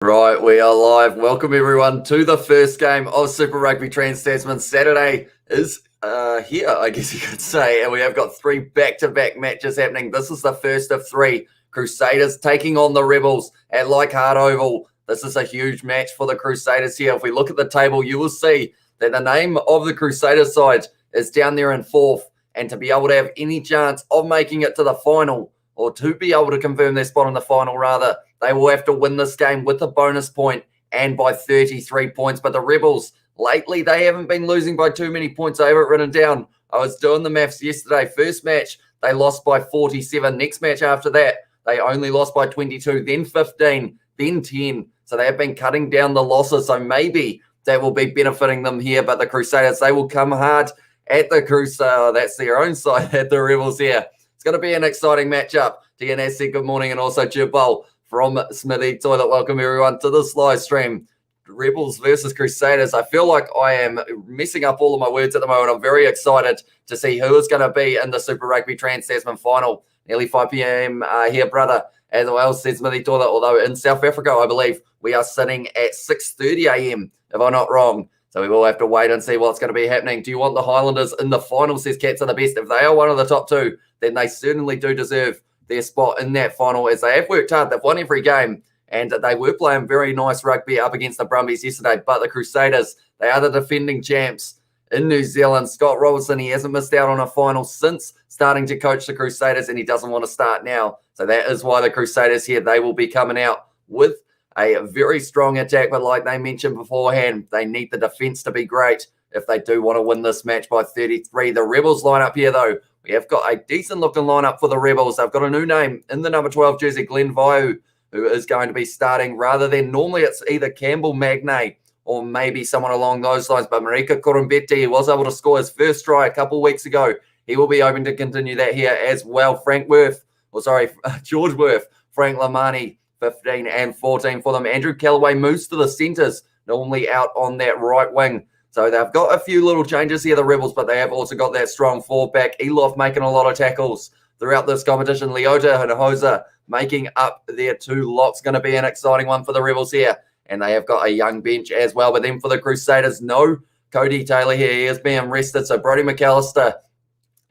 Right, we are live. Welcome everyone to the first game of Super Rugby Trans-Tasman. Saturday is here, I guess you could say, and we have got three back-to-back matches happening. This is the first of three. Crusaders taking on the Rebels at Leichhardt Oval. This is a huge match for the Crusaders here. If we look at the table, you will see that the name of the Crusaders side is down there in fourth, and to be able to have any chance of making it to the final, or to be able to confirm their spot in the final rather, they will have to win this game with a bonus point and by 33 points. But the Rebels, lately, they haven't been losing by too many points. I have it written down. I was doing the maths yesterday. First match, they lost by 47. Next match after that, they only lost by 22, then 15, then 10. So they have been cutting down the losses. So maybe that will be benefiting them here. But the Crusaders, they will come hard at the Crusaders. That's their own side at the Rebels here. It's going to be an exciting matchup. DNS said good morning, and also Jibble from Smithy Toilet. Welcome everyone to this live stream. Rebels versus Crusaders. I feel like I am messing up all of my words at the moment. I'm very excited to see who is going to be in the Super Rugby Trans-Tasman final. Nearly 5 p.m. Here, brother, as well, said Smithy Toilet. Although in South Africa, I believe we are sitting at 6:30 a.m., if I'm not wrong. So we will have to wait and see what's going to be happening. Do you want the Highlanders in the final, says Cats are the best? If they are one of the top two, then they certainly do deserve their spot in that final, as they have worked hard. They've won every game, and they were playing very nice rugby up against the Brumbies yesterday. But the Crusaders, they are the defending champs in New Zealand. Scott Robertson, he hasn't missed out on a final since starting to coach the Crusaders, and he doesn't want to start now. So that is why the Crusaders here, they will be coming out with a very strong attack. But like they mentioned beforehand, they need the defense to be great if they do want to win this match by 33. The Rebels lineup here, though, we have got a decent-looking lineup for the Rebels. They've got a new name in the number 12 jersey, Glenn Vaiu, who is going to be starting rather than normally it's either Campbell Magnay or maybe someone along those lines. But Marika Kurumbetti was able to score his first try a couple of weeks ago. He will be hoping to continue that here as well. George Worth, Frank Lamani, 15 and 14 for them. Andrew Callaway moves to the centres, normally out on that right wing. So they've got a few little changes here, the Rebels, but they have also got that strong fullback. Elof making a lot of tackles throughout this competition. Leota and Hosa making up their two locks. Going to be an exciting one for the Rebels here. And they have got a young bench as well. But then for the Crusaders, no Cody Taylor here. He is being rested. So Brodie McAllister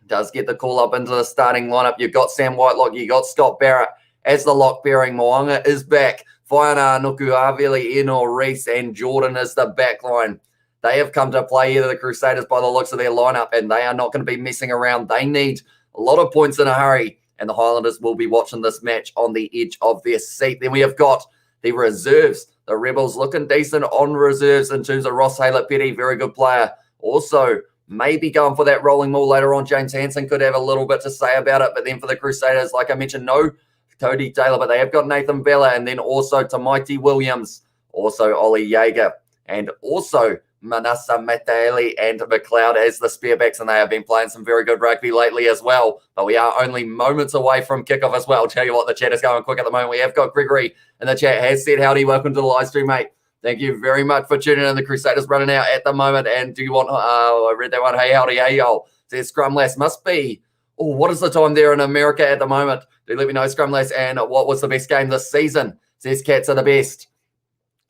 does get the call up into the starting lineup. You've got Sam Whitelock. You've got Scott Barrett as the lock bearing. Moanga is back. Whaiana, Nuku, Havili, Eno, Reese, and Jordan is the back line. They have come to play here, the Crusaders, by the looks of their lineup, and they are not going to be messing around. They need a lot of points in a hurry, and the Highlanders will be watching this match on the edge of their seat. Then we have got the reserves. The Rebels looking decent on reserves in terms of Ross Haylett-Petty, very good player. Also, maybe going for that rolling maul later on. James Hansen could have a little bit to say about it, but then for the Crusaders, like I mentioned, no Cody Taylor, but they have got Nathan Bella, and then also Tamaiti Williams, also Ollie Jaeger, and also Manasa Matali and McLeod as the spearbacks, and they have been playing some very good rugby lately as well. But we are only moments away from kickoff as well. I'll tell you what, the chat is going quick at the moment. We have got Gregory in the chat, has said, howdy, welcome to the live stream, mate. Thank you very much for tuning in. The Crusaders running out at the moment. And do you want, I read that one, hey, howdy, hey, y'all. Says Scrumlass must be, what is the time there in America at the moment? Do let me know, Scrumlass, and what was the best game this season? Says Cats are the best.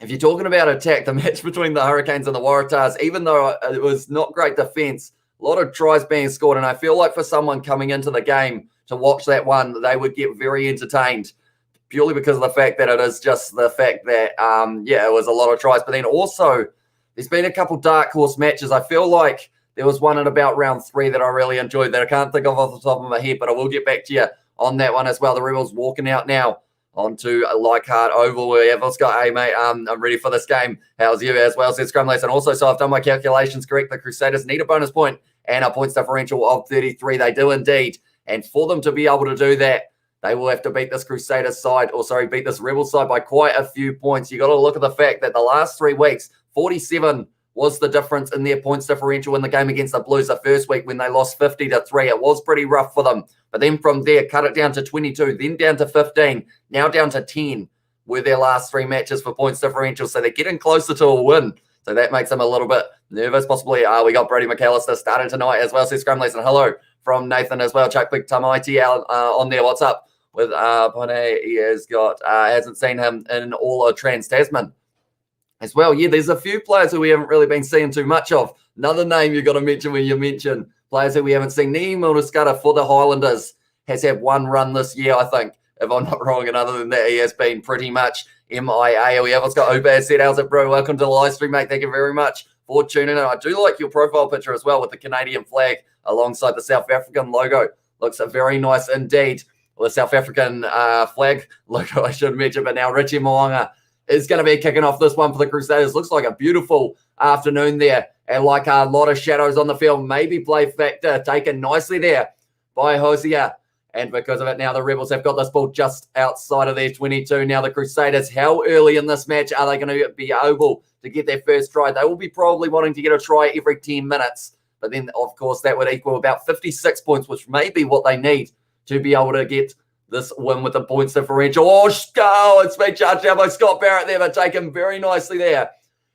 If you're talking about attack, the match between the Hurricanes and the Waratahs, even though it was not great defense, a lot of tries being scored. And I feel like for someone coming into the game to watch that one, they would get very entertained purely because of the fact that it is just the fact that, it was a lot of tries. But then also, there's been a couple dark horse matches. I feel like there was one at about round 3 that I really enjoyed that I can't think of off the top of my head, but I will get back to you on that one as well. The Rebels walking out now onto a Leichhardt Oval. Everyone's got, hey, mate, I'm ready for this game. How's you as well, says Scrumlass. And also, so I've done my calculations correct. The Crusaders need a bonus point and a points differential of 33. They do indeed. And for them to be able to do that, they will have to beat this Crusaders side, beat this Rebels side by quite a few points. You got to look at the fact that the last 3 weeks, 47 was the difference in their points differential in the game against the Blues. The first week when they lost 50-3, it was pretty rough for them. But then from there, cut it down to 22, then down to 15, now down to 10 were their last 3 matches for points differential. So they're getting closer to a win. So that makes them a little bit nervous, possibly. We got Brodie McAllister starting tonight as well, says Scrumlass. And hello from Nathan as well. Chuck Big Tamaiti on there. What's up? with Pone. He has got, hasn't seen him in all of Trans-Tasman as well. Yeah, there's a few players who we haven't really been seeing too much of. Another name you've got to mention when you mention players that we haven't seen. Nii Milner-Skudder for the Highlanders has had one run this year, I think, if I'm not wrong. And other than that, he has been pretty much MIA. We have got Obad said, how's it, bro? Welcome to the live stream, mate. Thank you very much for tuning in. I do like your profile picture as well with the Canadian flag alongside the South African logo. Looks very nice indeed. Well, the South African flag logo, I should mention. But now Richie Mo'unga is going to be kicking off this one for the Crusaders. Looks like a beautiful afternoon there. And like a lot of shadows on the field, maybe play factor taken nicely there by Hosier. And because of it, now the Rebels have got this ball just outside of their 22. Now the Crusaders, how early in this match are they going to be able to get their first try? They will be probably wanting to get a try every 10 minutes. But then, of course, that would equal about 56 points, which may be what they need to be able to get this win with the points differential. Oh, it's been charged down by Scott Barrett there, but taken very nicely there.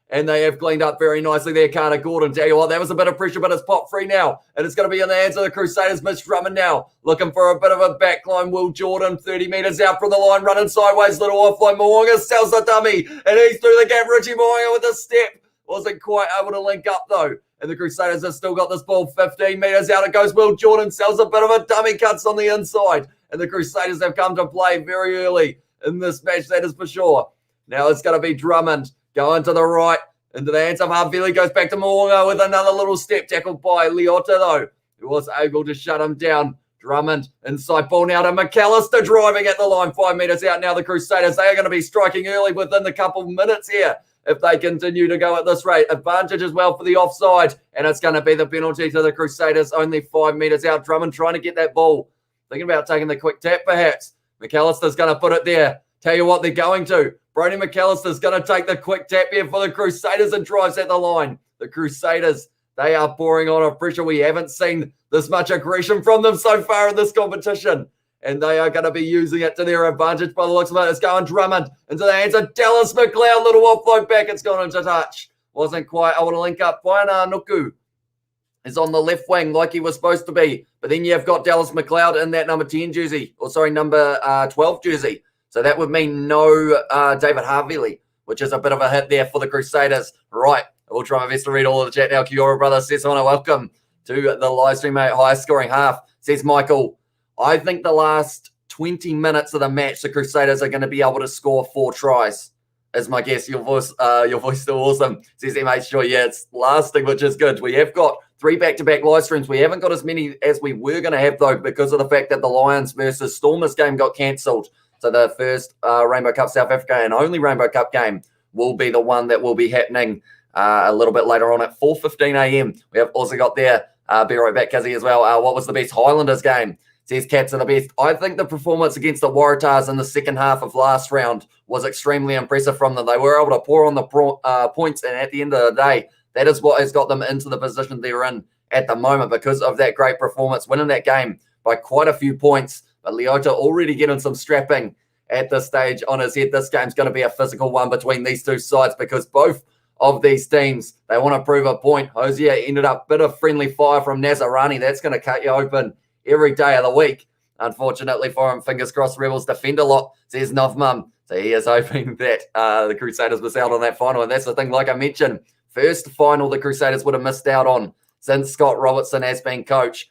And they have cleaned up very nicely there, Carter Gordon. Tell you what, that was a bit of pressure, but it's pop free now. And it's going to be in the hands of the Crusaders. Mitch Drummond now looking for a bit of a backline. Will Jordan, 30 metres out from the line, running sideways. Little offline. Mo'unga sells the dummy. And he's through the gap. Richie Mo'unga with a step. Wasn't quite able to link up, though. And the Crusaders have still got this ball 15 metres out. It goes. Will Jordan sells a bit of a dummy, cuts on the inside. And the Crusaders have come to play very early in this match, that is for sure. Now it's going to be Drummond going to the right. Into the hands of Havili, goes back to Mo'unga with another little step, tackled by Leota, though, who was able to shut him down. Drummond inside ball now to McAllister, driving at the line 5 metres out. Now the Crusaders, they are going to be striking early within the couple minutes here if they continue to go at this rate. Advantage as well for the offside, and it's going to be the penalty to the Crusaders, only 5 metres out. Drummond trying to get that ball, thinking about taking the quick tap perhaps. McAllister's going to put it there. Tell you what they're going to. Brody McAllister's going to take the quick tap here for the Crusaders and drives at the line. The Crusaders, they are pouring on a pressure. We haven't seen this much aggression from them so far in this competition. And they are going to be using it to their advantage by the looks of it. It's going Drummond into the hands of Dallas McLeod. Little offload back. It's gone into touch. Wasn't quite able to link up. Paina Nuku is on the left wing like he was supposed to be. But then you've got Dallas McLeod in that number 10 jersey. Or sorry, number 12 jersey. So that would mean no David Havili, which is a bit of a hit there for the Crusaders. Right, we'll try my best to read all of the chat now. Kiora brother says, welcome to the live stream, mate. Highest scoring half, says Michael. I think the last 20 minutes of the match, the Crusaders are going to be able to score 4 tries, is my guess. Your voice still awesome, says MH. Sure, yeah, it's lasting, which is good. We have got 3 back-to-back live streams. We haven't got as many as we were going to have, though, because of the fact that the Lions versus Stormers game got cancelled. So the first Rainbow Cup South Africa and only Rainbow Cup game will be the one that will be happening a little bit later on at 4:15 a.m. We have also got there, be right back, Kizzy, as well. What was the best Highlanders game? Says Cats are the best. I think the performance against the Waratahs in the second half of last round was extremely impressive from them. They were able to pour on the points, and at the end of the day, that is what has got them into the position they're in at the moment because of that great performance, winning that game by quite a few points. But Leota already getting some strapping at this stage on his head. This game's going to be a physical one between these two sides because both of these teams, they want to prove a point. Hosier ended up a bit of friendly fire from Nazarani. That's going to cut you open every day of the week. Unfortunately for him, fingers crossed, Rebels defend a lot, says Novmum. So he is hoping that the Crusaders miss out on that final. And that's the thing, like I mentioned, first final the Crusaders would have missed out on since Scott Robertson has been coach.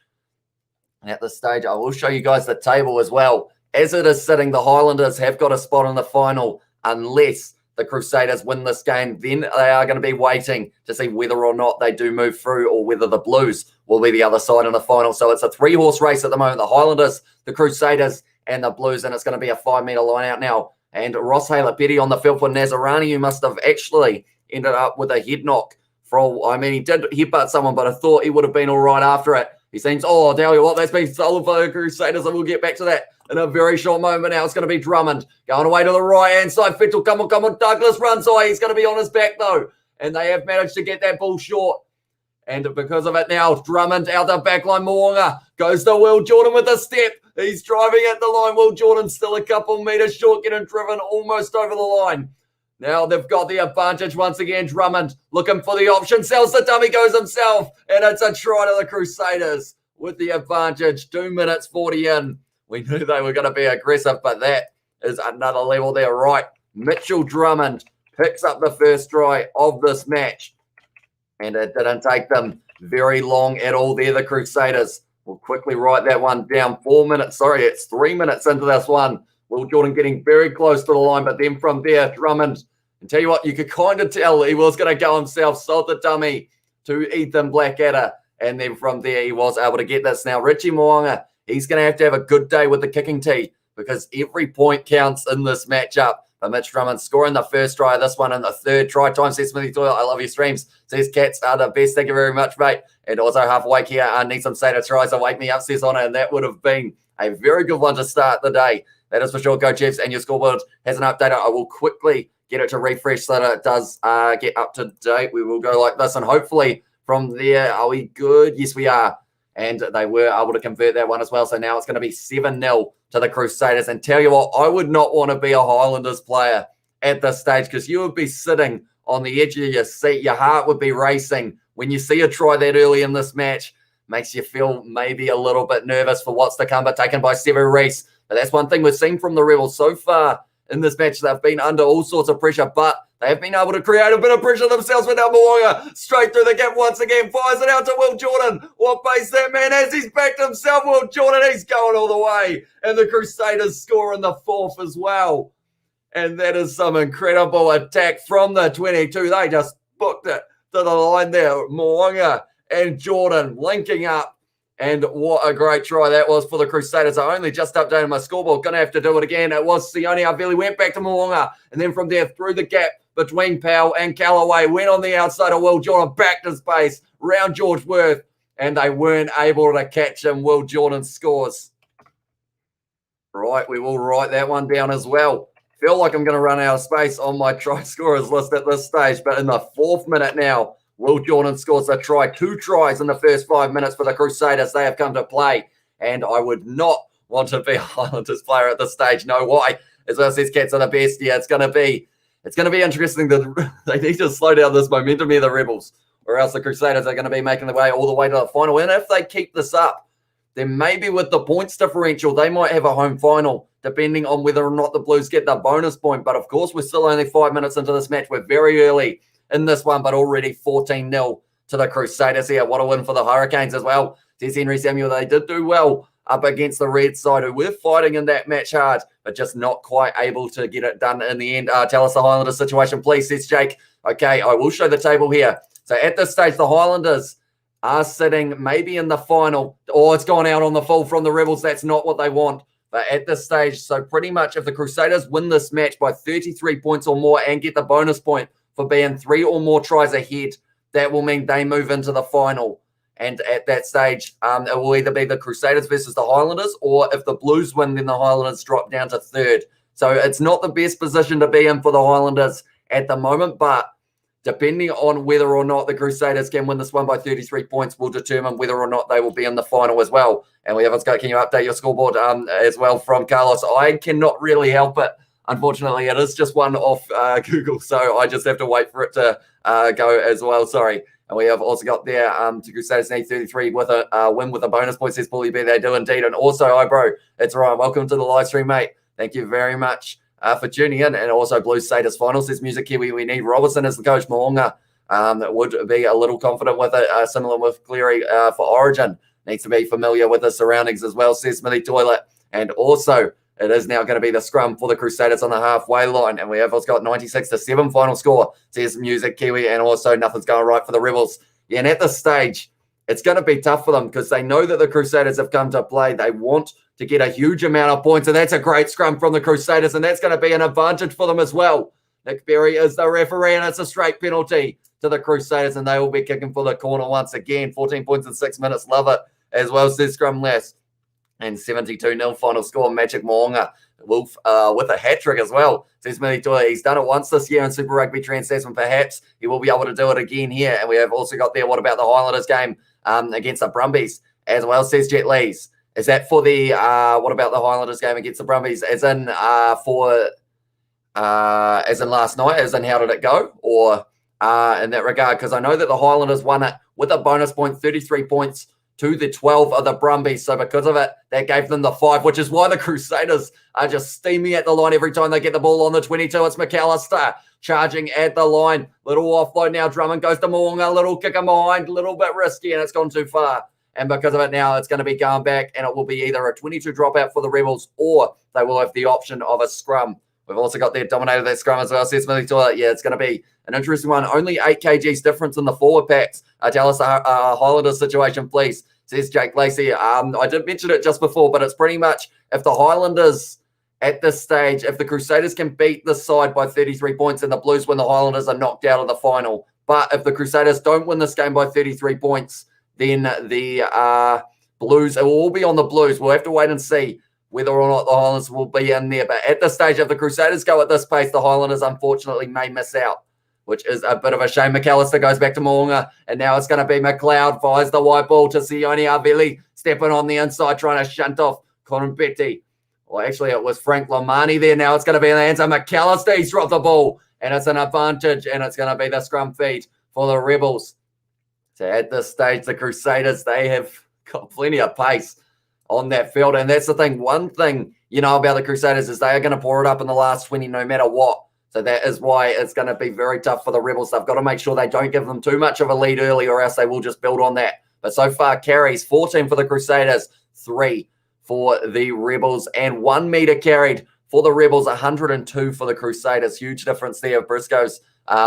And at this stage, I will show you guys the table as well. As it is sitting, the Highlanders have got a spot in the final unless the Crusaders win this game. Then they are going to be waiting to see whether or not they do move through or whether the Blues will be the other side in the final. So it's a 3-horse race at the moment. The Highlanders, the Crusaders, and the Blues. And it's going to be a 5-metre line out now. And Ross Haylett-Petty on the field for Nazarani, who must have actually ended up with a head knock. He did headbutt someone, but I thought he would have been all right after it. He seems, tell you what, that's been stolen for the Crusaders, and we'll get back to that in a very short moment. Now it's going to be Drummond going away to the right-hand side. Fittle, come on. Douglas runs away. He's going to be on his back, though. And they have managed to get that ball short. And because of it now, Drummond out the back line. Mo'unga goes to Will Jordan with a step. He's driving at the line. Will Jordan still a couple metres short, getting driven almost over the line. Now they've got the advantage once again. Drummond looking for the option. Sells the dummy, goes himself. And it's a try to the Crusaders with the advantage. 2 minutes 40 in. We knew they were going to be aggressive, but that is another level there, right? Mitchell Drummond picks up the first try of this match, and it didn't take them very long at all there, the Crusaders. We'll quickly write that one down. 4 minutes, sorry, it's 3 minutes into this one. Will Jordan getting very close to the line, but then from there, Drummond, and tell you what, you could kind of tell he was going to go himself, sold the dummy to Ethan Blackadder, and then from there, he was able to get this. Now, Richie Mo'unga, he's going to have a good day with the kicking tee because every point counts in this matchup. But Mitch Drummond scoring the first try of this one and the third try time. Says Smithy Doyle, I love your streams. Says Cats are the best. Thank you very much, mate. And also half awake here. I need some Sata tries to wake me up, says on it. And that would have been a very good one to start the day. That is for sure, Coach Evs. And your scoreboard has an update. I will quickly get it to refresh so that it does get up to date. We will go like this. And hopefully from there, are we good? Yes, we are. And they were able to convert that one as well. So now it's going to be 7-0 to the Crusaders. And tell you what, I would not want to be a Highlanders player at this stage because you would be sitting on the edge of your seat. Your heart would be racing when you see a try that early in this match. Makes you feel maybe a little bit nervous for what's to come, but taken by Sevu Reece. But that's one thing we've seen from the Rebels so far in this match. They've been under all sorts of pressure, but they have been able to create a bit of pressure themselves with Mo'unga. Straight through the gap once again. Fires it out to Will Jordan. What pace that man has. He's backed himself. Will Jordan, he's going all the way. And the Crusaders score in the fourth as well. And that is some incredible attack from the 22. They just booked it to the line there. Mo'unga and Jordan linking up. And what a great try that was for the Crusaders. I only just updated my scoreboard. Going to have to do it again. It was Sione Avili. Went back to Mo'unga. And then from there, through the gap between Powell and Callaway. Went on the outside of Will Jordan. Backed his pace. Round George Worth. And they weren't able to catch him. Will Jordan scores. Right, we will write that one down as well. Feel like I'm going to run out of space on my try scorers list at this stage. But in the 4th minute now, Will Jordan scores a try. 2 tries in the first 5 minutes for the Crusaders. They have come to play. And I would not want to be a Highlanders player at this stage. No, why? As well, says Cats are the best. Yeah, it's going to be interesting that they need to slow down this momentum here, the Rebels, or else the Crusaders are going to be making their way all the way to the final. And if they keep this up, then maybe with the points differential, they might have a home final, depending on whether or not the Blues get the bonus point. But of course, we're still only 5 minutes into this match. We're very early in this one, but already 14-0 to the Crusaders here. What a win for the Hurricanes as well. Says Henry Samuel, they did do well up against the Red side, who were fighting in that match hard, but just not quite able to get it done in the end. Tell us the Highlanders situation, please, says Jake. Okay, I will show the table here. So at this stage, the Highlanders are sitting maybe in the final. Oh, it's gone out on the full from the Rebels. That's not what they want. But at this stage, so pretty much if the Crusaders win this match by 33 points or more and get the bonus point for being 3 or more tries ahead, that will mean they move into the final. And at that stage, it will either be the Crusaders versus the Highlanders, or if the Blues win, then the Highlanders drop down to 3rd. So it's not the best position to be in for the Highlanders at the moment, but depending on whether or not the Crusaders can win this one by 33 points will determine whether or not they will be in the final as well. And we haven't got, can you update your scoreboard as well from Carlos? I cannot really help it. Unfortunately, it is just one off Google, so I just have to wait for it to go as well. Sorry. And we have also got there to Crusaders need 33 with a win with a bonus point, says Paulie B. They do indeed. And also, hi, bro. It's Ryan. Welcome to the live stream, mate. Thank you very much for tuning in. And also, Blues Status Finals, says Music Kiwi. We need Robertson as the coach. Mo'unga would be a little confident with it, similar with Cleary for Origin. Needs to be familiar with the surroundings as well, says Smithy Toilet. And also, it is now going to be the scrum for the Crusaders on the halfway line. And we have also got 96-7 final score, says Music Kiwi. And also nothing's going right for the Rebels. Yeah, and at this stage, it's going to be tough for them because they know that the Crusaders have come to play. They want to get a huge amount of points. And that's a great scrum from the Crusaders. And that's going to be an advantage for them as well. Nick Berry is the referee, and it's a straight penalty to the Crusaders. And they will be kicking for the corner once again. 14 points in 6 minutes. Love it as well, says Scrum Lass. And 72-0 final score. Magic Mo'unga Wolf with a hat-trick as well. Says Smithy Toy. He's done it once this year in Super Rugby Trans-Tasman. Perhaps he will be able to do it again here. And we have also got there, what about the Highlanders game against the Brumbies as well, says Jet Lees. Is that for the, what about the Highlanders game against the Brumbies? As in last night, as in how did it go? Or in that regard? Because I know that the Highlanders won it with a bonus point, 33 points to the 12 of the Brumbies. So because of it, that gave them the 5, which is why the Crusaders are just steaming at the line every time they get the ball on the 22. It's McAllister charging at the line. Little offload now. Drummond goes to Moonga. Little kick in behind. Little bit risky, and it's gone too far. And because of it now, it's going to be going back, and it will be either a 22 dropout for the Rebels, or they will have the option of a scrum. We've also got their dominator, that scrum as well. Says Smithy Toilet. Yeah, it's going to be an interesting one. Only 8 kgs difference in the forward packs. Tell us the Highlanders situation, please, says Jake Lacey. I did mention it just before, but it's pretty much if the Highlanders at this stage, if the Crusaders can beat this side by 33 points and the Blues win, the Highlanders are knocked out of the final. But if the Crusaders don't win this game by 33 points, then the Blues, it will all be on the Blues. We'll have to wait and see whether or not the Highlanders will be in there. But at this stage, if the Crusaders go at this pace, the Highlanders unfortunately may miss out, which is a bit of a shame. McAllister goes back to Moonga, and now it's going to be McLeod, fires the white ball to Sione Avili, stepping on the inside, trying to shunt off Conan Betty. Well, actually, it was Frank Lomani there. Now it's going to be in the hands of McAllister. He's dropped the ball, and it's an advantage, and it's going to be the scrum feed for the Rebels. So at this stage, the Crusaders, they have got plenty of pace on that field. And that's the thing. One thing you know about the Crusaders is they are going to pour it up in the last 20 no matter what. So that is why it's going to be very tough for the Rebels. They've got to make sure they don't give them too much of a lead early, or else they will just build on that. But so far, carries 14 for the Crusaders, 3 for the Rebels, and 1 meter carried for the Rebels, 102 for the Crusaders. Huge difference there. Briscoe's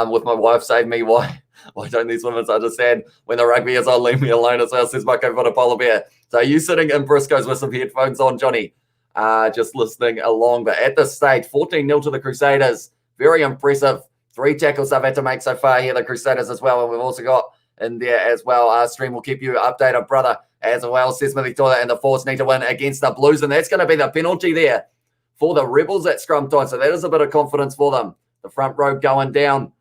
with my wife saved me. Why don't these women understand when the rugby is on? Leave me alone as well, says Marco for the polar bear. So are you sitting in Briscoe's with some headphones on, Johnny? Just listening along. But at this stage, 14-0 to the Crusaders. Very impressive. 3 tackles they've had to make so far here, the Crusaders as well. And we've also got in there as well. Stream will keep you updated, brother, as well. Says Smithy Toilet, and the Force need to win against the Blues. And that's going to be the penalty there for the Rebels at scrum time. So that is a bit of confidence for them. The front row going down.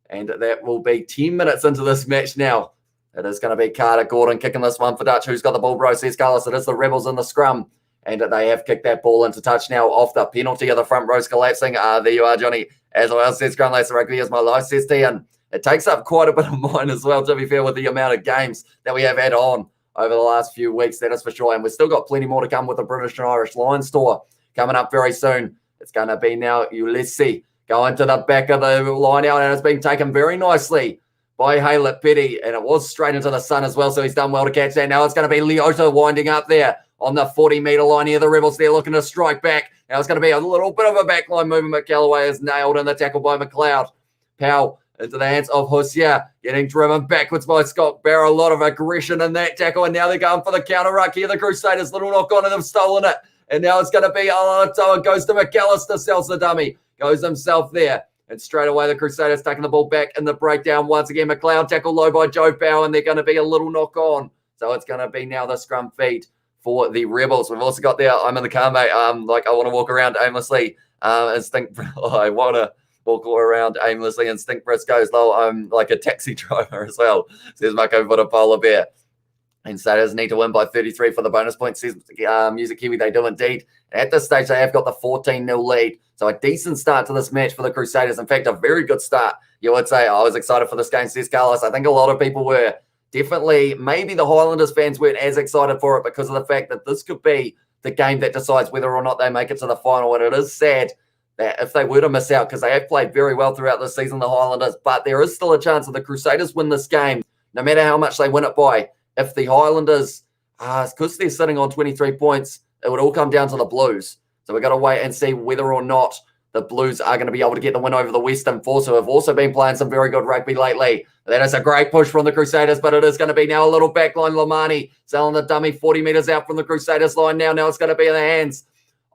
And that will be 10 minutes into this match now. It is going to be Carter Gordon kicking this one for Dutch. Who's got the ball, bro? Says Carlos. It is the Rebels in the scrum. And they have kicked that ball into touch now off the penalty of the front rows collapsing. There you are, Johnny. As well, says Scrum Lacer Rugby is my life, says Tian. It takes up quite a bit of mine as well, to be fair, with the amount of games that we have had on over the last few weeks. That is for sure. And we've still got plenty more to come with the British and Irish Lions tour coming up very soon. It's going to be now Ulysses going to the back of the line out, and it's been taken very nicely by Haylett Petty, and it was straight into the sun as well, so he's done well to catch that. Now it's going to be Leota winding up there on the 40-metre line here. The Rebels there looking to strike back. Now it's going to be a little bit of a backline movement. McCallaway is nailed in the tackle by McLeod. Powell into the hands of Husia, getting driven backwards by Scott Barrow. A lot of aggression in that tackle, and now they're going for the counter ruck here. The Crusaders, little knock on, and they've stolen it. And now it's going to be Alatoa, goes to McAllister, sells the dummy, goes himself there. And straight away, the Crusaders taking the ball back in the breakdown once again. McLeod tackle low by Joe Powell, and they're going to be a little knock on. So it's going to be now the scrum feed for the Rebels. We've also got there, I'm in the car, mate. I want to walk around aimlessly and think, I want to walk around aimlessly and stink Briscoe's though I'm like a taxi driver as well, says Marco for the polar bear. And Satyrs need to win by 33 for the bonus point, says Music Kiwi. They do indeed. And at this stage, they have got the 14-0 lead. So a decent start to this match for the Crusaders. In fact, a very good start. You would say, I was excited for this game, says Carlos. I think a lot of people were. Definitely, maybe the Highlanders fans weren't as excited for it because of the fact that this could be the game that decides whether or not they make it to the final. And it is sad that if they were to miss out, because they have played very well throughout the season, the Highlanders, but there is still a chance that the Crusaders win this game, no matter how much they win it by. If the Highlanders, because they're sitting on 23 points, it would all come down to the Blues. So we've got to wait and see whether or not the Blues are going to be able to get the win over the Western Force, who have also been playing some very good rugby lately. That is a great push from the Crusaders, but it is going to be now a little backline. Lamani selling the dummy 40 metres out from the Crusaders line now. Now it's going to be in the hands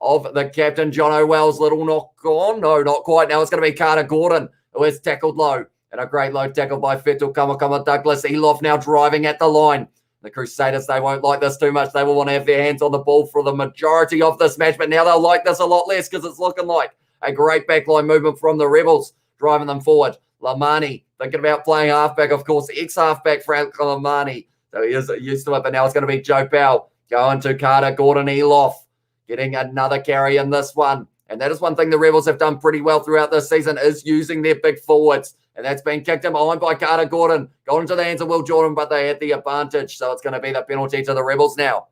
of the captain, John O'Well's little knock on. No, not quite. Now it's going to be Carter Gordon, who has tackled low. And a great low tackle by Fetal Kamakama Douglas. Eloff now driving at the line. The Crusaders, they won't like this too much. They will want to have their hands on the ball for the majority of this match, but now they'll like this a lot less because it's looking like a great backline movement from the Rebels, driving them forward. Lamani, thinking about playing halfback, of course, the ex-halfback Frank Lamani. So he is used to it, but now it's going to be Joe Powell going to Carter Gordon. Eloff getting another carry in this one. And that is one thing the Rebels have done pretty well throughout this season, is using their big forwards And that's been kicked in behind by Carter Gordon. Got into the hands of Will Jordan, but they had the advantage. So it's going to be the penalty to the Rebels now.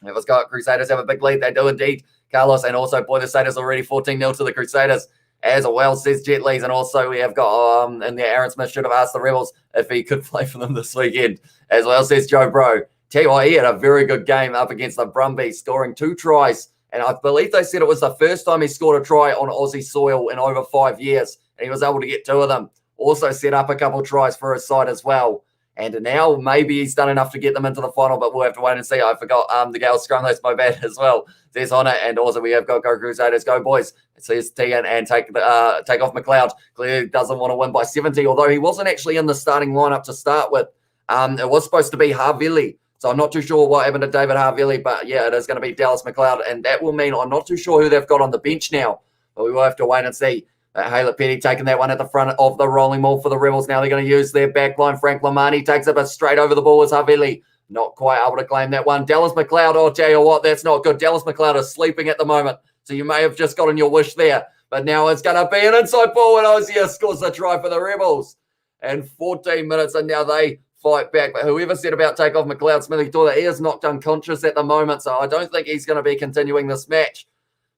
If it's got Crusaders have a big lead, they do indeed, Carlos. And also, boy, the Satyrs already 14-0 to the Crusaders. As well, says Jet Lees. And also, we have got, and there, Aaron Smith should have asked the Rebels if he could play for them this weekend. As well, says Joe Bro. Tell you what, he had a very good game up against the Brumbies, scoring 2 tries. And I believe they said it was the first time he scored a try on Aussie soil in over 5 years. And he was able to get 2 of them. Also set up a couple of tries for his side as well. And now maybe he's done enough to get them into the final, but we'll have to wait and see. I forgot the Gales scrum, that's my bad as well. There's on it. And also we have got Go Crusaders, go boys. It says T and take off McLeod. Clearly doesn't want to win by 70, although he wasn't actually in the starting lineup to start with. It was supposed to be Havili. So I'm not too sure what happened to David Havili, but yeah, it is going to be Dallas McLeod. And that will mean I'm not too sure who they've got on the bench now, but we will have to wait and see. Haylett Petty taking that one at the front of the rolling ball for the Rebels. Now they're going to use their back line. Frank Lamani takes it, but straight over the ball is Havili. Not quite able to claim that one. Dallas McLeod, I'll tell you what, that's not good. Dallas McLeod is sleeping at the moment, so you may have just gotten your wish there. But now it's going to be an inside ball, and Osier scores a try for the Rebels. And 14 minutes, and now they fight back. But whoever said about take off McLeod, Smithy thought that he is knocked unconscious at the moment, so I don't think he's going to be continuing this match.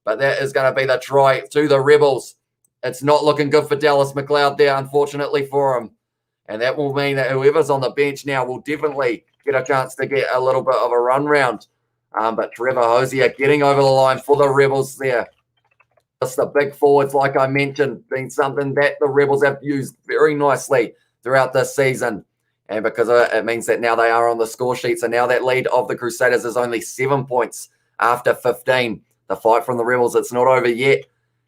But that is going to be the try to the Rebels. It's not looking good for Dallas McLeod there, unfortunately for him. And that will mean that whoever's on the bench now will definitely get a chance to get a little bit of a run round. But Trevor Hosier getting over the line for the Rebels there. Just the big forwards, like I mentioned, being something that the Rebels have used very nicely throughout this season. And because of it, it means that now they are on the score sheet. So now that lead of the Crusaders is only 7 points after 15. The fight from the Rebels, it's not over yet.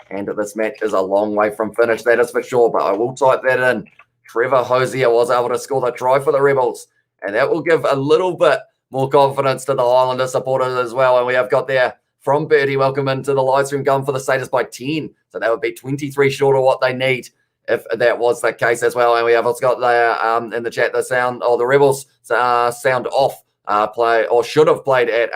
And this match is a long way from finish, that is for sure. But I will type that in. Trevor Hosier was able to score the try for the Rebels. And that will give a little bit more confidence to the Highlander supporters as well. And we have got there from Birdie, welcome into the live stream, going for the Satyrs by 10. So that would be 23 short of what they need if that was the case as well. And we have also got there in the chat the sound, or the Rebels sound off play, or should have played at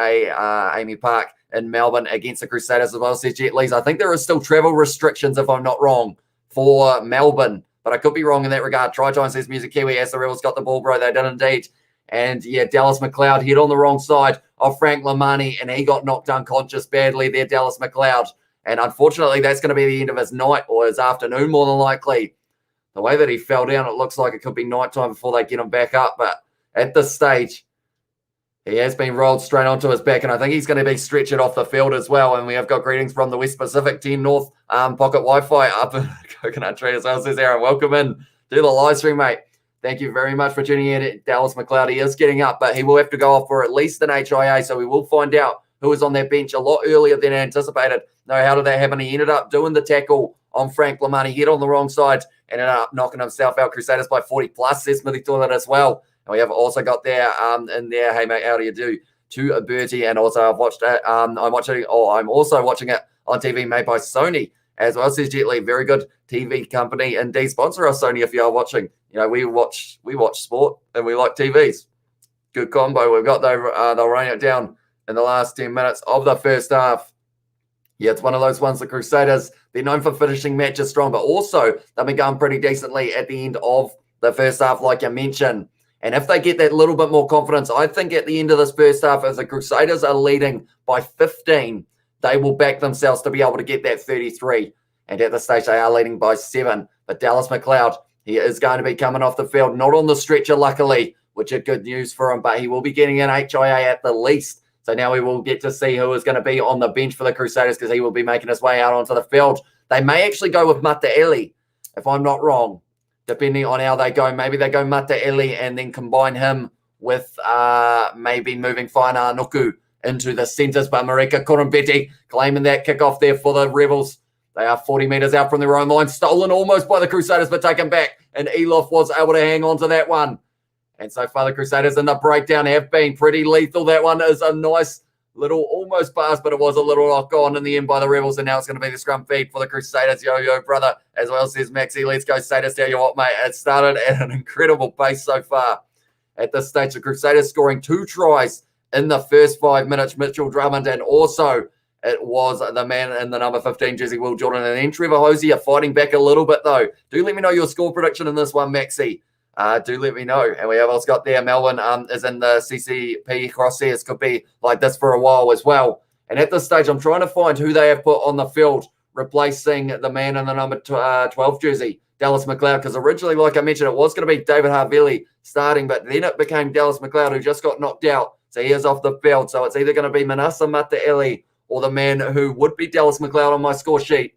Amy Park in Melbourne against the Crusaders as well, says Jet Lees. I think there are still travel restrictions, if I'm not wrong, for Melbourne, but I could be wrong in that regard. Try time, says Music Kiwi, as the Rebels got the ball, bro. They did indeed. And yeah, Dallas McLeod hit on the wrong side of Frank Lamani, and he got knocked unconscious badly there, Dallas McLeod. And unfortunately, that's going to be the end of his night, or his afternoon more than likely. The way that he fell down, it looks like it could be nighttime before they get him back up. But at this stage, he has been rolled straight onto his back, and I think he's going to be stretched off the field as well. And we have got greetings from the West Pacific 10 North Pocket Wi-Fi up in Coconut Tree as well, says Aaron. Welcome in to the live stream, mate. Thank you very much for tuning in. Dallas McLeod, he is getting up, but he will have to go off for at least an HIA, so we will find out who was on that bench a lot earlier than anticipated. Now, how did that happen? He ended up doing the tackle on Frank Lamani, hit on the wrong side, and ended up knocking himself out. Crusaders by 40 plus, says Smithy Toilet as well. And we have also got there in there, hey mate, how do you do? To Bertie, and also I've watched it. I'm also watching it on TV made by Sony as well, says Jet Li. Very good TV company indeed. Sponsor us, Sony, if you are watching. You know, we watch sport and we like TVs. Good combo. We've got they'll rain it down in the last 10 minutes of the first half. Yeah, it's one of those ones, the Crusaders, they're known for finishing matches strong, but also they've been going pretty decently at the end of the first half, like you mentioned. And if they get that little bit more confidence, I think at the end of this first half, as the Crusaders are leading by 15, they will back themselves to be able to get that 33. And at this stage, they are leading by 7. But Dallas McLeod, he is going to be coming off the field, not on the stretcher, luckily, which is good news for him, but he will be getting an HIA at the least. So now we will get to see who is going to be on the bench for the Crusaders, because he will be making his way out onto the field. They may actually go with Mataeli, if I'm not wrong. Depending on how they go, maybe they go Mataeli and then combine him with maybe moving Whainā Nuku into the centres. But Marika Korombete claiming that kickoff there for the Rebels. They are 40 metres out from their own line. Stolen almost by the Crusaders, but taken back. And Elof was able to hang on to that one. And so far, the Crusaders in the breakdown have been pretty lethal. That one is a nice little almost pass, but it was a little lock on in the end by the Rebels, and now it's going to be the scrum feed for the Crusaders. Yo, brother, as well, says Maxie. Let's go, Satyrs. Tell you what, mate, it started at an incredible pace so far. At this stage, the Crusaders scoring 2 tries in the first 5 minutes. Mitchell Drummond and also It was the man in the number 15 jersey, Will Jordan. And then Trevor Hosier fighting back a little bit, though. Do let me know your score prediction in this one, Maxi. Do let me know. And we have also got there, Melbourne is in the CCP crosshairs. Could be like this for a while as well. And at this stage, I'm trying to find who they have put on the field, replacing the man in the number 12 jersey, Dallas McLeod. Because originally, like I mentioned, it was going to be David Havili starting, but then it became Dallas McLeod, who just got knocked out. So he is off the field. So it's either going to be Manasa Mataele or the man who would be Dallas McLeod on my score sheet.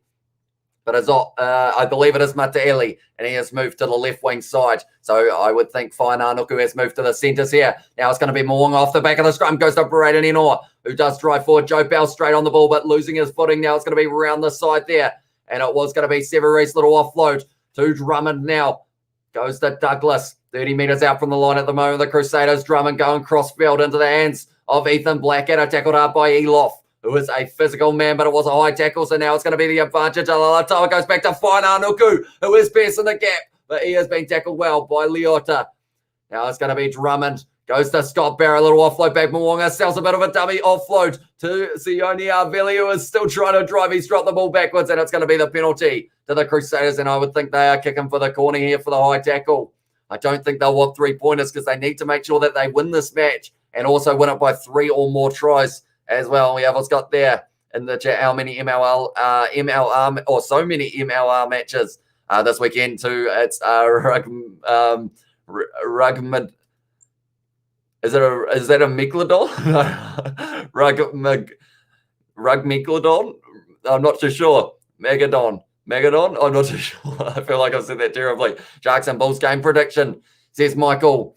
But it's not, I believe it is Mataele, and he has moved to the left wing side. So I would think Whainānuku has moved to the centres here. Now it's going to be Moonga off the back of the scrum, goes to Braden Enoa, who does drive forward. Joe Bell straight on the ball, but losing his footing. Now it's going to be around the side there. And it was going to be Severe's little offload to Drummond now. Goes to Douglas, 30 metres out from the line at the moment. The Crusaders, Drummond going cross-field into the hands of Ethan Blackadder, tackled hard by Elof, who is a physical man, but it was a high tackle, so now it's going to be the advantage. Alatoa goes back to Whainānuku, who is piercing the gap, but he has been tackled well by Leota. Now it's going to be Drummond. Goes to Scott Barrett, little offload back. Moonga sells a bit of a dummy offload to Sione Arveli, who is still trying to drive. He's dropped the ball backwards, and it's going to be the penalty to the Crusaders, and I would think they are kicking for the corner here for the high tackle. I don't think they'll want 3-pointers because they need to make sure that they win this match and also win it by 3 or more tries as well. We have what's got there in the chat how many MLR or so many MLR matches this weekend too. It's Rugmid. Is that a Megalodon? Rug Megalodon? I'm not too sure. Megadon. I'm not too sure. I feel like I've said that terribly. Sharks and Bulls game prediction, says Michael.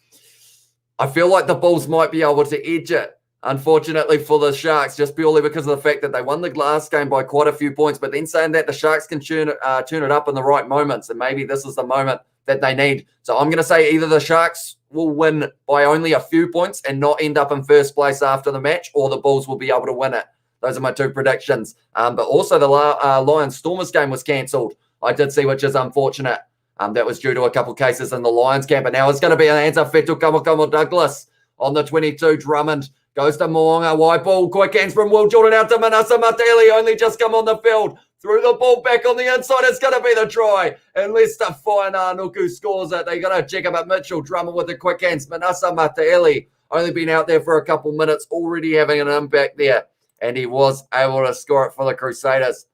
I feel like the Bulls might be able to edge it, unfortunately for the Sharks, just purely because of the fact that they won the last game by quite a few points. But then saying that, the Sharks can turn it up in the right moments, and maybe this is the moment that they need. So I'm going to say either the Sharks will win by only a few points and not end up in first place after the match, or the Bulls will be able to win it. Those are my 2 predictions. But also the Lions Stormers game was cancelled. I did see, which is unfortunate. That was due to a couple cases in the Lions camp. And now it's going to be an answer. Fetu Kamokomo Douglas on the 22. Drummond goes to Moonga. Wide ball. Quick hands from Will Jordan out to Manasa Mataele. Only just come on the field. Threw the ball back on the inside. It's going to be the try. And Leicester Whainānuku scores it. They're going to check up at Mitchell. Drummond with the quick hands. Manasa Mataele only been out there for a couple minutes, already having an impact there. And he was able to score it for the Crusaders.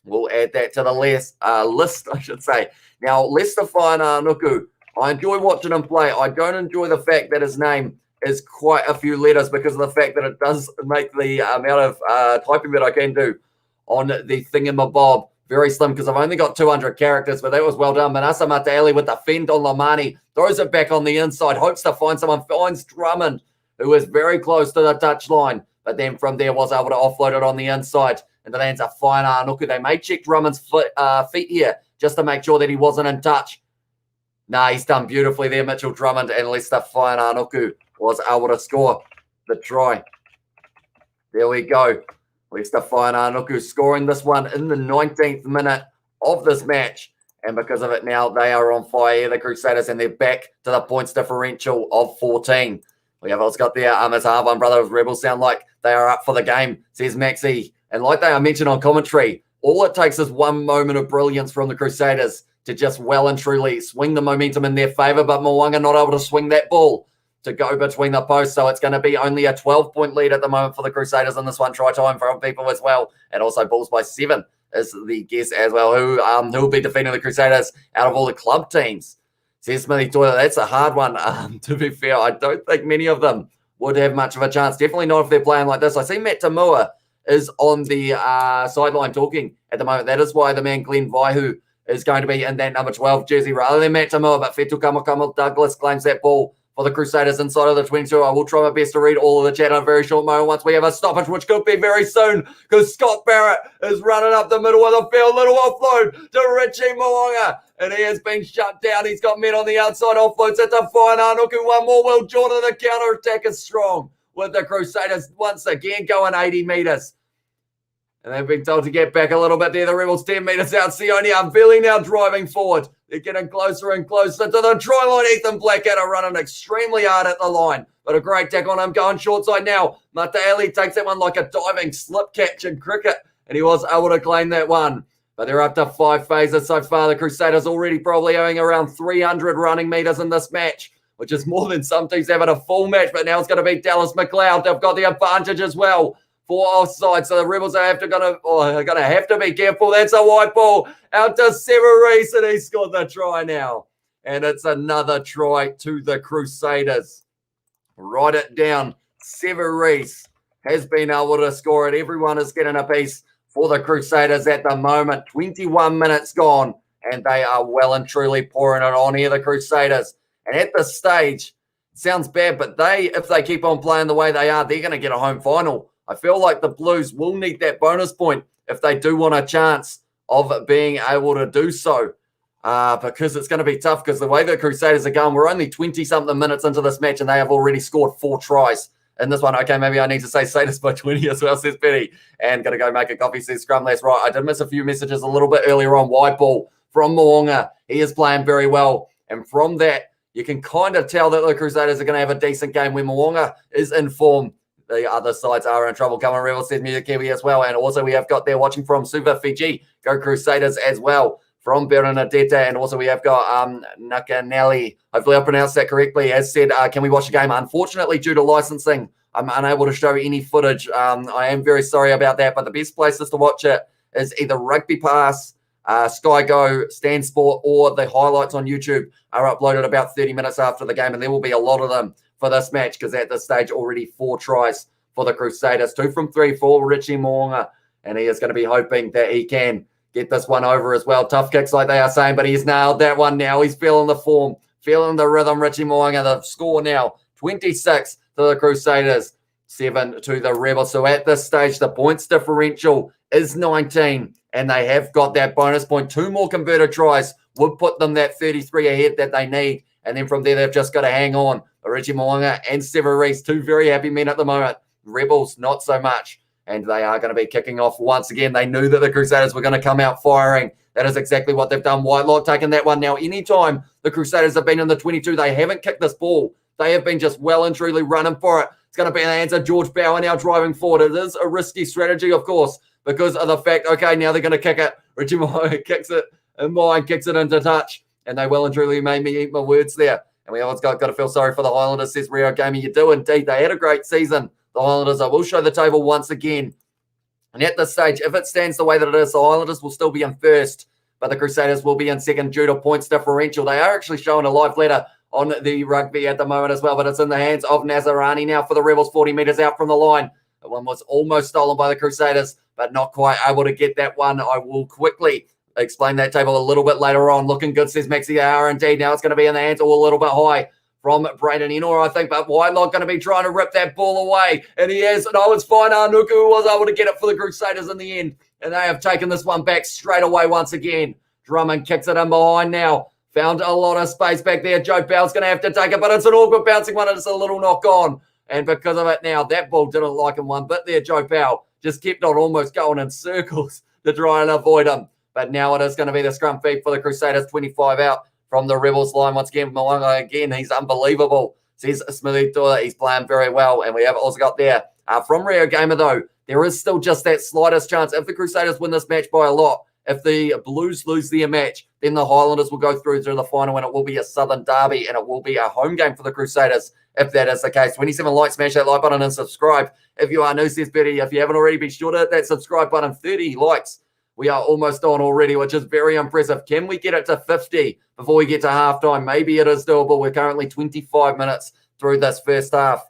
We'll add that to the list, I should say. Now, Leicester Whainānuku, I enjoy watching him play. I don't enjoy the fact that his name is quite a few letters because of the fact that it does make the amount of typing that I can do on the thingamabob very slim because I've only got 200 characters, but that was well done. Manasa Mataele with the fend on Lamani, throws it back on the inside, hopes to find someone, finds Drummond, who is very close to the touchline. But then from there was able to offload it on the inside into the hands of Whainānuku. They may check Drummond's feet here just to make sure that he wasn't in touch. Nah, he's done beautifully there, Mitchell Drummond, and Leicester Whainānuku was able to score the try. There we go. Leicester Whainānuku scoring this one in the 19th minute of this match. And because of it now, they are on fire, the Crusaders, and they're back to the points differential of 14. We have also got there, as Harvon brother of Rebels sound like they are up for the game, says Maxi. And like they are mentioned on commentary, all it takes is one moment of brilliance from the Crusaders to just well and truly swing the momentum in their favour. But Moonga not able to swing that ball to go between the posts. So it's going to be only a 12-point lead at the moment for the Crusaders in this one. Try time for people as well. And also Bulls by 7 is the guess as well. Who will be defeating the Crusaders out of all the club teams? Says Smithy Toilet, that's a hard one. To be fair, I don't think many of them would have much of a chance. Definitely not if they're playing like this. I see Matt Tamua is on the sideline talking at the moment. That is why the man Glenn Vaihu is going to be in that number 12 jersey rather than Matt Tamua. But Fetu Kamokomo Douglas claims that ball for the Crusaders inside of the 22. I will try my best to read all of the chat in a very short moment once we have a stoppage, which could be very soon because Scott Barrett is running up the middle of the field. Little offload to Richie Moonga. And he has been shut down. He's got men on the outside. Offloads it to Whainānuku. One more. Will Jordan. The counter-attack is strong with the Crusaders once again going 80 metres. And they've been told to get back a little bit there. The Rebels 10 metres out. Sione Arveli now driving forward. They're getting closer and closer to the try line. Ethan Blackadder running extremely hard at the line. but a great tackle on him going short side now. Mataele takes that one like a diving slip catch in cricket, and he was able to claim that one. But they're up to 5 phases so far. The Crusaders already probably owing around 300 running meters in this match, which is more than some teams have in a full match, but now it's going to be Dallas McLeod. They've got the advantage as well for offside, so the Rebels are going to have to be careful. That's a white ball out to Severeese, and he scored the try now. And it's another try to the Crusaders. Write it down. Severeese has been able to score it. Everyone is getting a piece for the Crusaders at the moment. 21 minutes gone, and they are well and truly pouring it on here, the Crusaders. And at this stage, it sounds bad, but if they keep on playing the way they are, they're going to get a home final. I feel like the Blues will need that bonus point if they do want a chance of being able to do so, because it's going to be tough because the way the Crusaders are going, we're only 20-something minutes into this match, and they have already scored 4 tries. In this one, okay, maybe I need to say this by 20 as well, says Betty. And going to go make a coffee, says Scrum. That's right. I did miss a few messages a little bit earlier on. White ball from Mo'unga. He is playing very well. And from that, you can kind of tell that the Crusaders are going to have a decent game when Mo'unga is in form. The other sides are in trouble. Come on, Rebels, says Music Kiwi as well. And also we have got there watching from Suva Fiji. Go Crusaders as well. From Bernadetta, and also we have got Nakanelli. Hopefully I pronounced that correctly. Has said, can we watch the game? Unfortunately, due to licensing, I'm unable to show any footage. I am very sorry about that, but the best places to watch it is either Rugby Pass, Sky Go, Stan Sport, or the highlights on YouTube are uploaded about 30 minutes after the game, and there will be a lot of them for this match because at this stage already 4 tries for the Crusaders. 2 from 3 for Richie Mo'unga, and he is going to be hoping that he can get this one over as well. Tough kicks like they are saying, but he's nailed that one now. He's feeling the form, feeling the rhythm. Richie Mo'unga, the score now, 26 to the Crusaders, 7 to the Rebels. So at this stage, the points differential is 19, and they have got that bonus point. 2 more converted tries would put them that 33 ahead that they need. And then from there, they've just got to hang on. Richie Mo'unga and Severeese, 2 very happy men at the moment. Rebels, not so much. And they are going to be kicking off once again. They knew that the Crusaders were going to come out firing. That is exactly what they've done. Whitelock taking that one. Now, anytime the Crusaders have been in the 22, they haven't kicked this ball. They have been just well and truly running for it. It's going to be in the hands of George Bauer now driving forward. It is a risky strategy, of course, because of the fact, okay, now they're going to kick it. Richie Mo'unga kicks it, and mine kicks it into touch. And they well and truly made me eat my words there. And we always got to feel sorry for the Highlanders, says Rio Gamey. You do indeed. They had a great season. The Highlanders, I will show the table once again. And at this stage, if it stands the way that it is, the Highlanders will still be in first, but the Crusaders will be in second due to points differential. They are actually showing a live letter on the rugby at the moment as well, but it's in the hands of Nazarani now for the Rebels, 40 metres out from the line. That one was almost stolen by the Crusaders, but not quite able to get that one. I will quickly explain that table a little bit later on. Looking good, says Maxi R. Indeed, now it's going to be in the hands a little bit high from Braden Enor, I think, but Whitelock going to be trying to rip that ball away, and he is. No, it's fine. Anuku was able to get it for the Crusaders in the end, and they have taken this one back straight away once again. Drummond kicks it in behind now. Found a lot of space back there. Joe Bell's going to have to take it, but it's an awkward bouncing one, and it's a little knock on. And because of it now, that ball didn't like him one bit there. Joe Bell just kept on almost going in circles to try and avoid him. But now it is going to be the scrum feed for the Crusaders, 25 out from the Rebels line. Once again, Mo'unga again, he's unbelievable. Says Smithy Dula, he's playing very well. And we have also got there from Rio Gamer, though, there is still just that slightest chance. If the Crusaders win this match by a lot, if the Blues lose their match, then the Highlanders will go through to the final, and it will be a Southern derby, and it will be a home game for the Crusaders if that is the case. 27 likes, smash that like button and subscribe. If you are new, says Betty, if you haven't already, be sure to hit that subscribe button. 30 likes. We are almost on already, which is very impressive. Can we get it to 50 before we get to halftime? Maybe it is doable. We're currently 25 minutes through this first half.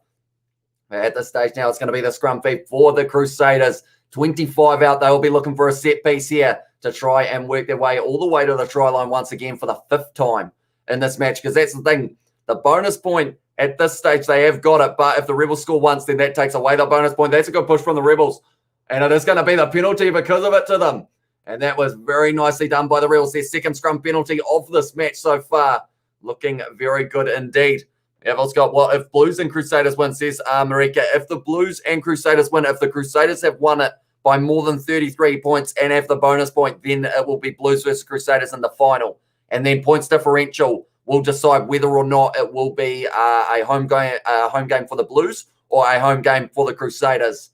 At this stage now, it's going to be the scrum feed for the Crusaders. 25 out. They will be looking for a set piece here to try and work their way all the way to the try line once again for the 5th time in this match, because that's the thing. The bonus point at this stage, they have got it, but if the Rebels score once, then that takes away the bonus point. That's a good push from the Rebels, and it is going to be the penalty because of it to them. And that was very nicely done by the Rebels. Their second scrum penalty of this match so far. Looking very good indeed. Ever's got what? If Blues and Crusaders win, says Marika. If the Blues and Crusaders win, if the Crusaders have won it by more than 33 points and have the bonus point, then it will be Blues versus Crusaders in the final. And then points differential will decide whether or not it will be a home game for the Blues or a home game for the Crusaders.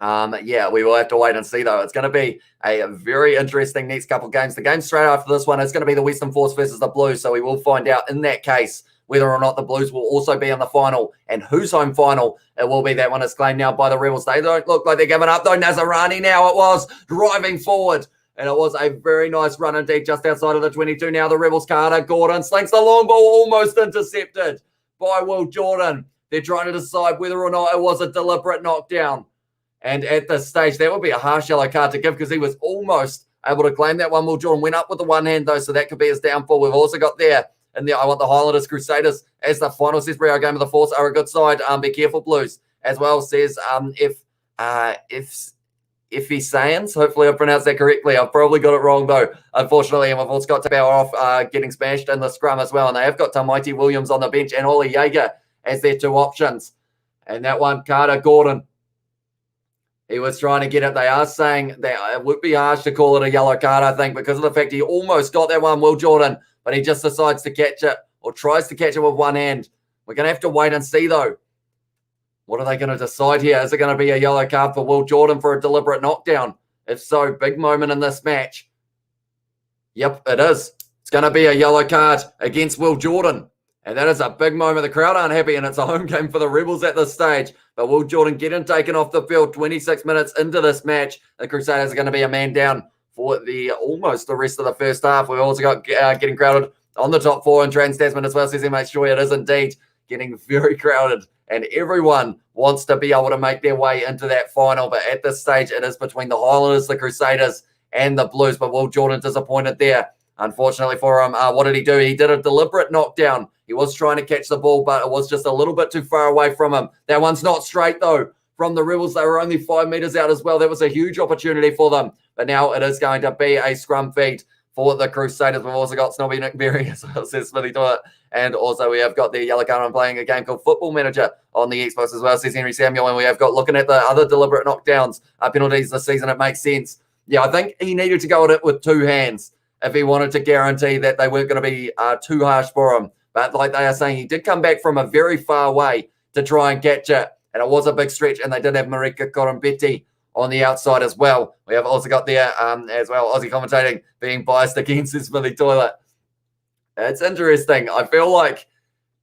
Yeah, we will have to wait and see, though. It's going to be a very interesting next couple of games. The game straight after this one is going to be the Western Force versus the Blues, so we will find out in that case whether or not the Blues will also be in the final and whose home final it will be. That one is claimed now by the Rebels. They don't look like they're giving up, though. Nazarani now it was driving forward, and it was a very nice run indeed just outside of the 22. Now the Rebels, Carter Gordon slinks the long ball, almost intercepted by Will Jordan. They're trying to decide whether or not it was a deliberate knockdown. And at this stage, that would be a harsh yellow card to give because he was almost able to claim that one. Will Jordan went up with the one hand, though, so that could be his downfall. We've also got there, and I want the Highlanders Crusaders as the final. Says our game of the Force are a good side. Be careful, Blues. As well says if he's saying, hopefully I pronounced that correctly. I've probably got it wrong, though, unfortunately. And we've also got to power off getting smashed in the scrum as well. And they have got Tamaiti Williams on the bench and Ollie Jaeger as their two options. And that one, Carter Gordon. He was trying to get it. They are saying that it would be harsh to call it a yellow card, I think, because of the fact he almost got that one, Will Jordan, but he just decides to catch it or tries to catch it with one hand. We're going to have to wait and see, though. What are they going to decide here? Is it going to be a yellow card for Will Jordan for a deliberate knockdown? If so, big moment in this match. Yep, it is. It's going to be a yellow card against Will Jordan. And that is a big moment. The crowd aren't happy, and it's a home game for the Rebels at this stage. But Will Jordan getting taken off the field 26 minutes into this match. The Crusaders are going to be a man down for almost the rest of the first half. We've also got getting crowded on the top four in Trans-Tasman as well. Says make sure it is indeed getting very crowded. And everyone wants to be able to make their way into that final. But at this stage, it is between the Highlanders, the Crusaders, and the Blues. But Will Jordan disappointed there. Unfortunately for him, what did he do? He did a deliberate knockdown. He was trying to catch the ball, but it was just a little bit too far away from him. That one's not straight, though, from the Rebels. They were only 5 meters out as well. That was a huge opportunity for them. But now it is going to be a scrum feed for the Crusaders. We've also got Snobby Nick Berry, as well, says Smithy to it. And also we have got the yellow card on playing a game called Football Manager on the Xbox as well, says Henry Samuel. And we have got looking at the other deliberate knockdowns, penalties this season. It makes sense. Yeah, I think he needed to go at it with two hands if he wanted to guarantee that they weren't going to be too harsh for him. But like they are saying, he did come back from a very far way to try and catch it. And it was a big stretch. And they did have Marika Korombetti on the outside as well. We have also got there as well, Aussie commentating being biased against this Smithy Toilet. It's interesting. I feel like,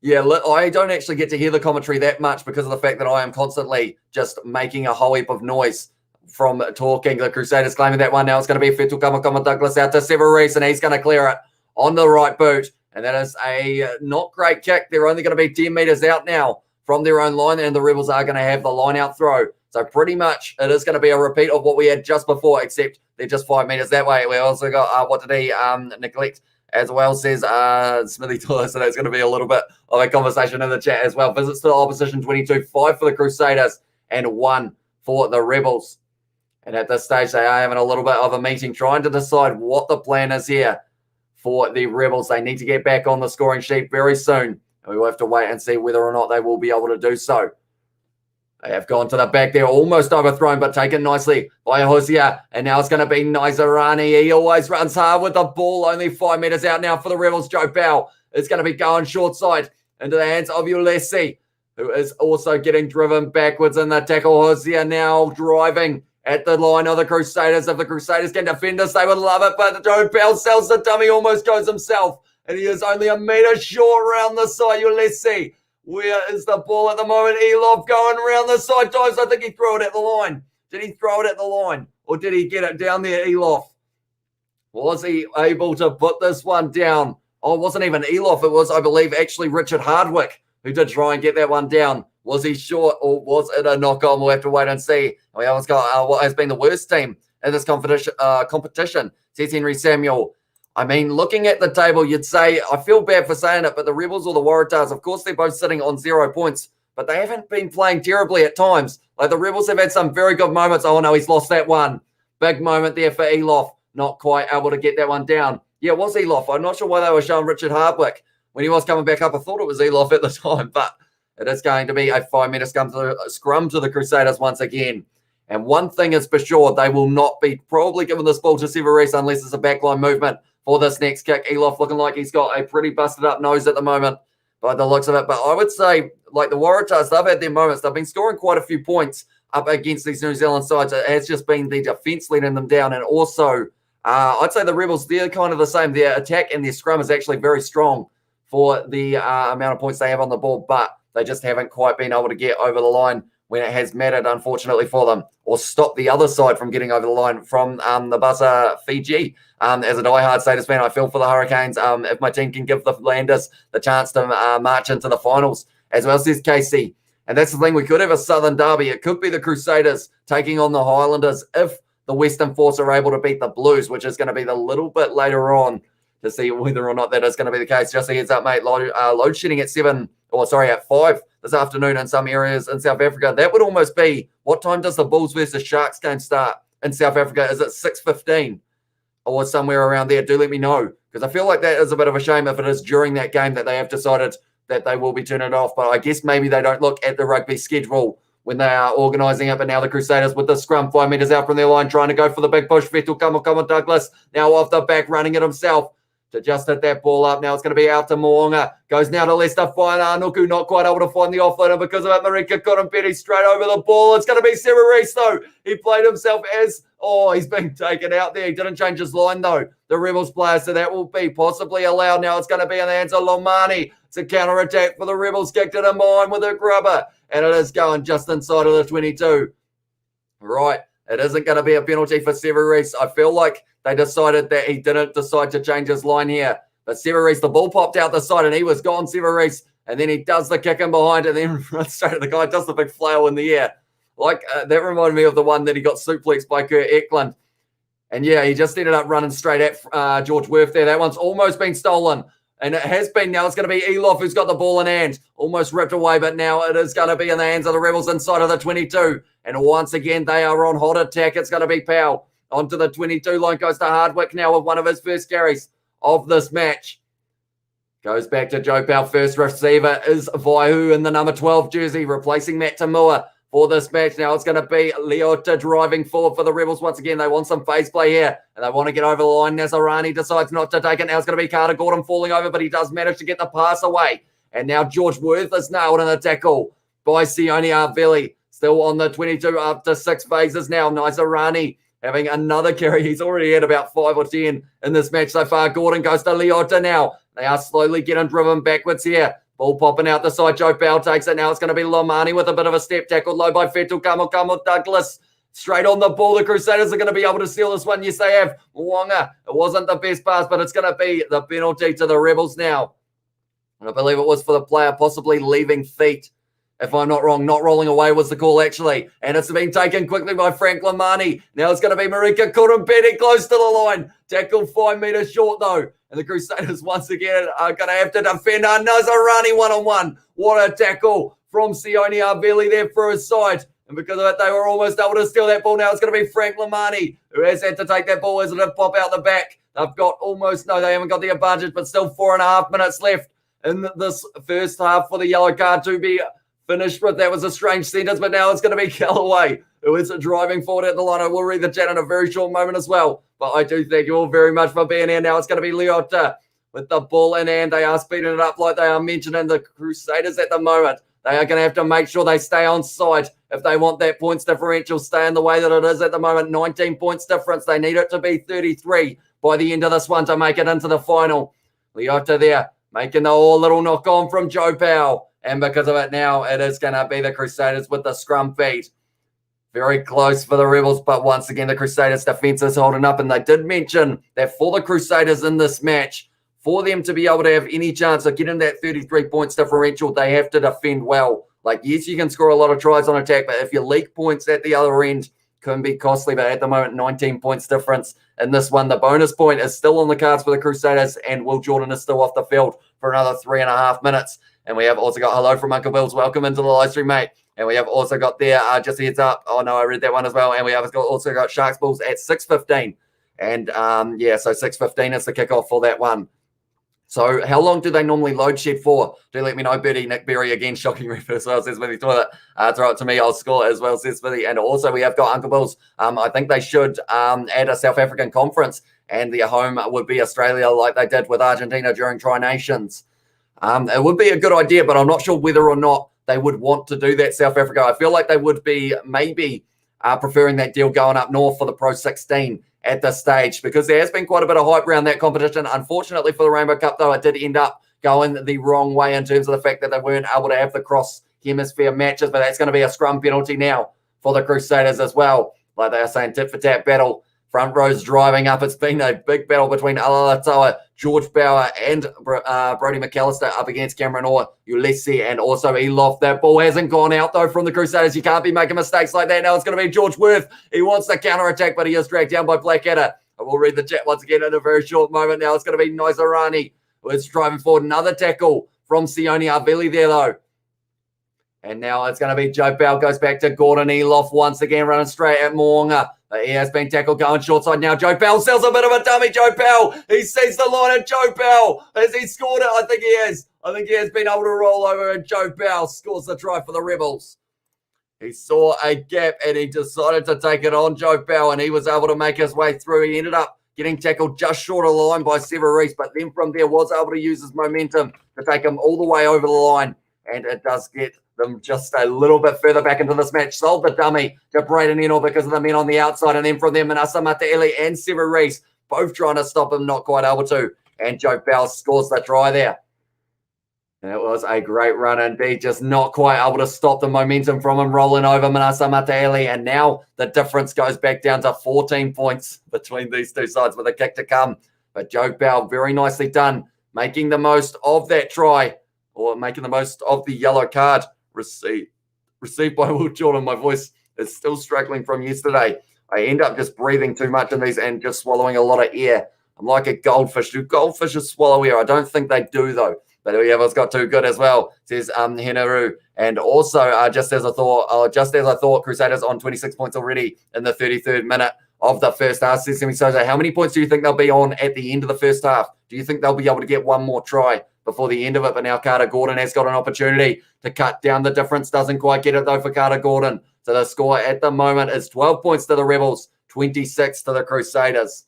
yeah, I don't actually get to hear the commentary that much because of the fact that I am constantly just making a whole heap of noise from talking. The Crusaders claiming that one. Now it's going to be Fetu Kamakama Douglas out to Severis, and he's going to clear it on the right boot. And that is a not great kick. They're only going to be 10 meters out now from their own line, and the Rebels are going to have the line out throw. So pretty much it is going to be a repeat of what we had just before, except they're just 5 meters that way. We also got, what did he neglect as well, says Smithy Toiler. So that's going to be a little bit of a conversation in the chat as well. Visits to the opposition, 22, 5 for the Crusaders and 1 for the Rebels. And at this stage, they are having a little bit of a meeting, trying to decide what the plan is here for the Rebels. They need to get back on the scoring sheet very soon. And we will have to wait and see whether or not they will be able to do so. They have gone to the back there, almost overthrown, but taken nicely by Hosea. And now it's going to be Nizarani. He always runs hard with the ball, only 5 meters out now for the Rebels. Joe Bell is going to be going short side into the hands of Ulesi, who is also getting driven backwards in the tackle. Hosea now driving at the line of the Crusaders. If the Crusaders can defend us, they would love it. But Joe Bell sells the dummy, almost goes himself. And he is only a meter short around the side. Let's see. Where is the ball at the moment? Elof going around the side. Dives. I think he threw it at the line. Did he throw it at the line? Or did he get it down there, Elof? Was he able to put this one down? Oh, it wasn't even Elof. It was, I believe, actually Richard Hardwick who did try and get that one down. Was he short or was it a knock-on? We'll have to wait and see. We almost got what has been the worst team in this competition, says Henry Samuel. I mean, looking at the table, you'd say, I feel bad for saying it, but the Rebels or the Waratahs, of course, they're both sitting on 0 points, but they haven't been playing terribly at times. Like the Rebels have had some very good moments. Oh, no, he's lost that one. Big moment there for Elof. Not quite able to get that one down. Yeah, it was Elof. I'm not sure why they were showing Richard Hardwick. When he was coming back up, I thought it was Elof at the time, but it is going to be a 5-meter scrum to the Crusaders once again. And one thing is for sure, they will not be probably giving this ball to Severis unless it's a backline movement for this next kick. Elof looking like he's got a pretty busted up nose at the moment by the looks of it. But I would say, like the Waratahs, they've had their moments. They've been scoring quite a few points up against these New Zealand sides. It has just been the defence letting them down. And also, I'd say the Rebels, they're kind of the same. Their attack and their scrum is actually very strong for the amount of points they have on the board, but they just haven't quite been able to get over the line when it has mattered, unfortunately, for them, or stop the other side from getting over the line from the buzzer Fiji. As a diehard status fan, I feel for the Hurricanes. If my team can give the Landers the chance to march into the finals, as well, says KC. And that's the thing, we could have a Southern derby. It could be the Crusaders taking on the Highlanders if the Western Force are able to beat the Blues, which is going to be a little bit later on to see whether or not that is going to be the case. Just a heads up, mate, load shedding at 5 this afternoon in some areas in South Africa. That would almost be, what time does the Bulls versus Sharks game start in South Africa? Is it 6:15 or somewhere around there? Do let me know, because I feel like that is a bit of a shame if it is during that game that they have decided that they will be turning it off. But I guess maybe they don't look at the rugby schedule when they are organising it. But now the Crusaders with the scrum 5 metres out from their line, trying to go for the big push. Vettel, come on, Douglas, now off the back, running it himself to just hit that ball up. Now it's going to be out to Moonga. Goes now to Leicester. Fine. Nuku not quite able to find the offload, and because of it, Marika Korompeti straight over the ball. It's going to be Severese, though. He played himself as... Oh, he's been taken out there. He didn't change his line, though, the Rebels player, so that will be possibly allowed. Now it's going to be in the hands of Lomani. It's a counter-attack for the Rebels. Kicked it in behind with a grubber, and it is going just inside of the 22. Right. It isn't going to be a penalty for Severese. I feel like they decided that he didn't decide to change his line here. But Severese, the ball popped out the side and he was gone, Severese. And then he does the kick in behind and then runs straight at the guy, does the big flail in the air. Like, that reminded me of the one that he got suplexed by Kurt Eklund. And yeah, he just ended up running straight at George Worth there. That one's almost been stolen. And it has been. Now it's going to be Elof who's got the ball in hand. Almost ripped away, but now it is going to be in the hands of the Rebels inside of the 22. And once again, they are on hot attack. It's going to be Powell. Onto the 22 line, goes to Hardwick now with one of his first carries of this match. Goes back to Joe Powell. First receiver is Vaihu in the number 12 jersey, replacing Matt Tamua for this match. Now it's going to be Leota driving forward for the Rebels once again. They want some phase play here, and they want to get over the line. Nazarani decides not to take it. Now it's going to be Carter Gordon falling over, but he does manage to get the pass away. And now George Worth is nailed in a tackle by Sione Arveli. Still on the 22 up to 6 phases now. Nazarani having another carry. He's already had about 5 or 10 in this match so far. Gordon goes to Leota now. They are slowly getting driven backwards here. Ball popping out the side. Joe Bell takes it. Now it's going to be Lomani with a bit of a step tackle. Low by Fetu. Kamo Douglas. Straight on the ball. The Crusaders are going to be able to steal this one. Yes, they have. Mwanga. It wasn't the best pass, but it's going to be the penalty to the Rebels now. And I believe it was for the player possibly leaving feet. If I'm not wrong, not rolling away was the call, actually. And it's been taken quickly by Frank Lamani. Now it's going to be Marika Korompeti close to the line. Tackle 5 metres short, though. And the Crusaders, once again, are going to have to defend. Nazarani one-on-one. What a tackle from Sione Arveli there for his side. And because of it, they were almost able to steal that ball. Now it's going to be Frank Lamani, who has had to take that ball as it did pop out the back. They've got almost, no, they haven't got the advantage, but still 4.5 minutes left in this first half for the yellow card to be finished with. That was a strange sentence, but now it's going to be Callaway who is driving forward at the line. I will read the chat in a very short moment as well, but I do thank you all very much for being here. Now it's going to be Leota with the ball in hand. They are speeding it up like they are mentioning the Crusaders at the moment. They are going to have to make sure they stay on side if they want that points differential stay in the way that it is at the moment. 19 points difference. They need it to be 33 by the end of this one to make it into the final. Leota there making the little knock on from Joe Powell. And because of it now, it is going to be the Crusaders with the scrum feed. Very close for the Rebels, but once again, the Crusaders' defense is holding up. And they did mention that for the Crusaders in this match, for them to be able to have any chance of getting that 33 points differential, they have to defend well. Like, yes, you can score a lot of tries on attack, but if you leak points at the other end, can be costly. But at the moment, 19 points difference in this one. The bonus point is still on the cards for the Crusaders, and Will Jordan is still off the field for another 3.5 minutes. And we have also got hello from Uncle Bill's. Welcome into the live stream, mate. And we have also got there, just a heads up. Oh, no, I read that one as well. And we have also got Sharks Bulls at 6:15. And, yeah, so 6:15 is the kickoff for that one. So how long do they normally load shed for? Do let me know, Bertie. Nick Berry again, shocking refer as well, says Smithy Toilet. Throw it to me, I'll score as well, says Smithy. And also we have got Uncle Bill's. I think they should add a South African conference, and their home would be Australia like they did with Argentina during Tri-Nations. It would be a good idea, but I'm not sure whether or not they would want to do that, South Africa. I feel like they would be maybe preferring that deal going up north for the Pro 16 at this stage, because there has been quite a bit of hype around that competition. Unfortunately for the Rainbow Cup, though, it did end up going the wrong way in terms of the fact that they weren't able to have the cross-hemisphere matches, but that's going to be a scrum penalty now for the Crusaders as well. Like they are saying, tit-for-tat battle. Front row's driving up. It's been a big battle between Alalatoa, George Bauer, and Brodie McAllister up against Cameron Orr, Ulysses, and also Elof. That ball hasn't gone out, though, from the Crusaders. You can't be making mistakes like that. Now it's going to be George Worth. He wants the counter-attack, but he is dragged down by Blackadder. I will read the chat once again in a very short moment. Now it's going to be Naisarani, who is driving forward. Another tackle from Sione Arvili there, though. And now it's going to be Joe Bell. Goes back to Gordon Elof once again, running straight at Moonga. He has been tackled going short side now. Joe Bell sells a bit of a dummy. Joe Bell, he sees the line of Joe Bell. Has he scored it? I think he has. I think he has been able to roll over, and Joe Bell scores the try for the Rebels. He saw a gap and he decided to take it on, Joe Bell, and he was able to make his way through. He ended up getting tackled just short of the line by Severeese, but then from there was able to use his momentum to take him all the way over the line, and it does get them just a little bit further back into this match. Sold the dummy to Braden Ennell because of the men on the outside, and then from there, Manasa Mataele and Severeese both trying to stop him, not quite able to, and Joe Bell scores the try there. And it was a great run indeed, just not quite able to stop the momentum from him rolling over Manasa Mataele, and now the difference goes back down to 14 points between these two sides with a kick to come. But Joe Bell, very nicely done, making the most of that try, or making the most of the yellow card received by Will Jordan. My voice is still struggling from yesterday. I end up just breathing too much in these and just swallowing a lot of air. I'm like a goldfish. Do goldfishes swallow air? I don't think they do, though. But whoever's got too good as well, says Hinaru. And also, just as I thought, Crusaders on 26 points already in the 33rd minute of the first half. Says Sosa, how many points do you think they'll be on at the end of the first half? Do you think they'll be able to get one more try before the end of it? But now Carter Gordon has got an opportunity to cut down the difference. Doesn't quite get it, though, for Carter Gordon. So the score at the moment is 12 points to the Rebels, 26 to the Crusaders.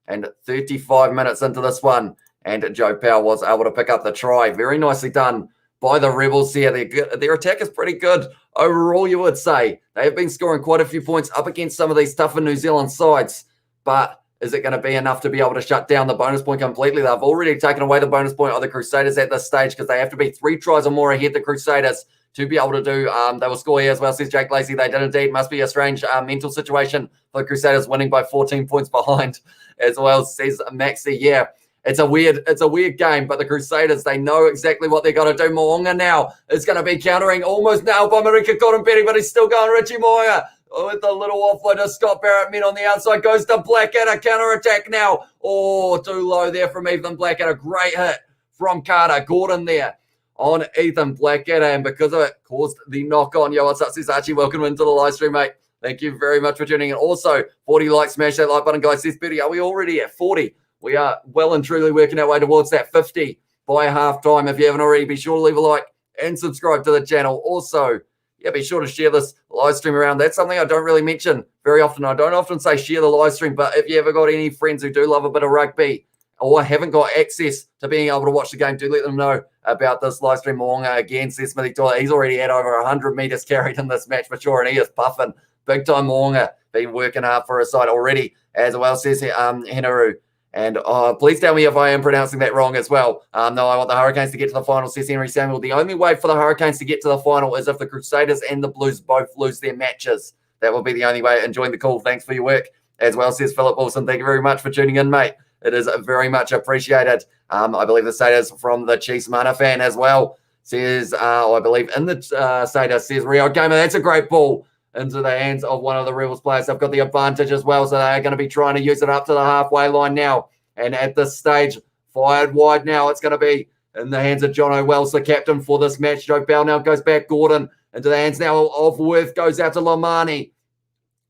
And 35 minutes into this one, and Joe Powell was able to pick up the try. Very nicely done by the Rebels here. Their attack is pretty good overall, you would say. They have been scoring quite a few points up against some of these tougher New Zealand sides. But is it going to be enough to be able to shut down the bonus point completely? They've already taken away the bonus point of the Crusaders at this stage, because they have to be 3 tries or more ahead, the Crusaders, to be able to do. They will score here as well, says Jake Lacey. They did indeed. Must be a strange mental situation for the Crusaders winning by 14 points behind as well, says Maxi. Yeah. It's a weird game, but the Crusaders, they know exactly what they're going to do. Moonga now is going to be countering almost now by Marika Cottonberry, but he's still going Richie Moya with a little offload to Scott Barrett. Men on the outside, goes to Blackadder, counter-attack now. Oh, too low there from Ethan Blackadder. Great hit from Carter Gordon there on Ethan Blackadder, and because of it, caused the knock-on. Yo, what's up, says Archie? Welcome into the live stream, mate. Thank you very much for tuning in. Also, 40 likes, smash that like button, guys. Says Betty, are we already at 40? We are well and truly working our way towards that 50 by halftime. If you haven't already, be sure to leave a like and subscribe to the channel. Also, yeah, be sure to share this live stream around. That's something I don't really mention very often. I don't often say share the live stream, but if you ever got any friends who do love a bit of rugby or haven't got access to being able to watch the game, do let them know about this live stream. Moonga again, says Smithy Toilet. He's already had over 100 metres carried in this match for sure, and he is puffing big time. Moonga been working hard for his side already as well, says Hinaru. And please tell me if I am pronouncing that wrong as well. No, I want the Hurricanes to get to the final, says Henry Samuel. The only way for the Hurricanes to get to the final is if the Crusaders and the Blues both lose their matches. That will be the only way. Enjoying the call. Thanks for your work as well, says Philip Wilson. Thank you very much for tuning in, mate. It is very much appreciated. I believe the status from the Chiefs Mana fan as well says, I believe in the status says Rio Gamer. That's a great ball into the hands of one of the Rebels players. They've got the advantage as well, so they're going to be trying to use it up to the halfway line now. And at this stage, fired wide now. It's going to be in the hands of John O'Wells, the captain for this match. Joe Bell now goes back. Gordon into the hands now of Worth. Goes out to Lomani.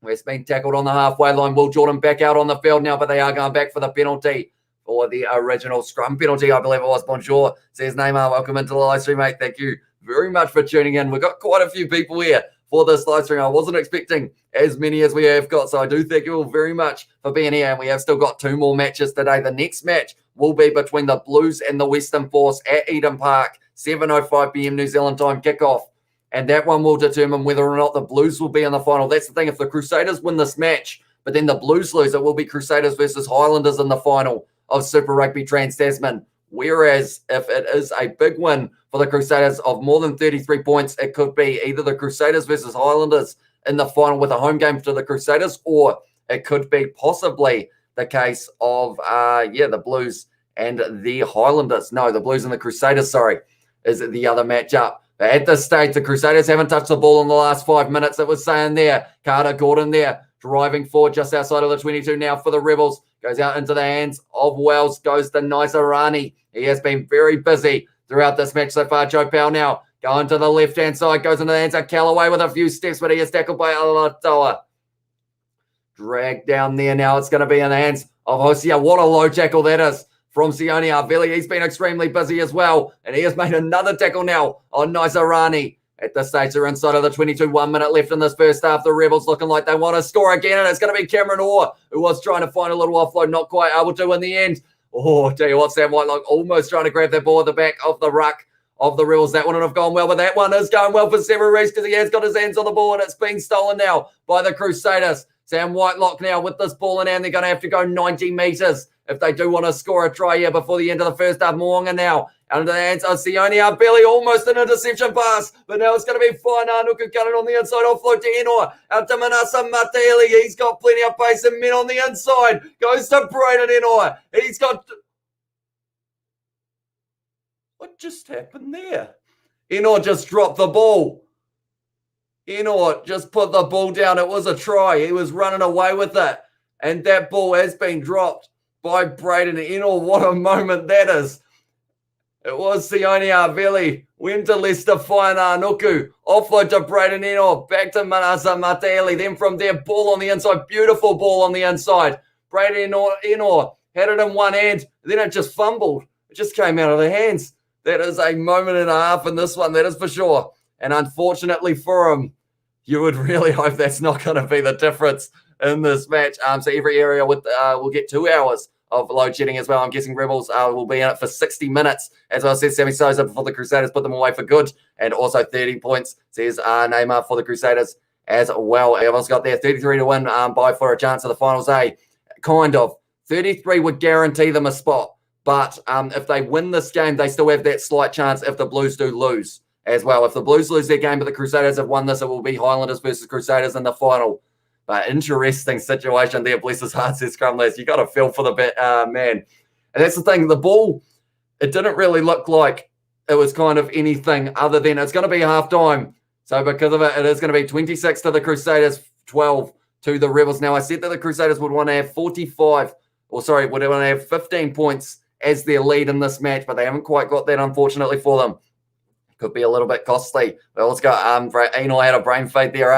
It's been tackled on the halfway line. Will Jordan back out on the field now, but they are going back for the penalty or the original scrum penalty, I believe it was. Bonjour, says Neymar. Welcome into the live stream, mate. Thank you very much for tuning in. We've got quite a few people here for this live stream. I wasn't expecting as many as we have got, so I do thank you all very much for being here. And we have still got 2 more matches today. The next match will be between the Blues and the Western Force at Eden Park, 7:05 p.m. New Zealand time kickoff. And that one will determine whether or not the Blues will be in the final. That's the thing. If the Crusaders win this match, but then the Blues lose, it will be Crusaders versus Highlanders in the final of Super Rugby Trans-Tasman. Whereas if it is a big win for the Crusaders of more than 33 points, it could be either the Crusaders versus Highlanders in the final with a home game to the Crusaders, or it could be possibly the case of, the Blues and the Highlanders. No, the Blues and the Crusaders, is the other matchup. At this stage, the Crusaders haven't touched the ball in the last 5 minutes. It was saying there, Carter Gordon there, driving forward just outside of the 22 now for the Rebels. Goes out into the hands of Wells, goes to Naisarani. He has been very busy throughout this match so far. Joe Powell now going to the left-hand side, goes into the hands of Callaway with a few steps, but he is tackled by Alatoa. Dragged down there now. It's going to be in the hands of Hosea. What a low tackle that is from Sione Arveli. He's been extremely busy as well, and he has made another tackle now on Naisarani. At this stage, they're inside of the 22, 1 minute left in this first half. The Rebels looking like they want to score again, and it's going to be Cameron Orr, who was trying to find a little offload, not quite able to in the end. Oh, tell you what, Sam Whitelock almost trying to grab that ball at the back of the ruck of the Rebels. That wouldn't have gone well, but that one is going well for several reasons because he has got his hands on the ball, and it's been stolen now by the Crusaders. Sam Whitelock now with this ball in hand. They're going to have to go 90 metres if they do want to score a try here before the end of the first half. Moonga now out into the hands of Sione Arveli, almost an interception pass, but now it's going to be Whainā Nuku got it on the inside, offload to Enor, out to Manasa Mateli. He's got plenty of pace and men on the inside, goes to Brayden Enor. He's got... What just happened there? Enor just dropped the ball. Enor just put the ball down. It was a try. He was running away with it, and that ball has been dropped by Brayden Enor. What a moment that is. It was Sione Arveli, went to Lester Whainā Nuku, offload to Brayden Enor, back to Manasa Mateli, then from there, ball on the inside, beautiful ball on the inside. Brayden Enor had it in one hand, then it just fumbled. It just came out of the hands. That is a moment and a half in this one, that is for sure. And unfortunately for him, you would really hope that's not going to be the difference in this match. So every area will get 2 hours of load shedding as well. I'm guessing Rebels will be in it for 60 minutes. As I said, Sammy Sosa before the Crusaders put them away for good. And also 30 points, says Neymar for the Crusaders as well. Everyone's got there 33 to win by for a chance of the finals, kind of. 33 would guarantee them a spot. But if they win this game, they still have that slight chance if the Blues do lose as well. If the Blues lose their game, but the Crusaders have won this, it will be Highlanders versus Crusaders in the final. But interesting situation there. Bless his heart, says Scrumless. You got to feel for the man. And that's the thing. The ball, it didn't really look like it was kind of anything other than it's going to be half-time. So because of it, it is going to be 26 to the Crusaders, 12 to the Rebels. Now, I said that the Crusaders would want to have would want to have 15 points as their lead in this match, but they haven't quite got that, unfortunately, for them. Could be a little bit costly. Well, let's go. Enor had a brain fade there,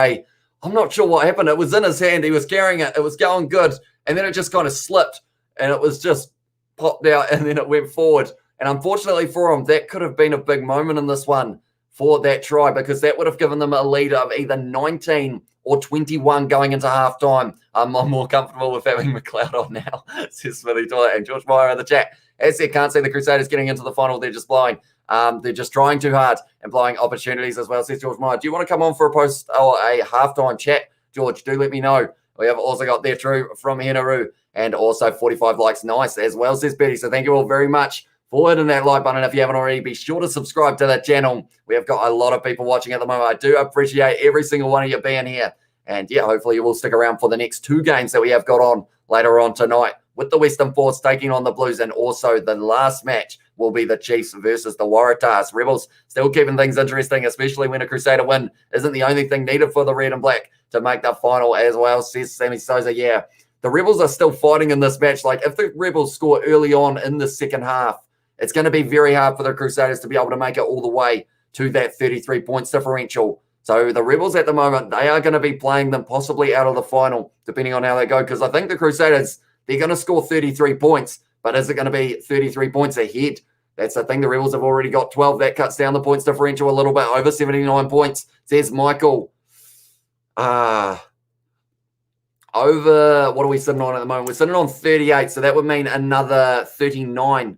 I'm not sure what happened. It was in his hand. He was carrying it. It was going good. And then it just kind of slipped. And it was just popped out. And then it went forward. And unfortunately for him, that could have been a big moment in this one for that try, because that would have given them a lead of either 19 or 21 going into halftime. I'm more comfortable with having McLeod on now, says Smithy Toilet. And George Meyer in the chat. As they can't see the Crusaders getting into the final. They're just blowing. They're just trying too hard and blowing opportunities as well, says George Meyer. Do you want to come on for a post or a halftime chat, George? Do let me know. We have also got there, True, from Henaru, and also 45 likes. Nice as well, says Betty. So thank you all very much for hitting that like button. If you haven't already, be sure to subscribe to the channel. We have got a lot of people watching at the moment. I do appreciate every single one of you being here. And yeah, hopefully you will stick around for the next 2 games that we have got on later on tonight, with the Western Force taking on the Blues, and also the last match will be the Chiefs versus the Waratahs. Rebels still keeping things interesting, especially when a Crusader win isn't the only thing needed for the red and black to make the final as well, says Sammy Sosa. Yeah, the Rebels are still fighting in this match. Like, if the Rebels score early on in the second half, it's going to be very hard for the Crusaders to be able to make it all the way to that 33 points differential. So the Rebels at the moment, they are going to be playing them possibly out of the final, depending on how they go, because I think the Crusaders, they're going to score 33 points, But is it going to be 33 points ahead? That's the thing. The Rebels have already got 12. That cuts down the points differential a little bit, over 79 points, says Michael. Over, what are we sitting on at the moment? We're sitting on 38, so that would mean another 39.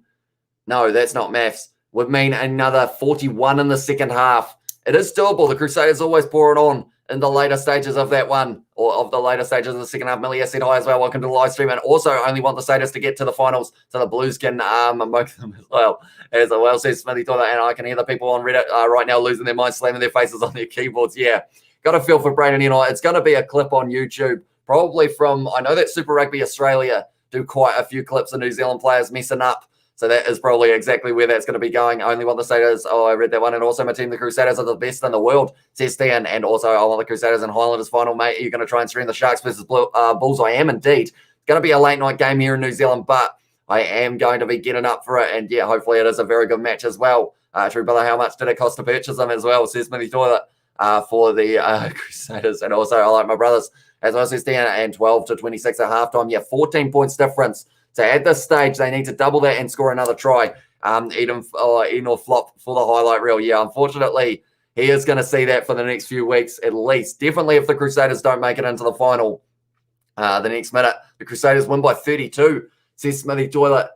No, that's not maths. Would mean another 41 in the second half. It is doable. The Crusaders always pour it on in the later stages of that one, or of the later stages of the second half. Millie said hi as well. Welcome to the live stream. And also only want the Crusaders to get to the finals so the Blues can moke them as well. As well says Smithy Toilet. And I can hear the people on Reddit right now losing their minds, slamming their faces on their keyboards. Yeah, got a feel for Braden. It's going to be a clip on YouTube, probably from, I know that Super Rugby Australia do quite a few clips of New Zealand players messing up. So that is probably exactly where that's going to be going. I only want the Crusaders. Oh, I read that one. And also my team, the Crusaders, are the best in the world, says Stan. And also I want the Crusaders and Highlanders final, mate. Are you going to try and stream the Sharks versus Bulls? I am indeed. It's going to be a late night game here in New Zealand, but I am going to be getting up for it. And yeah, hopefully it is a very good match as well. True brother, how much did it cost to purchase them as well, says Smithy Toilet, for the Crusaders. And also I like my brothers, as well, says Stan, and 12 to 26 at halftime. Yeah, 14 points difference. So at this stage, they need to double that and score another try. Eden or flop for the highlight reel. Yeah, unfortunately, he is going to see that for the next few weeks at least. Definitely if the Crusaders don't make it into the final the next minute. The Crusaders win by 32, says Smithy Toilet.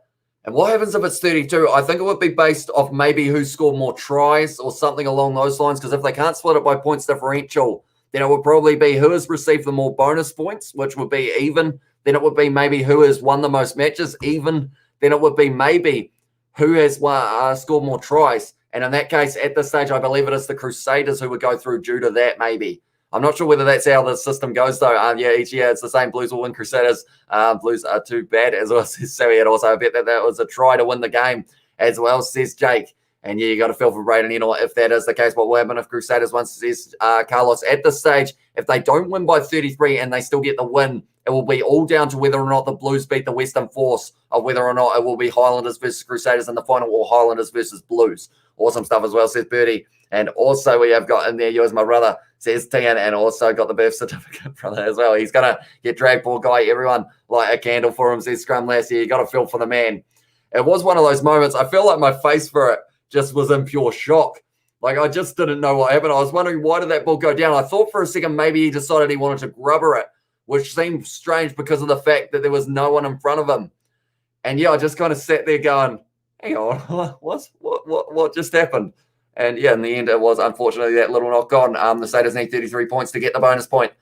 And what happens if it's 32? I think it would be based off maybe who scored more tries or something along those lines, because if they can't split it by points differential, then it would probably be who has received the more bonus points, which would be even. Then it would be maybe who has won the most matches, even. Then it would be maybe who has scored more tries. And in that case, at this stage, I believe it is the Crusaders who would go through due to that, maybe. I'm not sure whether that's how the system goes, though. Yeah, each year it's the same. Blues will win, Crusaders. Blues are too bad, as well, says Sammy. And also, I bet that was a try to win the game, as well, says Jake. And yeah, you got to feel for Braden. If that is the case, what will happen if Crusaders won, says Carlos. At this stage, if they don't win by 33 and they still get the win, it will be all down to whether or not the Blues beat the Western Force, or whether or not it will be Highlanders versus Crusaders in the final, or Highlanders versus Blues. Awesome stuff as well, says Birdie. And also we have got in there, you as my brother, says Tian, and also got the birth certificate brother as well. He's going to get dragged, poor guy. Everyone light a candle for him, says Scrum last year. You got to feel for the man. It was one of those moments. I feel like my face for it just was in pure shock. Like, I just didn't know what happened. I was wondering, why did that ball go down? I thought for a second maybe he decided he wanted to grubber it, which seemed strange because of the fact that there was no one in front of him. And yeah, I just kind of sat there going, hang on, what just happened? And yeah, in the end, it was unfortunately that little knock on. The Crusaders need 33 points to get the bonus point.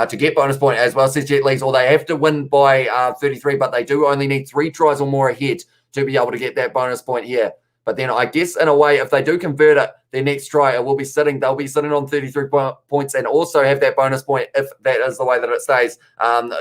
To get bonus point as well, says Jet Leagues, or they have to win by 33, but they do only need 3 tries or more ahead to be able to get that bonus point here. But then I guess in a way, if they do convert it, their next try, they'll be sitting on 33 points and also have that bonus point if that is the way that it stays.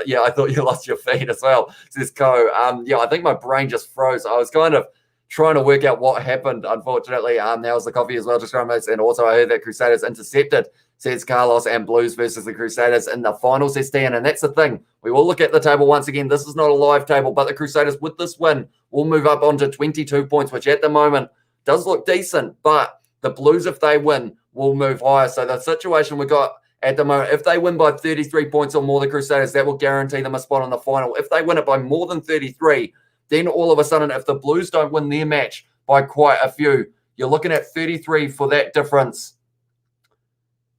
Yeah, I thought you lost your feed as well, says Co. Yeah, I think my brain just froze. I was kind of trying to work out what happened, unfortunately. How's the coffee as well, just and also I heard that Crusaders intercepted, says Carlos, and Blues versus the Crusaders in the final, says Stan. And that's the thing. We will look at the table once again. This is not a live table, but the Crusaders with this win will move up onto 22 points, which at the moment does look decent. But the Blues, if they win, will move higher. So the situation we got at the moment, if they win by 33 points or more, the Crusaders, that will guarantee them a spot in the final. If they win it by more than 33, then all of a sudden, if the Blues don't win their match by quite a few, you're looking at 33 for that difference.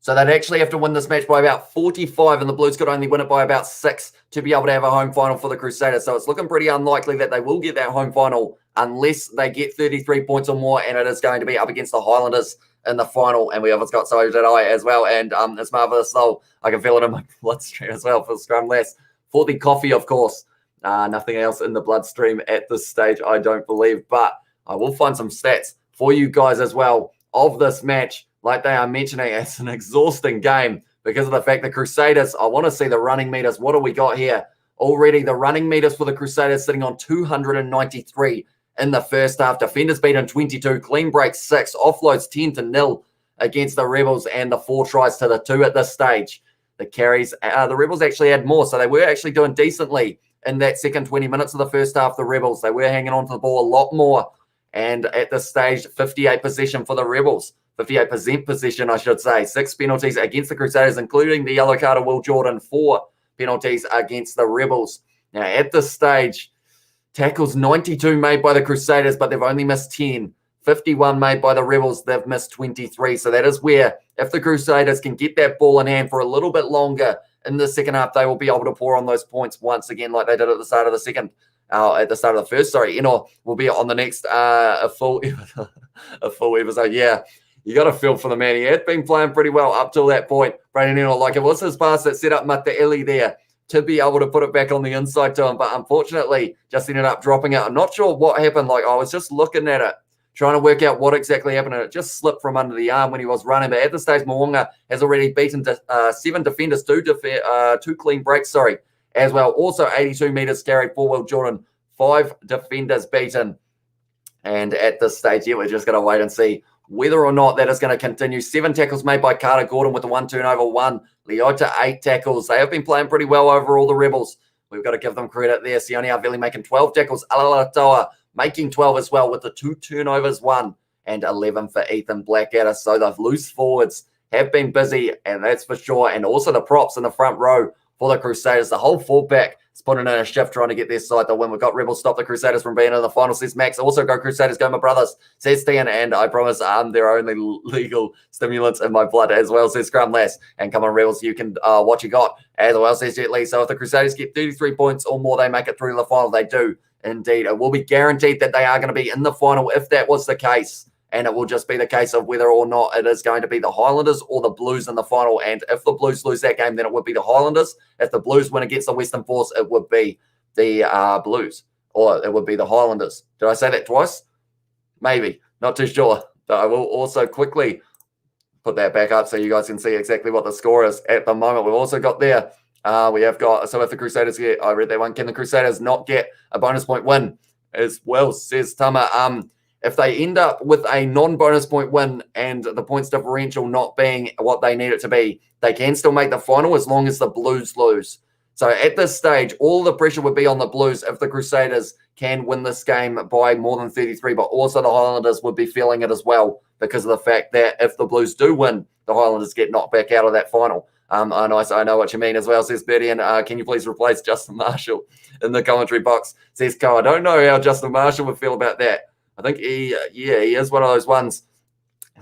So they'd actually have to win this match by about 45, and the Blues could only win it by about 6 to be able to have a home final for the Crusaders. So it's looking pretty unlikely that they will get that home final unless they get 33 points or more, and it is going to be up against the Highlanders in the final. And we have got so did I as well, and it's marvelous. So I can feel it in my bloodstream as well for Scrum Less. For the coffee, of course. Nothing else in the bloodstream at this stage, I don't believe. But I will find some stats for you guys as well of this match. Like they are mentioning, it's an exhausting game because of the fact the Crusaders, I want to see the running meters. What do we got here? Already the running meters for the Crusaders sitting on 293 in the first half. Defenders beaten 22, clean breaks 6, offloads 10-0 against the Rebels, and the 4 tries to the 2 at this stage. The carries, the Rebels actually had more, so they were actually doing decently in that second 20 minutes of the first half. The Rebels, they were hanging on to the ball a lot more. And at this stage, 58 possession for the Rebels. 58% possession, I should say. 6 penalties against the Crusaders, including the yellow card of Will Jordan. 4 penalties against the Rebels. Now, at this stage, Tackles 92 made by the Crusaders, but they've only missed 10. 51 made by the Rebels, they've missed 23. So that is where, if the Crusaders can get that ball in hand for a little bit longer in the second half, they will be able to pour on those points once again, like they did at the start of the second. At the start of the first, will be on the next a full episode. Yeah, you got to feel for the man. He had been playing pretty well up till that point. Brayden Eno, like it was his pass that set up Mataele there to be able to put it back on the inside to him, but unfortunately just ended up dropping it. I'm not sure what happened. Like I was just looking at it, trying to work out what exactly happened, and it just slipped from under the arm when he was running. But at this stage, Mo'unga has already beaten 7 defenders, two clean breaks, as well. Also 82 metres carried for Will Jordan, 5 defenders beaten. And at this stage, we're just going to wait and see whether or not that is going to continue. 7 tackles made by Carter Gordon with the 1 turnover, 1. Leota, 8 tackles. They have been playing pretty well overall, the Rebels. We've got to give them credit there. Sione Avili making 12 tackles. Alalatoa making 12 as well with the 2 turnovers, 1. And 11 for Ethan Blackadder. So the loose forwards have been busy, and that's for sure. And also the props in the front row for the Crusaders. The whole fullback is putting in a shift trying to get their side to win. We've got Rebels stop the Crusaders from being in the final, says Max. Also go Crusaders, go my brothers, says Tian. And I promise I'm their only legal stimulants in my blood as well, says Scrum Lass. And come on Rebels, you can what you got as well, says Jet Lee. So if the Crusaders get 33 points or more, they make it through to the final. They do indeed. It will be guaranteed that they are going to be in the final if that was the case. And it will just be the case of whether or not it is going to be the Highlanders or the Blues in the final. And if the Blues lose that game, then it would be the Highlanders. If the Blues win against the Western Force, it would be the Blues. Or it would be the Highlanders. Did I say that twice? Maybe. Not too sure. But I will also quickly put that back up so you guys can see exactly what the score is at the moment. We've also got there, we have got, so if the Crusaders get, I read that one, can the Crusaders not get a bonus point win as well, says Tama. If they end up with a non-bonus point win and the points differential not being what they need it to be, they can still make the final as long as the Blues lose. So at this stage, all the pressure would be on the Blues if the Crusaders can win this game by more than 33, but also the Highlanders would be feeling it as well because of the fact that if the Blues do win, the Highlanders get knocked back out of that final. I know what you mean as well, says Bertie. And can you please replace Justin Marshall in the commentary box, says Co. I don't know how Justin Marshall would feel about that. I think he is one of those ones.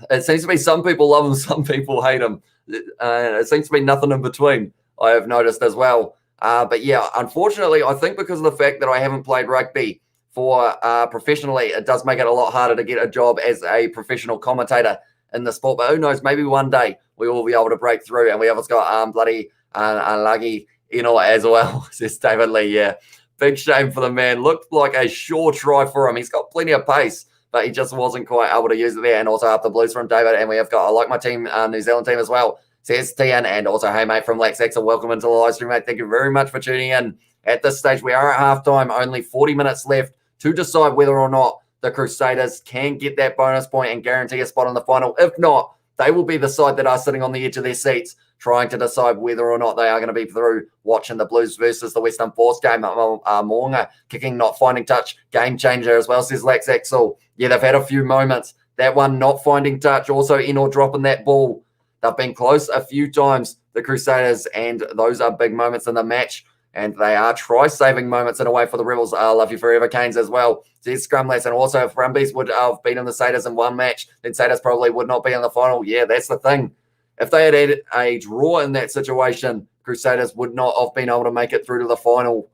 It seems to be some people love him, some people hate him. It seems to be nothing in between, I have noticed as well. But yeah, unfortunately, I think because of the fact that I haven't played rugby for professionally, it does make it a lot harder to get a job as a professional commentator in the sport. But who knows, maybe one day we will be able to break through. And we have got bloody unlucky, as well, says David Lee. Yeah. Big shame for the man. Looked like a sure try for him. He's got plenty of pace, but he just wasn't quite able to use it there. And also up the Blues from David. And we have got, I like my team, New Zealand team as well, says Tian. And also, hey, mate, from Lex Axel, welcome into the live stream, mate. Thank you very much for tuning in. At this stage, we are at halftime. Only 40 minutes left to decide whether or not the Crusaders can get that bonus point and guarantee a spot in the final. If not, they will be the side that are sitting on the edge of their seats, trying to decide whether or not they are going to be through watching the Blues versus the Western Force game. Mo'unga kicking, not finding touch, game changer as well, says Lex Axel. Yeah, they've had a few moments. That one not finding touch, also Eno dropping that ball. They've been close a few times, the Crusaders, and those are big moments in the match. And they are try-saving moments in a way for the Rebels. I love you forever, Canes, as well. Says Scrumless. And also, if Brumbies would have beaten the Satyrs in one match, then Satyrs probably would not be in the final. Yeah, that's the thing. If they had a draw in that situation, Crusaders would not have been able to make it through to the final,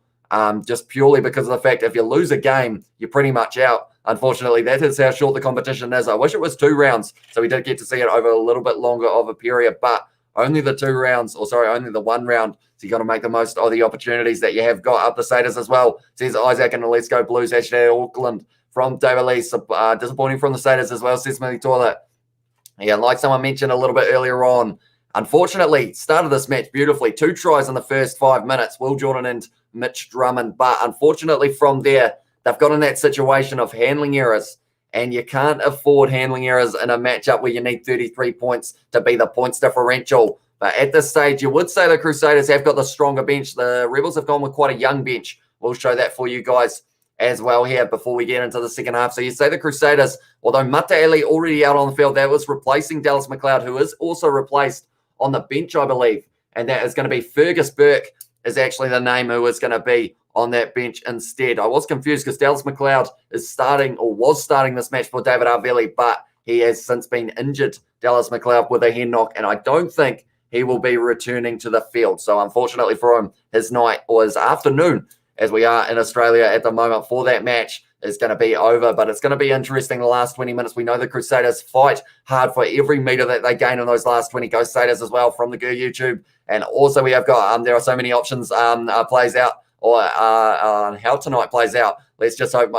just purely because of the fact if you lose a game, you're pretty much out. Unfortunately, that is how short the competition is. I wish it was 2 rounds, so we did get to see it over a little bit longer of a period, but only the 2 rounds, only the 1 round. So you got to make the most of the opportunities that you have got. Up the Satyrs as well, says Isaac, and Let's Go Blues, hashtag Auckland from David Lee. Disappointing from the Satyrs as well, says Smithy Toilet. Yeah, like someone mentioned a little bit earlier on, unfortunately, started this match beautifully. 2 tries in the first 5 minutes, Will Jordan and Mitch Drummond. But unfortunately from there, they've got in that situation of handling errors. And you can't afford handling errors in a matchup where you need 33 points to be the points differential. But at this stage, you would say the Crusaders have got the stronger bench. The Rebels have gone with quite a young bench. We'll show that for you guys as well here before we get into the second half. So you say the Crusaders, although Mataele already out on the field, that was replacing Dallas McLeod, who is also replaced on the bench, I believe. And that is going to be Fergus Burke is actually the name who is going to be on that bench instead. I was confused because Dallas McLeod is starting or was starting this match for David Arveli, but he has since been injured, Dallas McLeod, with a head knock, and I don't think he will be returning to the field. So unfortunately for him, his night or his afternoon, as we are in Australia at the moment for that match, is going to be over. But it's going to be interesting the last 20 minutes. We know the Crusaders fight hard for every meter that they gain in those last 20. Go Crusaders as well from the GUR YouTube. And also we have got, there are so many options plays out or how tonight plays out. Let's just hope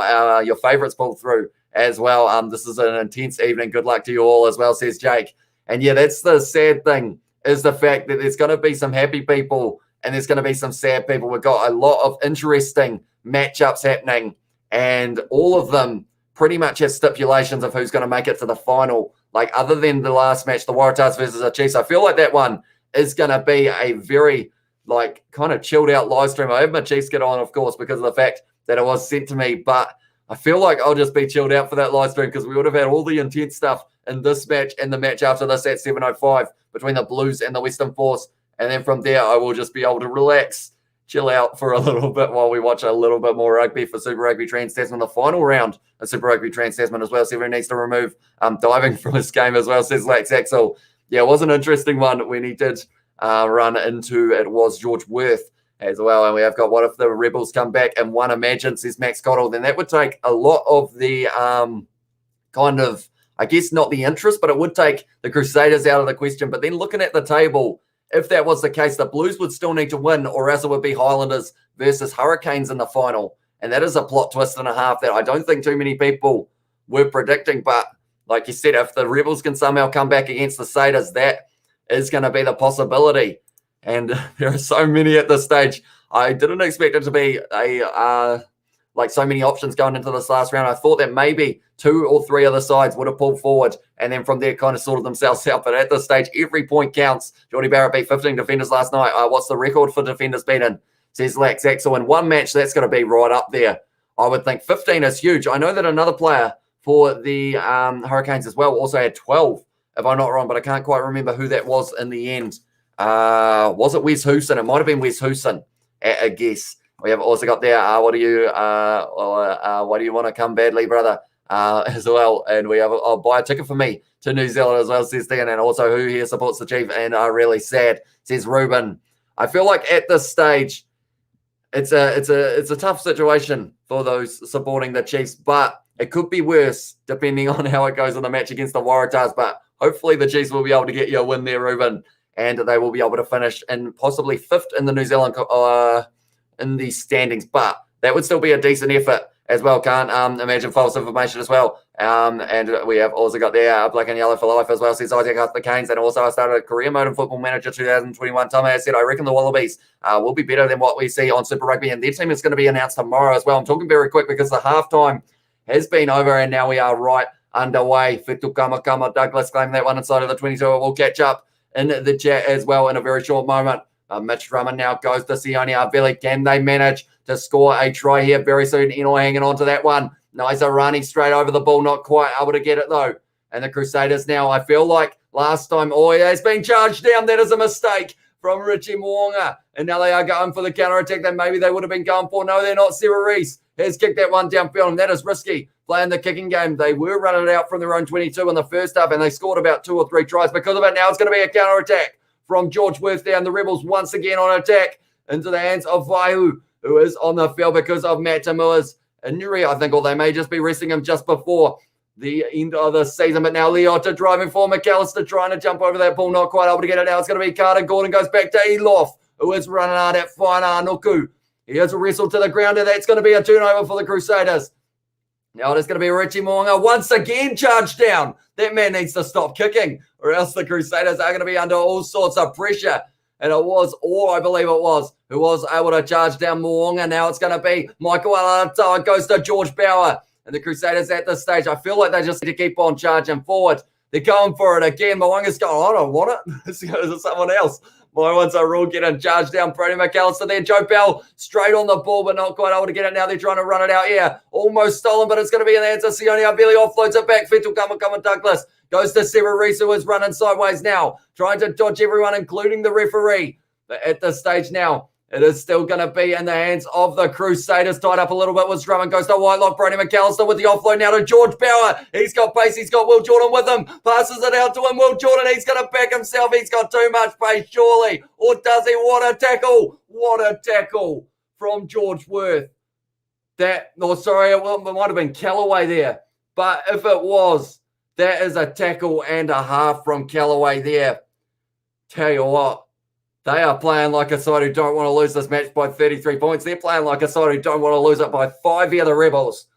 your favourites pull through as well. This is an intense evening. Good luck to you all as well, says Jake. And yeah, that's the sad thing, is the fact that there's going to be some happy people and there's going to be some sad people. We've got a lot of interesting matchups happening, and all of them pretty much have stipulations of who's going to make it to the final. Like, other than the last match, the Waratahs versus the Chiefs, I feel like that one is going to be a very, like, kind of chilled out live stream. I have my Chiefs get on, of course, because of the fact that it was sent to me, but I feel like I'll just be chilled out for that live stream because we would have had all the intense stuff in this match and the match after this at 7:05 between the Blues and the Western Force. And then from there, I will just be able to relax, chill out for a little bit while we watch a little bit more rugby for Super Rugby Trans-Tasman, the final round of Super Rugby Trans-Tasman as well. So everyone needs to remove diving from this game as well, says Lex Axel. Yeah, it was an interesting one when he did run into, it was George Worth as well. And we have got, what if the Rebels come back and one Imagine, says Max Cottle, then that would take a lot of the kind of, I guess not the interest, but it would take the Crusaders out of the question. But then looking at the table, if that was the case, the Blues would still need to win, or else it would be Highlanders versus Hurricanes in the final. And that is a plot twist and a half that I don't think too many people were predicting. But like you said, if the Rebels can somehow come back against the Crusaders, that is going to be the possibility. And there are so many at this stage. I didn't expect it to be like so many options going into this last round. I thought that maybe 2 or 3 of the sides would have pulled forward and then from there kind of sorted themselves out. But at this stage, every point counts. Jordy Barrett beat 15 defenders last night. What's the record for defenders beaten? Says Lex Axel. In one match, that's going to be right up there. I would think 15 is huge. I know that another player for the Hurricanes as well also had 12, if I'm not wrong, but I can't quite remember who that was in the end. Was it Wes Houston? It might have been Wes Houston, I guess. We have also got there, what do you want to come badly, brother, as well. And we have, I'll buy a ticket for me to New Zealand as well, says Dan. And also, who here supports the Chief and are really sad, says Ruben. I feel like at this stage, it's a tough situation for those supporting the Chiefs, but it could be worse depending on how it goes in the match against the Waratahs. But hopefully the Chiefs will be able to get you a win there, Ruben, and they will be able to finish in possibly 5th in the New Zealand in the standings, but that would still be a decent effort as well. Can't imagine false information as well. And we have also got there Black and Yellow for Life as well, says Isaac after the Canes. And also I started a career mode in Football Manager 2021. Tommy has said, I reckon the Wallabies will be better than what we see on Super Rugby, and their team is going to be announced tomorrow as well. I'm talking very quick because the halftime has been over and now we are right underway. Fitu Kamakama Douglas claiming that one inside of the 22. We'll catch up in the chat as well in a very short moment. Mitch Drummond now goes to Sione Arveli. Can they manage to score a try here very soon? Eno hanging on to that one. Nice running straight over the ball. Not quite able to get it though. And the Crusaders now, I feel like last time, it's been charged down. That is a mistake from Richie Mwonga. And now they are going for the counter-attack that maybe they would have been going for. No, they're not. Sarah Reese has kicked that one downfield, and that is risky. Playing the kicking game. They were running it out from their own 22 in the first half, and they scored about 2 or 3 tries because of it. Now it's going to be a counter-attack from George Worth down. The Rebels once again on attack into the hands of Vaihu, who is on the field because of Matt Tamua's injury, I think, or they may just be resting him just before the end of the season. But now Leota driving for McAllister, trying to jump over that ball, not quite able to get it now. It's going to be Carter. Gordon goes back to Elof, who is running out at Whaina Nuku. He has a wrestle to the ground, and that's going to be a turnover for the Crusaders. Now it is going to be Richie Moonga once again charged down. That man needs to stop kicking, or else the Crusaders are going to be under all sorts of pressure. And it was, or I believe it was, who was able to charge down Moonga. Now it's going to be Michael Alatoa goes to George Bauer. And the Crusaders at this stage, I feel like they just need to keep on charging forward. They're going for it again. Moonga's going, I don't want it. This goes to someone else. My one's a rule getting charged down. Brody McAllister there. Joe Bell straight on the ball, but not quite able to get it now. They're trying to run it out here. Almost stolen, but it's going to be in the hands of Sione Abeli. Offloads it back. Fitul Kamakama Douglas goes to Severese, who is running sideways now, trying to dodge everyone, including the referee. But at this stage now, It is still going to be in the hands of the Crusaders. Tied up a little bit with Drummond. Goes to Whitelock. Brody McAllister with the offload now to George Bauer. He's got pace. He's got Will Jordan with him. Passes it out to him. Will Jordan, he's going to back himself. He's got too much pace, surely. Or does he? What a tackle. What a tackle from George Worth. It might have been Callaway there. But if it was, that is a tackle and a half from Callaway there. Tell you what. They are playing like a side who don't want to lose this match by 33 points. They're playing like a side who don't want to lose it by 5 here, the Rebels.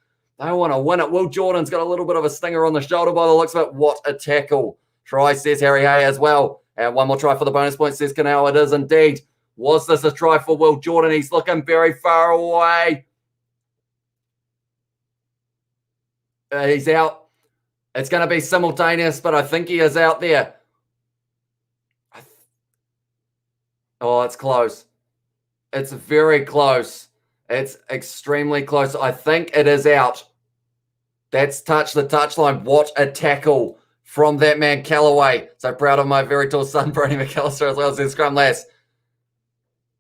They want to win it. Will Jordan's got a little bit of a stinger on the shoulder by the looks of it. What a tackle. Try, says Harry Hay as well. And one more try for the bonus point, says Canal. It is indeed. Was this a try for Will Jordan? He's looking very far away. He's out. It's going to be simultaneous, but I think he is out there. Oh, it's close. It's very close. It's extremely close. I think it is out. That's touched the touchline. What a tackle from that man, Callaway. So proud of my very tall son, Brody McAllister, as well as his scrum lass.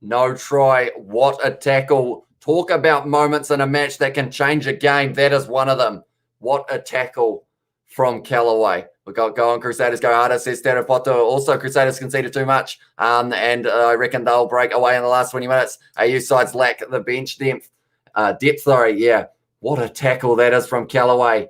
No try. What a tackle. Talk about moments in a match that can change a game. That is one of them. What a tackle from Callaway. We got go on Crusaders go harder, says Terapoto. Also, Crusaders conceded too much, and I reckon they'll break away in the last 20 minutes. AU sides lack the bench depth. Yeah. What a tackle that is from Callaway.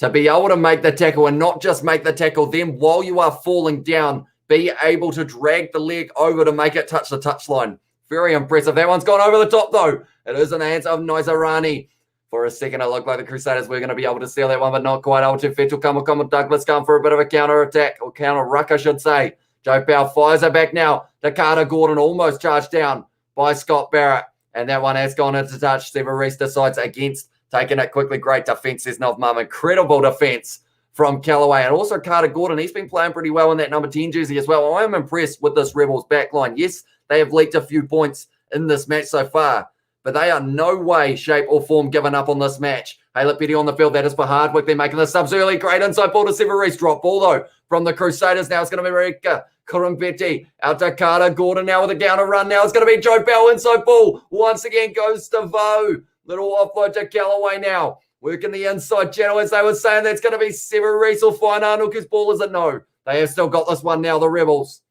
To be able to make the tackle and not just make the tackle, then while you are falling down, be able to drag the leg over to make it touch the touchline. Very impressive. That one's gone over the top, though. It is in the hands of Naisarani. For a second, it looked like the Crusaders were going to be able to steal that one, but not quite able to. Fetul Kamukama Douglas going for a bit of a counter-attack, or counter-ruck, I should say. Joe Powell fires it back now. To Carter Gordon, almost charged down by Scott Barrett. And that one has gone into touch. Severis decides against taking it quickly. Great defence, says Novmum. Incredible defence from Callaway. And also Carter Gordon, he's been playing pretty well in that number 10 jersey as well. I am impressed with this Rebels backline. Yes, they have leaked a few points in this match so far, but they are no way, shape, or form giving up on this match. Haylet Petty on the field. That is for Hardwick. They're making the subs early. Great inside ball to Severis. Drop ball, though, from the Crusaders. Now it's going to be Rika Kurumpetti. Out to Carter Gordon now with a counter run. Now it's going to be Joe Bell inside ball. Once again goes to Vo. Little offload to Callaway now. Working the inside channel, as they were saying. That's going to be Severis or Fine Arnold, whose ball is it? No. They have still got this one now, the Rebels.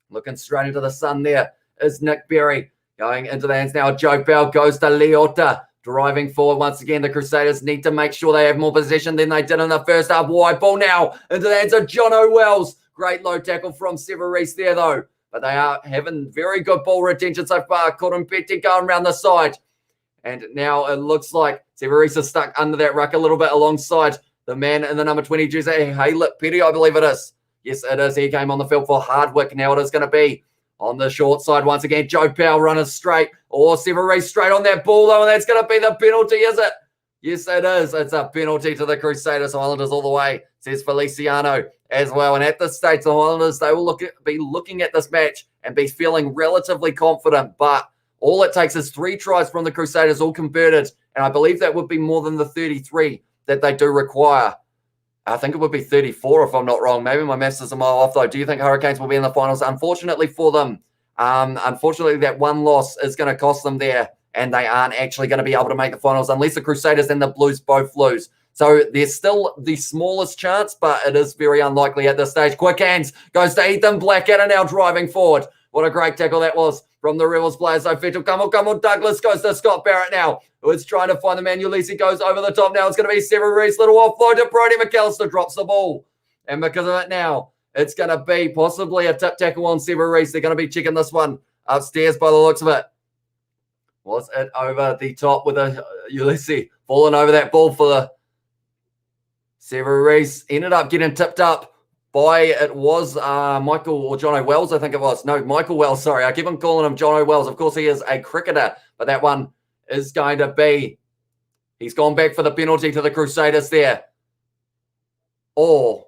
Looking straight into the sun there is Nick Berry. Going into the hands now, Joe Bell goes to Leota. Driving forward once again, the Crusaders need to make sure they have more possession than they did in the first half. Wide ball now into the hands of John O'Wells. Great low tackle from Severis there, though. But they are having very good ball retention so far. Kurumpetti going around the side. And now it looks like Severis is stuck under that ruck a little bit alongside the man in the number 20 jersey, Haylet Petty, I believe it is. Yes, it is. He came on the field for Hardwick. Now it is going to be on the short side once again. Joe Powell running straight. Or Severis straight on that ball, though, and that's going to be the penalty, is it? Yes, it is. It's a penalty to the Crusaders. Highlanders all the way, says Feliciano as well. And at this stage, the Highlanders, they will be looking at this match and be feeling relatively confident. But all it takes is 3 tries from the Crusaders, all converted. And I believe that would be more than the 33 that they do require. I think it would be 34 if I'm not wrong. Maybe my maths is a mile off, though. Do you think Hurricanes will be in the finals? Unfortunately for them, that one loss is going to cost them there, and they aren't actually going to be able to make the finals unless the Crusaders and the Blues both lose. So there's still the smallest chance, but it is very unlikely at this stage. Quick hands goes to Ethan Blackadder now driving forward. What a great tackle that was from the Rebels players. So Fetul Kamukama Douglas goes to Scott Barrett now, who is trying to find the man. Ulysses goes over the top now. It's going to be Severis. Little offload to Brody McAllister. Drops the ball. And because of it now, it's going to be possibly a tip tackle on Severis. They're going to be checking this one upstairs by the looks of it. Was it over the top with a Ulysses falling over that ball for the Severis? Ended up getting tipped up by, it was Michael or John O'Wells, I think it was. No, Michael Wells, sorry. I keep on calling him John O'Wells. Of course, he is a cricketer, but that one is going to be, he's gone back for the penalty to the Crusaders there. Or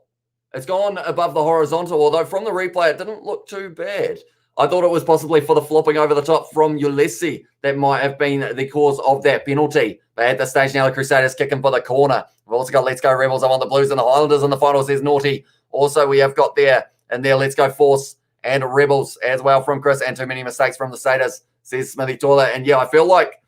it's gone above the horizontal, although from the replay, it didn't look too bad. I thought it was possibly for the flopping over the top from Ulysses that might have been the cause of that penalty. But at this stage now, the Crusaders kicking for the corner. We've also got Let's Go Rebels. I'm on the Blues and the Highlanders in the finals. There's Naughty. Also, we have got there Let's Go Force and Rebels as well from Chris, and too many mistakes from the says Smithy Toilet. And yeah, I feel like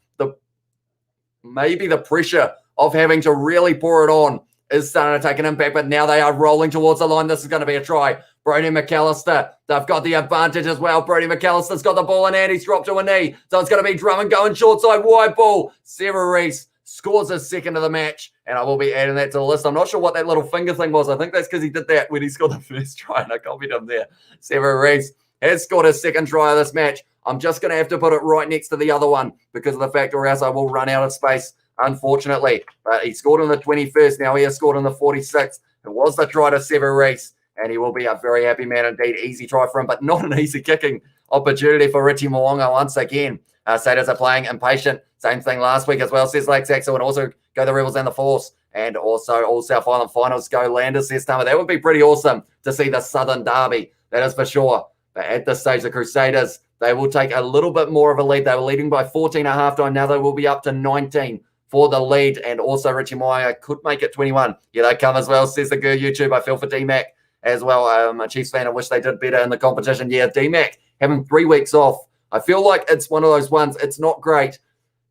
maybe the pressure of having to really pour it on is starting to take an impact, but now they are rolling towards the line. This is going to be a try. Brody McAllister, they've got the advantage as well. Brody McAllister's got the ball in hand. He's dropped to a knee. So it's going to be Drummond going short side, wide ball. Sarah Reese scores his second of the match, and I will be adding that to the list. I'm not sure what that little finger thing was. I think that's because he did that when he scored the first try, and I copied him there. Sarah Reese has scored his second try of this match. I'm just going to have to put it right next to the other one because of the fact or else I will run out of space, unfortunately. But he scored in the 21st. Now he has scored in the 46th. It was the try to Sarah Reese, and he will be a very happy man indeed. Easy try for him, but not an easy kicking opportunity for Richie Mo'unga once again. Satyrs are playing impatient. Same thing last week as well, says Lakes Axel, and also go the Rebels and the Force. And also all South Island finals go Landers, says Tama. That would be pretty awesome to see the Southern Derby, that is for sure. But at this stage, the Crusaders, they will take a little bit more of a lead. They were leading by 14 at halftime. Now they will be up to 19 for the lead. And also Richie Mo'unga could make it 21. Yeah, they come as well, says the girl YouTube. I feel for D-Mac as well. I'm a Chiefs fan. I wish they did better in the competition. Yeah, D-Mac having 3 weeks off. I feel like it's one of those ones. It's not great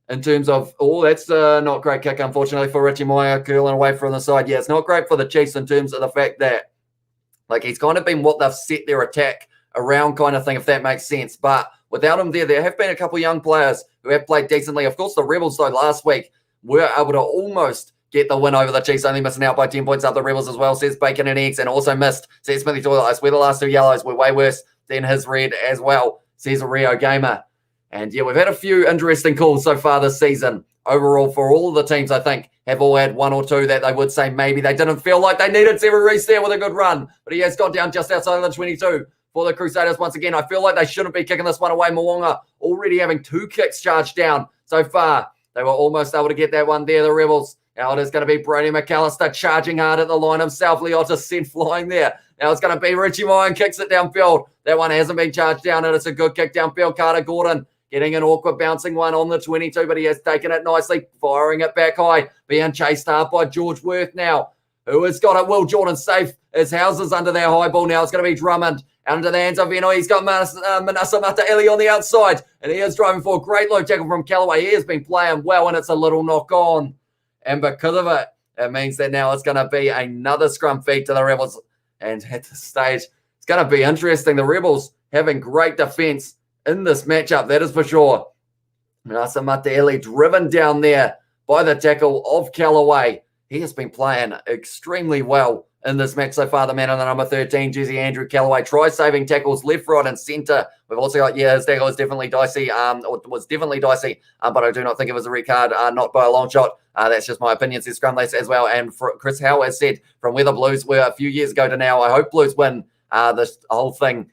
in terms of, that's not great kick, unfortunately, for Richie Mo'unga, curling away from the side. Yeah, it's not great for the Chiefs in terms of the fact that, like, he's kind of been what they've set their attack around kind of thing, if that makes sense. But without him there have been a couple of young players who have played decently. Of course, the Rebels, though, last week were able to almost get the win over the Chiefs, only missing out by 10 points up the Rebels as well, says Bacon and Eggs, and also missed, says Smithy Toilet. I swear the last 2 yellows were way worse than his red as well, says a Rio Gamer. And yeah, we've had a few interesting calls so far this season. Overall, for all of the teams, I think, have all had 1 or 2 that they would say maybe they didn't feel like they needed Sarah Reese there with a good run. But he has gone down just outside of the 22 for the Crusaders once again. I feel like they shouldn't be kicking this one away. Mo'unga already having 2 kicks charged down so far. They were almost able to get that one there, the Rebels. Now it is going to be Brody McAllister charging hard at the line himself. Leota sent flying there. Now it's going to be Richie Mo'unga kicks it downfield. That one hasn't been charged down, and it's a good kick downfield. Carter Gordon getting an awkward bouncing one on the 22, but he has taken it nicely, firing it back high, being chased hard by George Worth now, who has got it. Will Jordan safe. His houses under their high ball now. It's going to be Drummond out into the hands of Eno. He's got Manasa Mataeli on the outside, and he is driving for a great low tackle from Callaway. He has been playing well, and it's a little knock on. And because of it, it means that now it's going to be another scrum feed to the Rebels. And at this stage, it's going to be interesting. The Rebels having great defense in this matchup, that is for sure. Manasa Mataeli driven down there by the tackle of Callaway. He has been playing extremely well in this match so far. The man on the number 13, jersey, Andrew Callaway, try-saving tackles left, right, and centre. We've also got, his tackle was definitely dicey, but I do not think it was a red card, not by a long shot. That's just my opinion, says Scrumlace as well. And Chris Howe has said, from where the Blues were a few years ago to now, I hope Blues win this whole thing.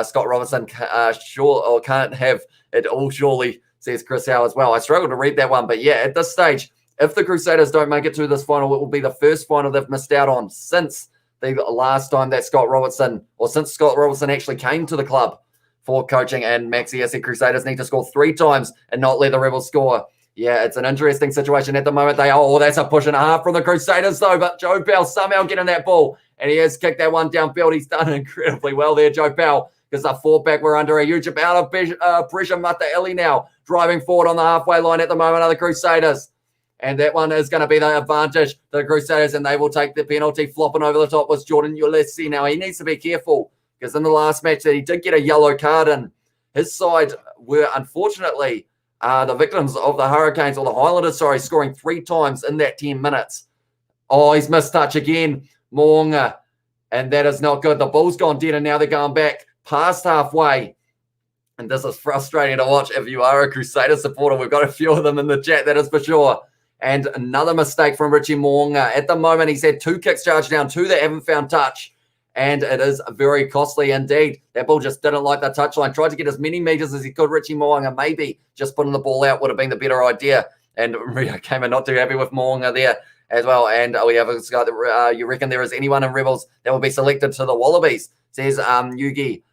Scott Robertson can't have it all, surely, says Chris Howe as well. I struggled to read that one, but yeah, at this stage, if the Crusaders don't make it to this final, it will be the first final they've missed out on since the last time that since Scott Robertson actually came to the club for coaching. And Maxi has said Crusaders need to score 3 times and not let the Rebels score. Yeah, it's an interesting situation at the moment. That's a push and a half from the Crusaders though, but Joe Powell somehow getting that ball, and he has kicked that one downfield. He's done incredibly well there, Joe Powell, because the 4-back were under a huge amount of pressure. Mataeli now driving forward on the halfway line at the moment of the Crusaders. And that one is going to be the advantage to the Crusaders, and they will take the penalty. Flopping over the top was Jordan Ulysses. Now, he needs to be careful, because in the last match that he did get a yellow card, and his side were, unfortunately, the victims of the Hurricanes, or the Highlanders, scoring 3 times in that 10 minutes. Oh, he's missed touch again, Mo'unga, and that is not good. The ball's gone dead, and now they're going back past halfway. And this is frustrating to watch if you are a Crusader supporter. We've got a few of them in the chat, that is for sure. And another mistake from Richie Mo'unga. At the moment, he's had 2 kicks charged down, 2 that haven't found touch. And it is very costly indeed. That ball just didn't like the touchline. Tried to get as many meters as he could. Richie Mo'unga, maybe just putting the ball out would have been the better idea. And Rio came in not too happy with Mo'unga there as well. And we have a guy, you reckon there is anyone in Rebels that will be selected to the Wallabies, says Yugi.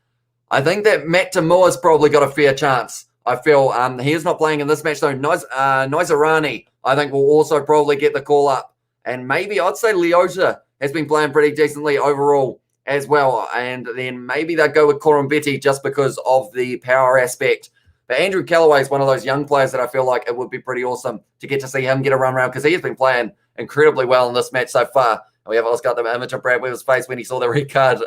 I think that Matt Tamua's probably got a fair chance. I feel he is not playing in this match, though. Naisarani, I think, will also probably get the call up. And maybe I'd say Leota has been playing pretty decently overall as well. And then maybe they'll go with Corambetti just because of the power aspect. But Andrew Callaway is one of those young players that I feel like it would be pretty awesome to get to see him get a run around because he has been playing incredibly well in this match so far. We have also got the image of Brad Weber's face when he saw the red card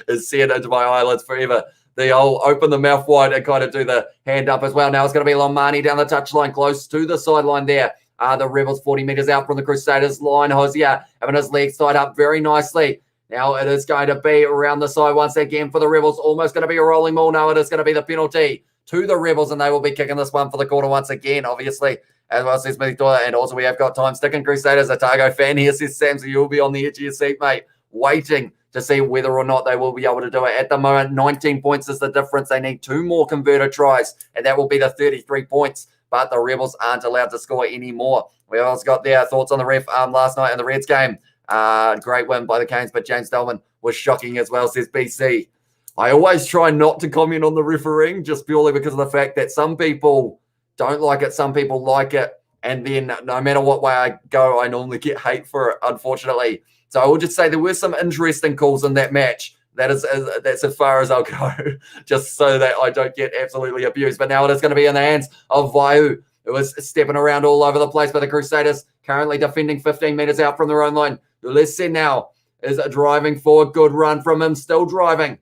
is seared into my eyelids forever. The old open the mouth wide and kind of do the hand up as well. Now it's going to be Lomani down the touchline, close to the sideline there. The Rebels 40 metres out from the Crusaders line. Hosier having his legs tied up very nicely. Now it is going to be around the side once again for the Rebels. Almost going to be a rolling ball. Now it is going to be the penalty to the Rebels, and they will be kicking this one for the quarter once again, obviously. As well says McLeod, and also we have got time sticking Crusaders. Otago fan here says, Sam, so you'll be on the edge of your seat, mate, waiting to see whether or not they will be able to do it. At the moment, 19 points is the difference. They need 2 more converted tries, and that will be the 33 points. But the Rebels aren't allowed to score anymore. We also got their thoughts on the ref last night in the Reds game. Great win by the Canes, but James Delman was shocking as well, says BC. I always try not to comment on the refereeing just purely because of the fact that some people don't like it, some people like it, and then no matter what way I go, I normally get hate for it, unfortunately. So I will just say there were some interesting calls in that match. That's as far as I'll go, just so that I don't get absolutely abused. But now it is going to be in the hands of Vaiu, who is stepping around all over the place. But the Crusaders currently defending 15 metres out from their own line. Ulysses now is driving forward. Good run from him, still driving.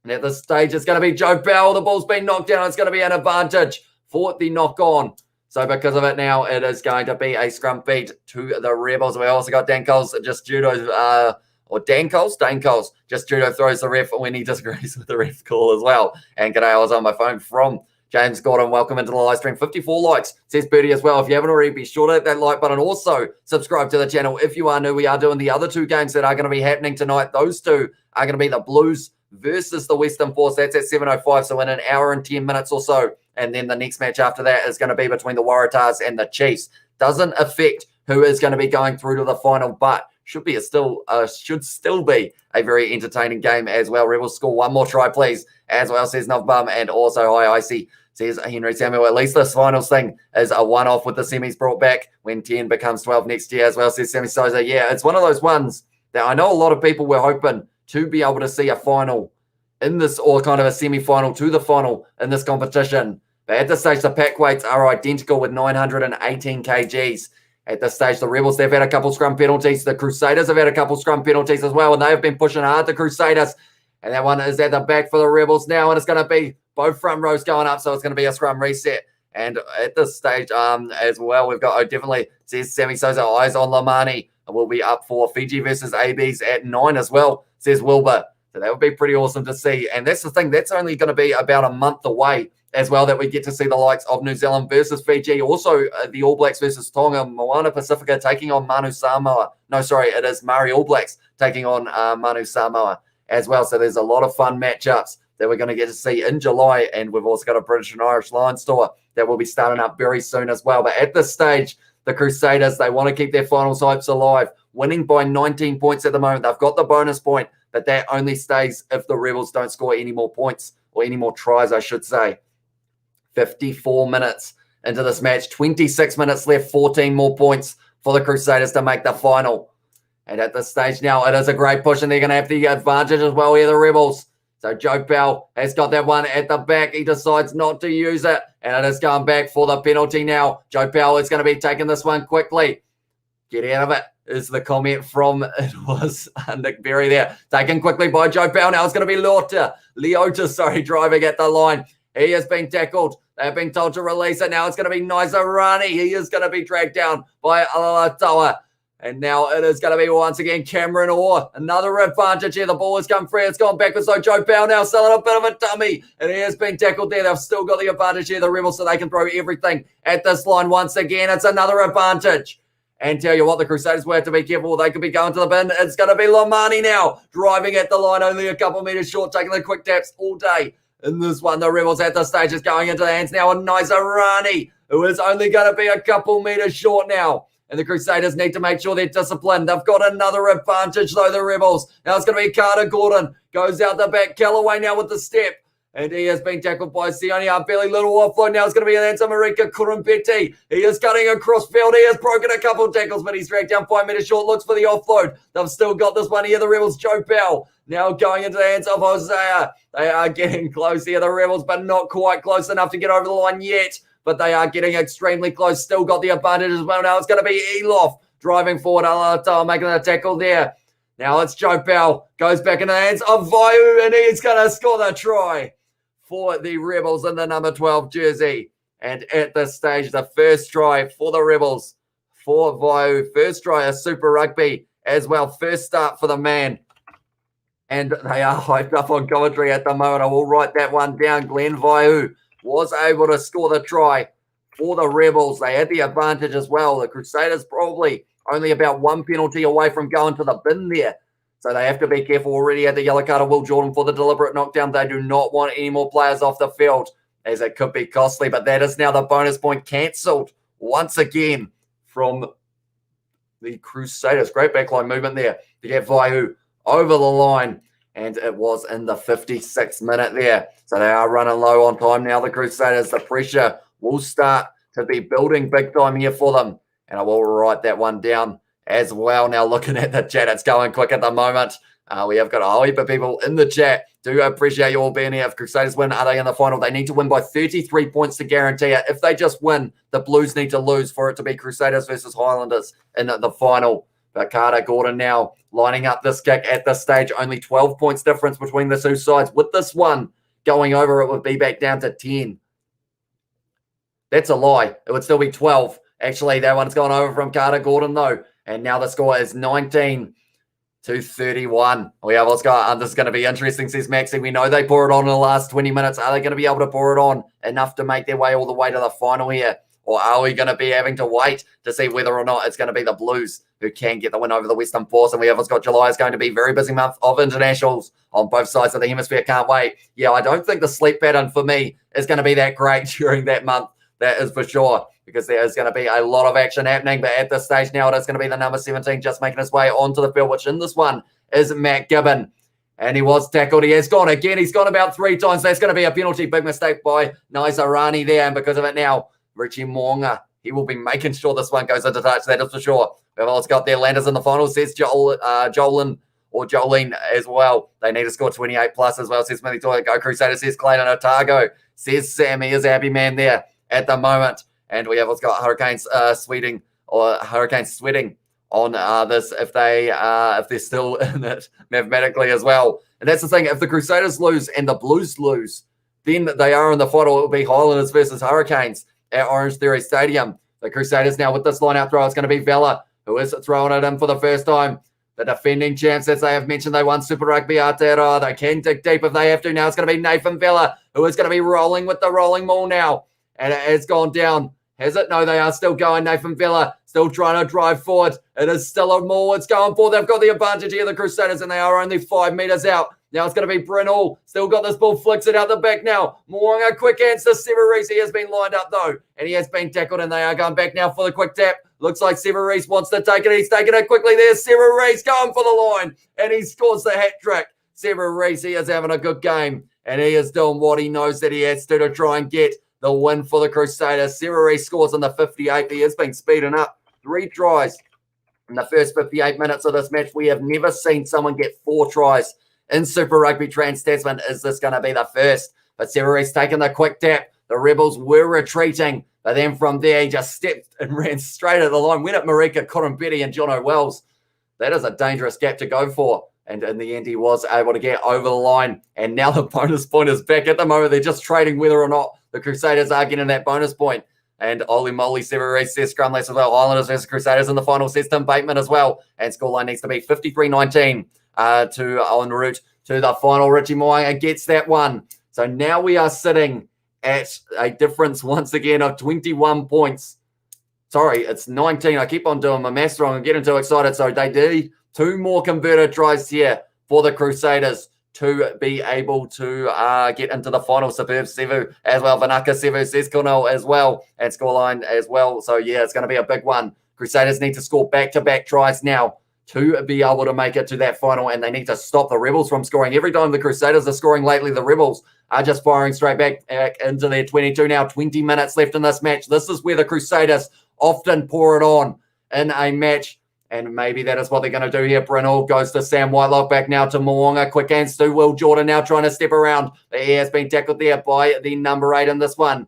And at this stage, it's going to be Joe Bell. The ball's been knocked down. It's going to be an advantage for the knock on. So because of it now, it is going to be a scrum beat to the Rebels. We also got Dan Coles just judo, or Dan Coles just judo throws the ref when he disagrees with the ref call as well. And g'day, I was on my phone from James Gordon. Welcome into the live stream. 54 likes, says Birdie as well. If you haven't already, be sure to hit that like button. Also, subscribe to the channel if you are new. We are doing the other 2 games that are going to be happening tonight. Those 2 are going to be the Blues versus the Western Force. That's at 7:05, so in an hour and 10 minutes or so. And then the next match after that is going to be between the Waratahs and the Chiefs. Doesn't affect who is going to be going through to the final, but should still be a very entertaining game as well. Rebels score 1 more try, please, as well, says Novbum. And also, hi, Icy, says Henry Samuel. At least this finals thing is a one-off with the semis brought back when 10 becomes 12 next year as well, says Sammy Souza. Yeah, it's one of those ones that I know a lot of people were hoping to be able to see a final in this, or kind of a semi-final to the final in this competition. But at this stage, the pack weights are identical with 918 kgs. At this stage, the Rebels, they've had a couple scrum penalties. The Crusaders have had a couple scrum penalties as well, and they have been pushing hard, the Crusaders. And that one is at the back for the Rebels now, and it's going to be both front rows going up, so it's going to be a scrum reset. And at this stage as well, we've got, definitely, says Sammy Sosa, eyes on Lomani. And we'll be up for Fiji versus ABs at 9 as well, says Wilbur. So that would be pretty awesome to see. And that's the thing, that's only going to be about a month away as well, that we get to see the likes of New Zealand versus Fiji. Also, the All Blacks versus Tonga. Moana Pacifica taking on Manu Samoa. No, sorry, it is Maori All Blacks taking on Manu Samoa as well. So there's a lot of fun matchups that we're going to get to see in July. And we've also got a British and Irish Lions tour that will be starting up very soon as well. But at this stage, the Crusaders, they want to keep their finals hopes alive, winning by 19 points at the moment. They've got the bonus point, but that only stays if the Rebels don't score any more points, or any more tries, I should say. 54 minutes into this match, 26 minutes left, 14 more points for the Crusaders to make the final. And at this stage now, it is a great push, and they're going to have the advantage as well here, the Rebels. So Joe Bell has got that one at the back. He decides not to use it, and it is going back for the penalty now. Joe Bell is going to be taking this one quickly. Get out of it is the comment from, it was Nick Berry there. Taken quickly by Joe Bell. Now it's going to be Leota, driving at the line. He has been tackled. They've been told to release it. Now it's going to be Naisarani. He is going to be dragged down by Alatoa. And now it is going to be once again Cameron Orr. Another advantage here. The ball has come free. It's gone backwards. So Joe Bell now selling a bit of a dummy. And he has been tackled there. They've still got the advantage here, the Rebels, so they can throw everything at this line once again. It's another advantage. And tell you what, the Crusaders will have to be careful. They could be going to the bin. It's going to be Lomani now, driving at the line, only a couple metres short, taking the quick taps all day. In this one, the Rebels at this stage is going into the hands now of Naisarani, who is only going to be a couple metres short now. And the Crusaders need to make sure they're disciplined. They've got another advantage, though, the Rebels. Now it's going to be Carter Gordon. Goes out the back. Callaway now with the step. And he has been tackled by Sionia. Barely little offload. Now it's going to be an Marika Kurumbeti. He is cutting across field. He has broken a couple of tackles, but he's dragged down 5 meters short. Looks for the offload. They've still got this one here. The Rebels, Joe Powell. Now going into the hands of Hosea. They are getting close here, the Rebels, but not quite close enough to get over the line yet. But they are getting extremely close. Still got the advantage as well. Now it's going to be Elof driving forward. Alatal making a tackle there. Now it's Joe Powell. Goes back in the hands of Vaiu, and he's going to score the try for the Rebels in the number 12 jersey. And at this stage, the first try for the Rebels for Vaiu. First try of Super Rugby as well. First start for the man. And they are hyped up on commentary at the moment. I will write that one down. Glenn Vaiu was able to score the try for the Rebels. They had the advantage as well. The Crusaders probably only about one penalty away from going to the bin there. So they have to be careful. Already at the yellow card of Will Jordan for the deliberate knockdown. They do not want any more players off the field, as it could be costly. But that is now the bonus point cancelled once again from the Crusaders. Great backline movement there to get Vaiu over the line. And it was in the 56th minute there. So they are running low on time now, the Crusaders. The pressure will start to be building big time here for them. And I will write that one down as well. Now looking at the chat, it's going quick at the moment. We have got a whole heap of people in the chat. Do appreciate you all being here. If Crusaders win, are they in the final? They need to win by 33 points to guarantee it. If they just win, the Blues need to lose for it to be Crusaders versus Highlanders in the final. But Carter Gordon now lining up this kick at this stage. Only 12 points difference between the two sides. With this one going over, it would be back down to 10. That's a lie. It would still be 12. Actually, that one's gone over from Carter Gordon, though. And now the score is 19-31. We have what's going. This is going to be interesting, says Maxie. We know they pour it on in the last 20 minutes. Are they going to be able to pour it on enough to make their way all the way to the final here? Or are we going to be having to wait to see whether or not it's going to be the Blues who can get the win over the Western Force? And we have got July is going to be a very busy month of internationals on both sides of the hemisphere. Can't wait. Yeah, I don't think the sleep pattern for me is going to be that great during that month. That is for sure, because there is going to be a lot of action happening. But at this stage now, it is going to be the number 17 just making his way onto the field, which in this one is Matt Gibbon. And he was tackled. He has gone again. He's gone about 3 times. That's going to be a penalty. Big mistake by Naisarani there. And because of it now, Richie Moonga, he will be making sure this one goes into touch. That is for sure. We've also got their landers in the final, says Jolene as well. They need to score 28 plus as well, says Smithy Toy. Go Crusaders, says Clayton Otago. Says Sam, he is a happy man there at the moment. And we have what's got Hurricanes sweating on this if they're still in it mathematically as well. And that's the thing. If the Crusaders lose and the Blues lose, then they are in the final. It will be Highlanders versus Hurricanes at Orange Theory Stadium. The Crusaders now with this line-out throw, it's going to be Vella, who is throwing it in for the first time. The defending champs, as they have mentioned, they won Super Rugby Aotearoa. They can dig deep if they have to. Now it's going to be Nathan Vella, who is going to be rolling with the rolling maul now. And it has gone down. Has it? No, they are still going. Nathan Vella still trying to drive forward. It is still a maul. It's going forward. They've got the advantage here, the Crusaders, and they are only 5 meters out. Now it's going to be Brynall. Still got this ball, flicks it out the back now. Moonga, quick answer. Severese, he has been lined up though, and he has been tackled, and they are going back now for the quick tap. Looks like Severese wants to take it. He's taking it quickly there. Severese going for the line, and he scores the hat trick. Severese, he is having a good game, and he is doing what he knows that he has to try and get the win for the Crusaders. Severese scores in the 58th. He has been speeding up. 3 tries in the first 58 minutes of this match. We have never seen someone get 4 tries in Super Rugby Trans-Tasman. Is this going to be the first? But Severese taking the quick tap. The Rebels were retreating. But then from there, he just stepped and ran straight at the line. Went at Marika Kurumbeti and Jono Wells. That is a dangerous gap to go for. And in the end, he was able to get over the line. And now the bonus point is back. At the moment, they're just trading whether or not the Crusaders are getting that bonus point. And Oli Moly Severese says scrum as well. Islanders versus Crusaders in the final, says Tim Bateman as well. And scoreline needs to be 53-19 en route to the final. Richie Moanga gets that one. So now we are sitting at a difference once again of 21 points. Sorry, it's 19. I keep on doing my maths wrong. I'm getting too excited. So they need 2 more converted tries here for the Crusaders to be able to get into the final. Superb Sevu as well. Vanaka Sevu says Cornell as well. And scoreline as well. So, yeah, it's going to be a big one. Crusaders need to score back-to-back tries now to be able to make it to that final, and they need to stop the Rebels from scoring. Every time the Crusaders are scoring lately, the Rebels are just firing straight back into their 22 now. 20 minutes left in this match. This is where the Crusaders often pour it on in a match, and maybe that is what they're going to do here. Brynall goes to Sam Whitelock, back now to Mo'unga. Quick hands to Will Jordan now trying to step around. He has been tackled there by the number 8 in this one.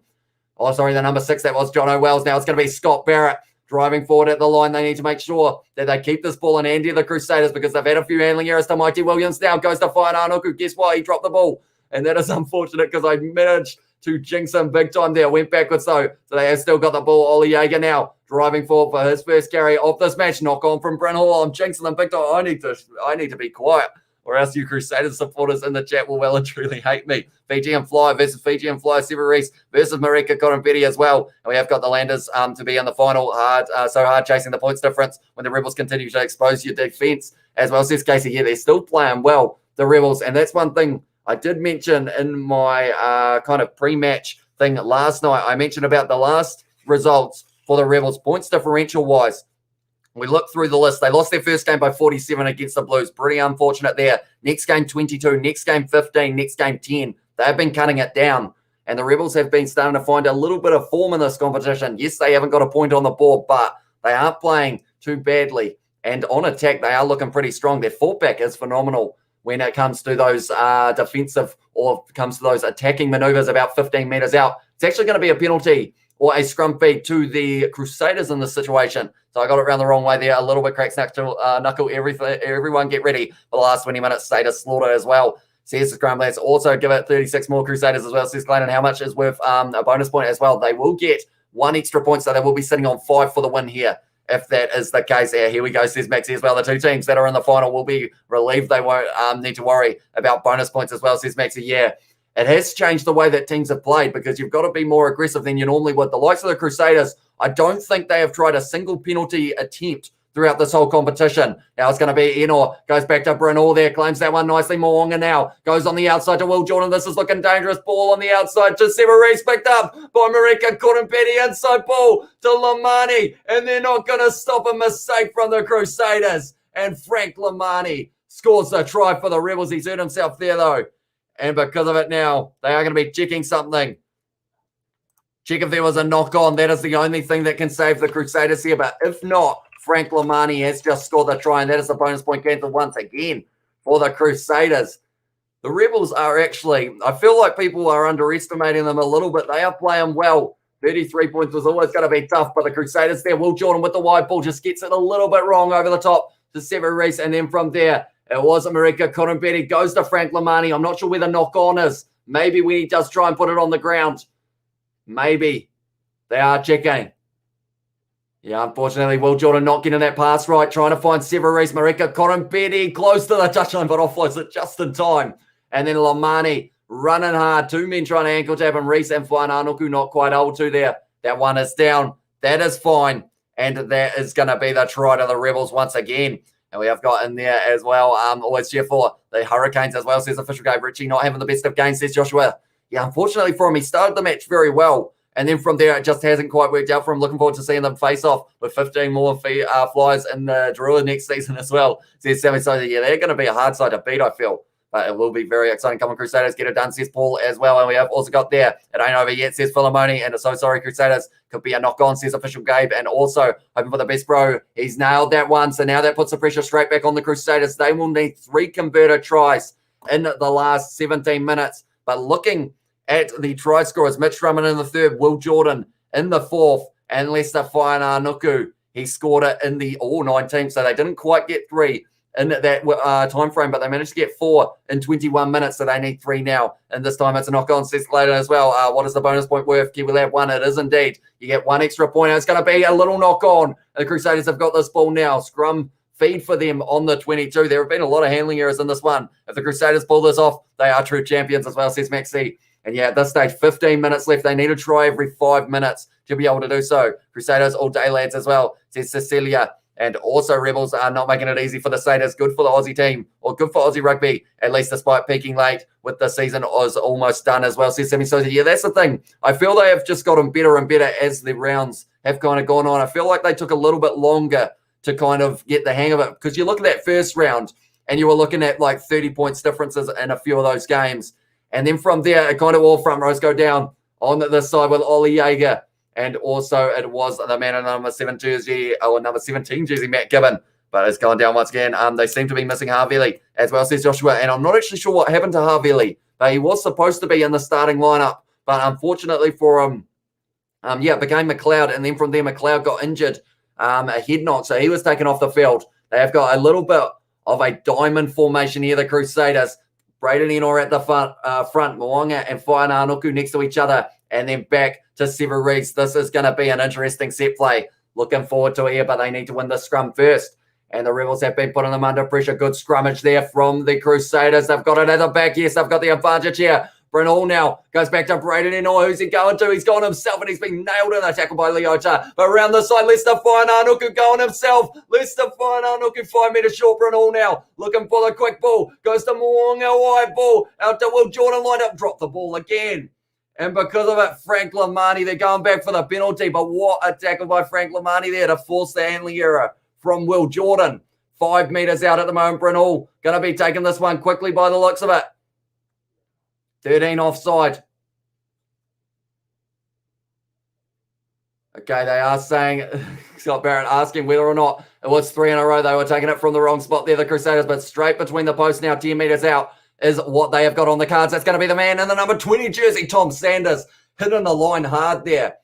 Oh, sorry, the number 6, that was John O'Wells. Now it's going to be Scott Barrett driving forward at the line. They need to make sure that they keep this ball in handy of the Crusaders, because they've had a few handling errors to Mighty Williams. Now goes to Whainaunuku. Guess what? He dropped the ball. And that is unfortunate, because I managed to jinx him big time there. Went backwards though. So they have still got the ball. Ollie Jaeger now driving forward for his first carry of this match. Knock on from Brynall. I'm jinxing them big time. I need to be quiet, or else you Crusaders supporters in the chat will well and truly hate me. Fiji and Fly versus Fiji and Fly. Sever Reese versus Marika Korompedi as well. And we have got the Landers to be in the final. Hard chasing the points difference when the Rebels continue to expose your defence as well. Says Casey here, they're still playing well, the Rebels. And that's one thing I did mention in my kind of pre-match thing last night. I mentioned about the last results for the Rebels, points differential-wise. We look through the list. They lost their first game by 47 against the Blues. Pretty unfortunate there. Next game, 22. Next game, 15. Next game, 10. They've been cutting it down. And the Rebels have been starting to find a little bit of form in this competition. Yes, they haven't got a point on the board, but they aren't playing too badly. And on attack, they are looking pretty strong. Their fullback is phenomenal when it comes to those defensive, or comes to those attacking maneuvers about 15 metres out. It's actually going to be a penalty or a scrum feed to the Crusaders in this situation. So I got it around the wrong way there. A little bit cracks knuckle. Everyone get ready for the last 20 minutes. Status slaughter as well. Says the scrum. Let's also give it 36 more Crusaders as well. Says Glennon, how much is worth a bonus point as well? They will get 1 extra point, so they will be sitting on 5 for the win here, if that is the case. Here we go, says Maxie as well. The 2 teams that are in the final will be relieved. They won't need to worry about bonus points as well, says Maxie. Yeah, it has changed the way that teams have played, because you've got to be more aggressive than you normally would. The likes of the Crusaders, I don't think they have tried a single penalty attempt throughout this whole competition. Now it's going to be Enor. Goes back to Brynall there. Claims that one nicely. Mo'unga now goes on the outside to Will Jordan. This is looking dangerous. Ball on the outside to Sever Reese. Picked up by Marika Korompedi. Inside ball to Lamani. And they're not going to stop a mistake from the Crusaders. And Frank Lamani scores the try for the Rebels. He's hurt himself there though. And because of it now, they are going to be checking something. Check if there was a knock on. That is the only thing that can save the Crusaders here. But if not, Frank Lamani has just scored the try, and that is the bonus point cancelled once again for the Crusaders. The Rebels are actually, I feel like people are underestimating them a little bit. They are playing well. 33 points was always going to be tough, but the Crusaders there, Will Jordan with the wide ball just gets it a little bit wrong over the top to Sever Reese, and then from there, it was Marika Korompedi. Goes to Frank Lamani. I'm not sure where the knock on is. Maybe we just try and put it on the ground. Maybe. They are checking. Yeah, unfortunately, Will Jordan not getting that pass right. Trying to find Sever Reese. Marika Korompedi close to the touchline, but offloads it just in time. And then Lamani running hard. 2 men trying to ankle tap him. Reese and Whainaunuku not quite able to there. That one is down. That is fine. And that is going to be the try to the Rebels once again. And we have got in there as well. Always cheer for the Hurricanes as well, says official Gabe Ritchie. Not having the best of games, says Joshua. Yeah, unfortunately for him, he started the match very well. And then from there, it just hasn't quite worked out for him. Looking forward to seeing them face off with 15 more flyers in the Drua next season as well. Says Sammy Sosa. Yeah, they're going to be a hard side to beat, I feel. But it will be very exciting. Come on, Crusaders, get it done, says Paul as well. And we have also got there, it ain't over yet, says Philemoni. And so sorry, Crusaders. Could be a knock-on, says official Gabe. And also, hoping for the best, bro. He's nailed that one. So now that puts the pressure straight back on the Crusaders. They will need 3 converted tries in the last 17 minutes. But looking at the try scorers, Mitch Drummond in the 3rd, Will Jordan in the 4th, and Lester Whainaunuku. He scored it in the all 19, so they didn't quite get 3 in that time frame, but they managed to get 4 in 21 minutes, so they need 3 now. And this time it's a knock-on, says Clayton as well. What is the bonus point worth? Kiwi Lab 1. It is indeed. You get 1 extra point. It's going to be a little knock-on. The Crusaders have got this ball now. Scrum feed for them on the 22. There have been a lot of handling errors in this one. If the Crusaders pull this off, they are true champions as well, says Maxie. And yeah, at this stage, 15 minutes left. They need to try every 5 minutes to be able to do so. Crusaders all day, lads, as well, says Cecilia. And also Rebels are not making it easy for the Satyrs. Good for the Aussie team, or good for Aussie rugby, at least despite peaking late with the season was almost done as well, says Sammy Sosa. Yeah, that's the thing. I feel they have just gotten better and better as the rounds have kind of gone on. I feel like they took a little bit longer to kind of get the hang of it. Because you look at that first round and you were looking at like 30 points differences in a few of those games. And then from there, it kind of all front rows go down on this side with Ollie Jaeger. And also it was the man in number 7 jersey, or number 17 jersey, Matt Gibbon. But it's gone down once again. They seem to be missing Harvey as well, says Joshua. And I'm not actually sure what happened to Harvey, but he was supposed to be in the starting lineup. But unfortunately for him, it became McLeod. And then from there, McLeod got injured, a head knock. So he was taken off the field. They have got a little bit of a diamond formation here, the Crusaders. Braden Eno at the front, Mo'unga and Whainānuku next to each other. And then back to Sever Rees. This is going to be an interesting set play. Looking forward to it here, but they need to win the scrum first. And the Rebels have been putting them under pressure. Good scrummage there from the Crusaders. They've got it at the back. Yes, they've got the advantage here. Brynall now goes back to Braden Eno. Who's he going to? He's gone himself, and he's been nailed in a tackle by Leota. But around the side, Lester Whainānuku going himself. Lester Whainānuku 5 metres short. Brynall now looking for the quick ball. Goes to Mo'unga, wide ball. Out to Will Jordan, lined up. Drop the ball again. And because of it, Frank Lamani, they're going back for the penalty. But what a tackle by Frank Lamani there to force the handling error from Will Jordan. 5 metres out at the moment. Brynall going to be taking this one quickly by the looks of it. 13 offside. Okay, they are saying, Scott Barrett asking whether or not it was 3 in a row. They were taking it from the wrong spot there, the Crusaders, but straight between the posts now, 10 metres out is what they have got on the cards. That's going to be the man in the number 20 jersey, Tom Sanders, hitting the line hard there.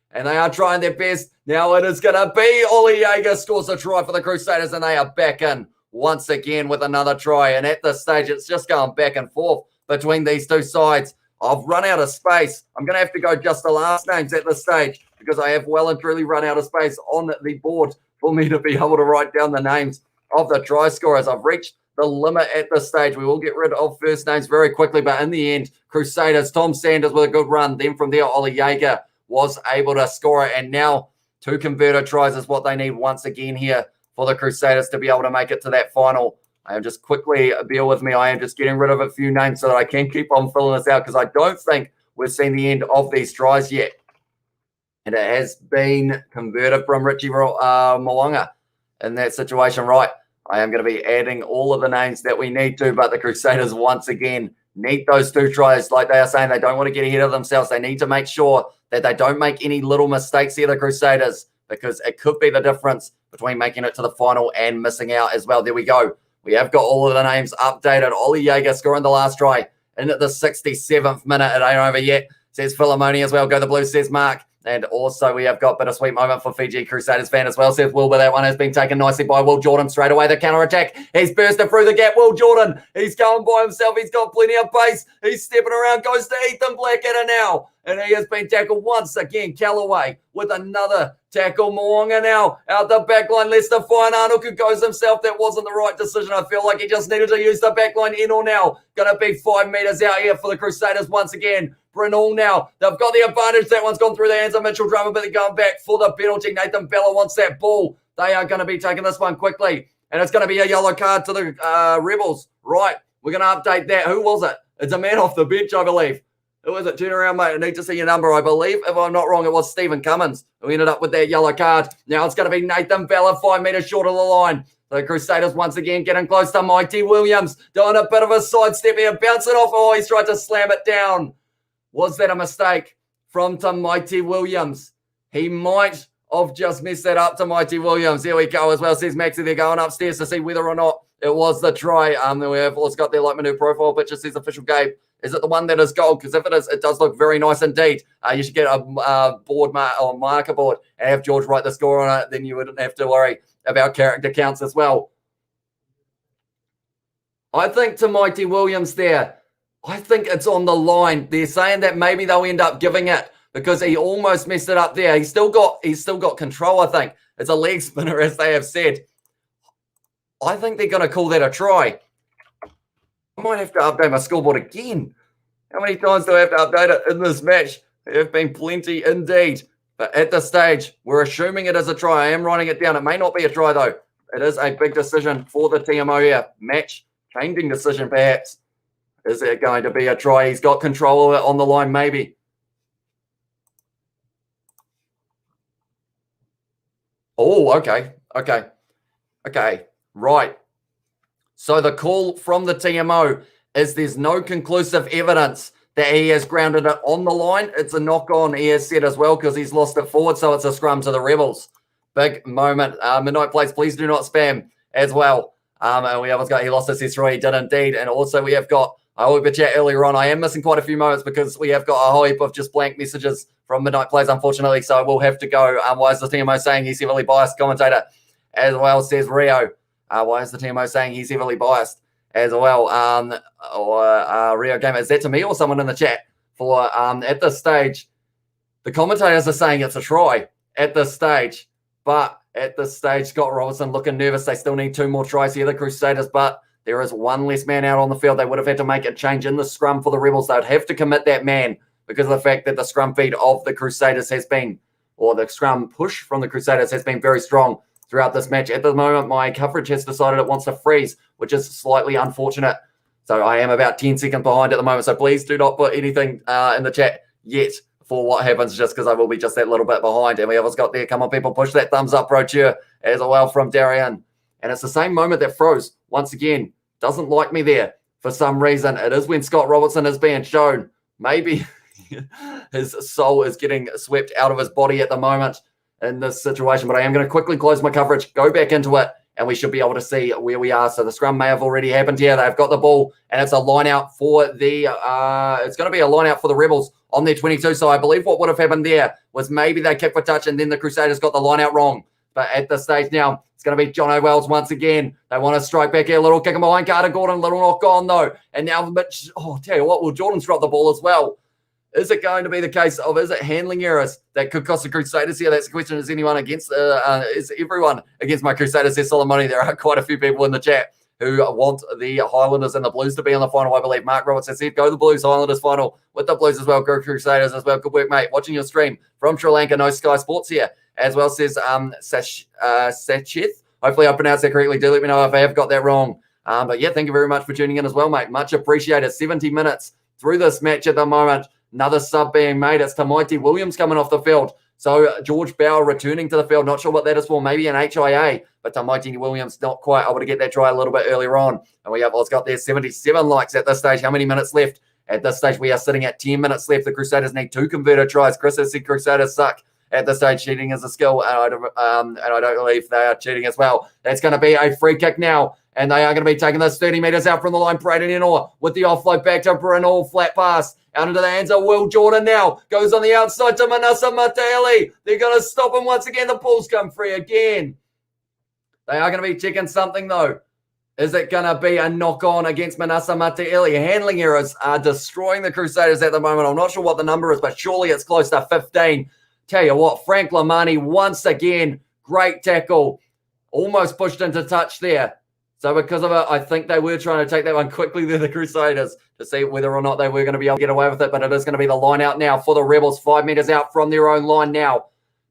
And they are trying their best. Now it is going to be Ollie Jaeger scores a try for the Crusaders, and they are back in once again with another try. And at this stage, it's just going back and forth between these two sides. I've run out of space. I'm going to have to go just the last names at this stage because I have well and truly run out of space on the board for me to be able to write down the names of the try scorers. I've reached the limit at this stage. We will get rid of first names very quickly, but in the end, Crusaders, Tom Sanders with a good run. Then from there, Ollie Jaeger was able to score it, and now 2 converter tries is what they need once again here for the Crusaders to be able to make it to that final. I am just quickly, bear with me, I am just getting rid of a few names so that I can keep on filling this out because I don't think we've seen the end of these tries yet. And it has been converted from Richie Mo'unga in that situation, right? I am going to be adding all of the names that we need to, but the Crusaders once again need those 2 tries. Like they are saying, they don't want to get ahead of themselves. They need to make sure that they don't make any little mistakes here, the Crusaders, because it could be the difference between making it to the final and missing out as well. There we go. We have got all of the names updated. Ollie Jaeger scoring the last try in at the 67th minute. It ain't over yet, says Philomoni as well. Go the Blues, says Mark. And also we have got bittersweet moment for Fiji Crusaders fan as well, says Will, but that one has been taken nicely by Will Jordan straight away. The counter-attack, he's bursting through the gap. Will Jordan, he's going by himself. He's got plenty of pace. He's stepping around, goes to Ethan Blackadder now. And he has been tackled once again. Callaway with another tackle. Mo'unga now out the back line. Lester Whainānuku goes himself. That wasn't the right decision. I feel like he just needed to use the back line. Eno now going to be 5 metres out here for the Crusaders once again. Brynall now. They've got the advantage. That one's gone through the hands of Mitchell Drummond, but they're going back for the penalty. Nathan Bella wants that ball. They are going to be taking this one quickly. And it's going to be a yellow card to the Rebels. Right. We're going to update that. Who was it? It's a man off the bench, I believe. Who is it? Turn around, mate. I need to see your number, I believe. If I'm not wrong, it was Stephen Cummins who ended up with that yellow card. Now it's going to be Nathan Bella, 5 metres short of the line. The Crusaders once again getting close to Mighty Williams. Doing a bit of a sidestep here, bouncing off. Oh, he's tried to slam it down. Was that a mistake from Mighty Williams? He might have just messed that up to Mighty Williams. Here we go as well, says Maxie. They're going upstairs to see whether or not it was the try. We have also got their new profile picture, says official Gabe. Is it the one that is gold? Because if it is, it does look very nice indeed. You should get a board or marker board and have George write the score on it. Then you wouldn't have to worry about character counts as well. I think to Mighty Williams there, I think it's on the line. They're saying that maybe they'll end up giving it because he almost messed it up there. He's still got control, I think. It's a leg spinner, as they have said. I think they're going to call that a try. I might have to update my scoreboard again. How many times do I have to update it in this match? There have been plenty indeed. But at this stage, we're assuming it is a try. I am writing it down. It may not be a try, though. It is a big decision for the TMO here. Match-changing decision, perhaps. Is it going to be a try? He's got control of it on the line, maybe. Oh, okay. Okay. Okay, right. So the call from the TMO is there's no conclusive evidence that he has grounded it on the line. It's a knock-on, he has said as well, because he's lost it forward, so it's a scrum to the Rebels. Big moment. Midnight Plates, please do not spam as well. And we have got, he lost his S3, he did indeed. And also we have got, I will be chat earlier on, I am missing quite a few moments because we have got a whole heap of just blank messages from Midnight Plays, unfortunately, so we'll have to go. Why is the TMO saying he's heavily biased? Commentator as well says Rio. Why is the TMO saying he's heavily biased as well? Rio Gamer, is that to me or someone in the chat? For at this stage, the commentators are saying it's a try at this stage, but at this stage, Scott Robertson looking nervous. They still need 2 more tries here, the Crusaders, but there is 1 less man out on the field. They would have had to make a change in the scrum for the Rebels. They would have to commit that man because of the fact that the scrum feed of the Crusaders has been, or the scrum push from the Crusaders has been very strong throughout this match. At the moment, my coverage has decided it wants to freeze, which is slightly unfortunate. So I am about 10 seconds behind at the moment. So please do not put anything in the chat yet for what happens, just because I will be just that little bit behind. And we have got there. Come on, people, push that thumbs up, brochure as well from Darian. And it's the same moment that froze. Once again, doesn't like me there for some reason. It is when Scott Robertson is being shown. Maybe his soul is getting swept out of his body at the moment in this situation. But I am going to quickly close my coverage, go back into it, and we should be able to see where we are. So the scrum may have already happened here. They've got the ball, and it's a line out for the it's going to be a line out for the Rebels on their 22. So I believe what would have happened there was maybe they kicked for touch, and then the Crusaders got the line out wrong. But at this stage now, it's going to be John O'Wells once again. They want to strike back here. Little kick him behind Carter Gordon. Little knock on, though. And now, tell you what, will Jordan's drop the ball as well? Is it going to be the case of, is it handling errors that could cost the Crusaders here? That's the question. Is anyone against, is everyone against my Crusaders? There's Solomoni. There are quite a few people in the chat who want the Highlanders and the Blues to be on the final, I believe. Mark Roberts has said, go the Blues, Highlanders final with the Blues as well. Go Crusaders as well. Good work, mate. Watching your stream from Sri Lanka. No Sky Sports here as well, says Sachith. Hopefully I pronounced that correctly. Do let me know if I have got that wrong. But yeah, thank you very much for tuning in as well, mate. Much appreciated. 70 minutes through this match at the moment. Another sub being made. It's Tamaiti Williams coming off the field. So George Bauer returning to the field. Not sure what that is for. Maybe an HIA. But Tamaiti Williams not quite able to get that try a little bit earlier on. And we have, let's got there 77 likes at this stage. How many minutes left? At this stage, we are sitting at 10 minutes left. The Crusaders need 2 converted tries. Chris has said Crusaders suck. At this stage, cheating is a skill, and I don't believe they are cheating as well. That's going to be a free kick now, and they are going to be taking this 30 metres out from the line. Braden Enor with the offload back to Brynall, flat pass out into the hands of Will Jordan now. Goes on the outside to Manasa Mateli. They're going to stop him once again. The ball's come free again. They are going to be checking something, though. Is it going to be a knock-on against Manasa Mateli? Handling errors are destroying the Crusaders at the moment. I'm not sure what the number is, but surely it's close to 15. Tell you what, Frank Lamani, once again, great tackle. Almost pushed into touch there. So because of it, I think they were trying to take that one quickly there, the Crusaders, to see whether or not they were going to be able to get away with it. But it is going to be the line out now for the Rebels. 5 metres out from their own line now.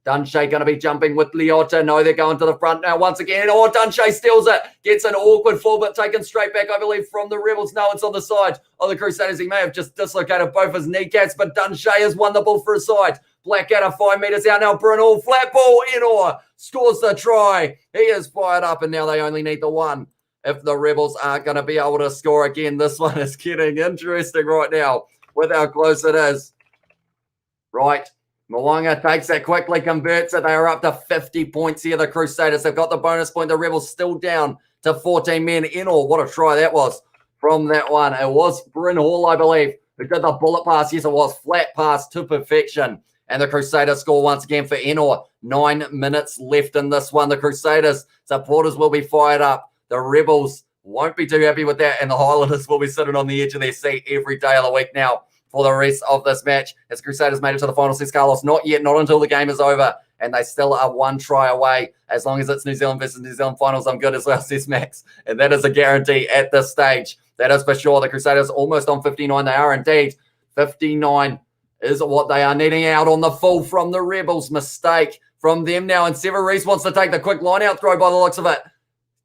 Dunshay going to be jumping with Leota. No, they're going to the front now once again. Oh, Dunshay steals it. Gets an awkward fall, but taken straight back, I believe, from the Rebels. No, it's on the side of the Crusaders. He may have just dislocated both his kneecaps, but Dunshay has won the ball for his side. Blackadder 5 metres out now. Brynall, flat ball. Enor scores the try. He is fired up, and now they only need the one. If the Rebels aren't going to be able to score again, this one is getting interesting right now with how close it is. Right. Mwanga takes it quickly, converts it. They are up to 50 points here, the Crusaders. They've got the bonus point. The Rebels still down to 14 men in all. What a try that was from that one. It was Bryn Hall, I believe, who did the bullet pass. Yes, it was. Flat pass to perfection. And the Crusaders score once again for Enor. 9 minutes left in this one. The Crusaders supporters will be fired up. The Rebels won't be too happy with that. And the Highlanders will be sitting on the edge of their seat every day of the week now for the rest of this match. As Crusaders made it to the final, says Carlos. Not yet, not until the game is over. And they still are 1 try away. As long as it's New Zealand versus New Zealand finals, I'm good as well, says Max. And that is a guarantee at this stage. That is for sure. The Crusaders almost on 59. They are indeed. 59 is what they are needing out on the full from the Rebels. Mistake from them now. And Sever Reese wants to take the quick line-out throw by the looks of it.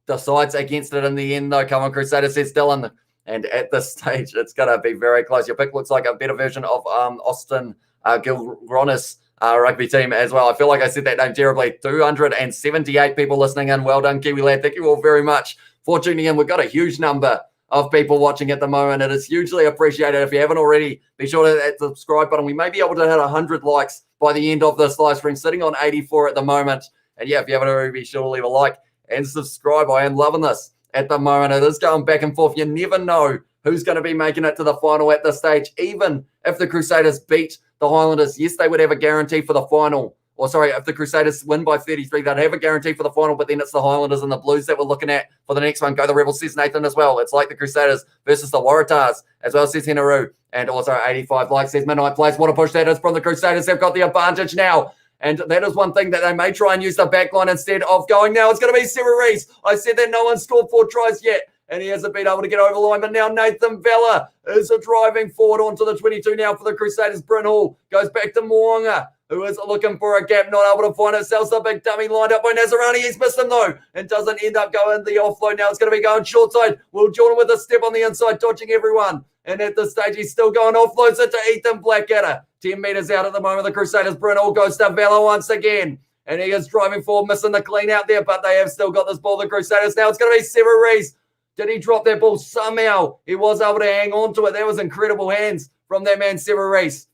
Decides against it in the end, though. Come on, Crusaders, says Dylan. And at this stage, it's going to be very close. Your pick looks like a better version of Austin Gilgronis rugby team as well. I feel like I said that name terribly. 278 people listening in. Well done, Kiwi Lad. Thank you all very much for tuning in. We've got a huge number of people watching at the moment. It is hugely appreciated. If you haven't already, be sure to hit the subscribe button. We may be able to hit 100 likes by the end of this live stream, sitting on 84 at the moment. And yeah, if you haven't already, be sure to leave a like and subscribe. I am loving this at the moment. It is going back and forth. You never know who's going to be making it to the final at this stage. Even if the Crusaders beat the Highlanders, yes, they would have a guarantee for the final. Or sorry, if the Crusaders win by 33, they'd have a guarantee for the final, but then it's the Highlanders and the Blues that we're looking at for the next one. Go the Rebels, says Nathan as well. It's like the Crusaders versus the Waratahs as well, says Henaru. And also 85 likes, says Midnight Place. What a push that is from the Crusaders. They've got the advantage now. And that is one thing that they may try and use the back line instead of going now. It's going to be Super Reese. I said that no one scored 4 tries yet, and he hasn't been able to get over the line. But now Nathan Vella is driving forward onto the 22 now for the Crusaders. Bryn Hall goes back to Moonga, who is looking for a gap, not able to find it. Sells the big dummy lined up by Nazarani. He's missed him though, and doesn't end up going the offload. Now it's going to be going short side. Will Jordan with a step on the inside, dodging everyone. And at this stage, he's still going offloads it to Ethan Blackadder. 10 metres out at the moment. The Crusaders, Bryn Hall goes to Vella once again. And he is driving forward, missing the clean out there, but they have still got this ball, the Crusaders. Now it's going to be Sever Reese. Did he drop that ball? Somehow he was able to hang on to it. That was incredible hands from that man, Sever Reese.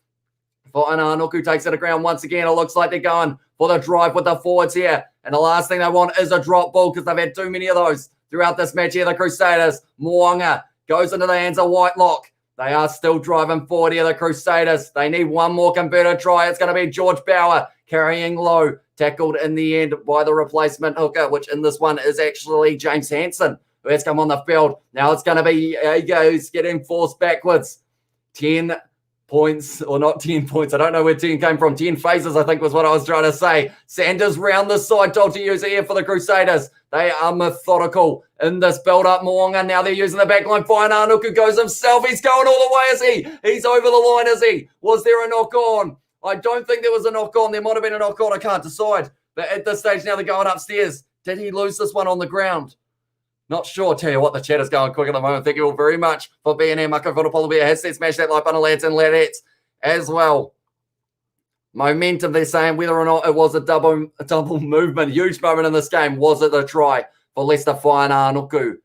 Nuku takes it to ground once again. It looks like they're going for the drive with the forwards here. And the last thing they want is a drop ball because they've had too many of those throughout this match here. The Crusaders, Moonga goes into the hands of Whitelock. They are still driving forward here, the Crusaders. They need one more converted try. It's going to be George Bauer carrying low. Tackled in the end by the replacement hooker, which in this one is actually James Hansen, who has come on the field. Now it's going to be Iago who's getting forced backwards. 10 points, or not 10 points. I don't know where 10 came from. 10 phases, I think was what I was trying to say. Sanders round the side, told to use it here for the Crusaders. They are methodical in this build-up. Moonga, now they're using the back line. Whainanukau goes himself. He's going all the way, is he? He's over the line, is he? Was there a knock-on? I don't think there was a knock-on. There might have been a knock-on. I can't decide. But at this stage now, they're going upstairs. Did he lose this one on the ground? Not sure. Tell you what, the chat is going quick at the moment. Thank you all very much for being here. Mako Votopolobia has said smash that like button, lads and ladettes as well. Momentum, they're saying whether or not it was a double movement. Huge moment in this game. Was it the try for Leicester Whainanukau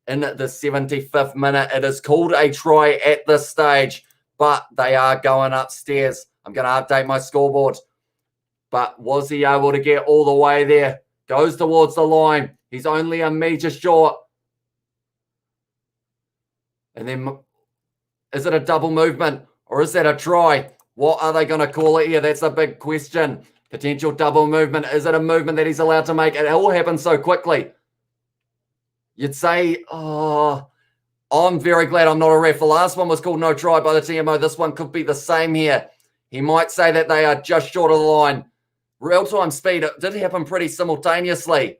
in the 75th minute? It is called a try at this stage, but they are going upstairs. I'm going to update my scoreboard. But was he able to get all the way there? Goes towards the line. He's only a metre short. And then, is it a double movement or is that a try? What are they going to call it here? That's a big question. Potential double movement. Is it a movement that he's allowed to make? It all happened so quickly. You'd say, oh, I'm very glad I'm not a ref. The last one was called no try by the TMO. This one could be the same here. He might say that they are just short of the line. Real-time speed, it did happen pretty simultaneously.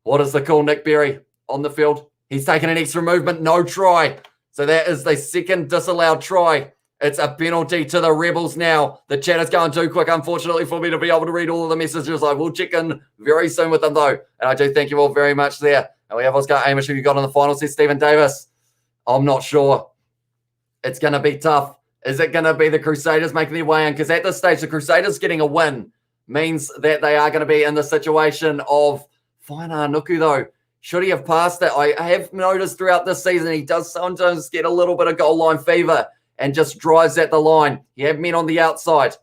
What is the call, Nick Berry, on the field? He's taken an extra movement, no try. So that is the second disallowed try. It's a penalty to the Rebels now. The chat is going too quick, unfortunately, for me to be able to read all of the messages. I will check in very soon with them, though. And I do thank you all very much there. And we have Oscar Amish, who you got in the final, says Stephen Davis. I'm not sure. It's going to be tough. Is it going to be the Crusaders making their way in? Because at this stage, the Crusaders getting a win means that they are going to be in the situation of Whainanukau, though. Should he have passed it? I have noticed throughout this season he does sometimes get a little bit of goal line fever and just drives at the line. You have men on the outside.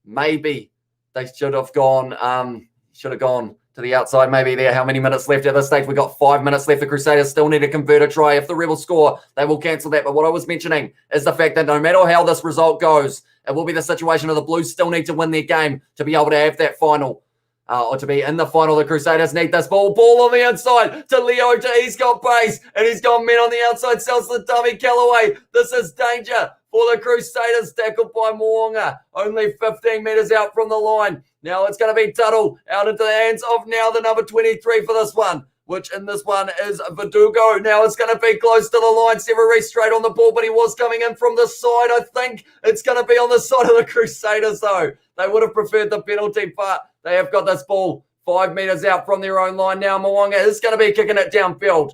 Maybe they should have gone to the outside. Maybe there. How many minutes left at this stage? We've got 5 minutes left. The Crusaders still need to convert a try. If the Rebels score, they will cancel that. But what I was mentioning is the fact that no matter how this result goes, it will be the situation of the Blues still need to win their game to be able to have that final. Or to be in the final. The Crusaders need this ball. Ball on the inside to Leo. He's got pace and he's got men on the outside. Sells the dummy. Callaway. This is danger for the Crusaders. Tackled by Moonga. Only 15 metres out from the line. Now it's going to be Tuttle out into the hands of now the number 23 for this one, which in this one is Verdugo. Now it's going to be close to the line. Severy straight on the ball, but he was coming in from the side. I think it's going to be on the side of the Crusaders, though. They would have preferred the penalty, but they have got this ball 5 metres out from their own line now. Moonga is going to be kicking it downfield.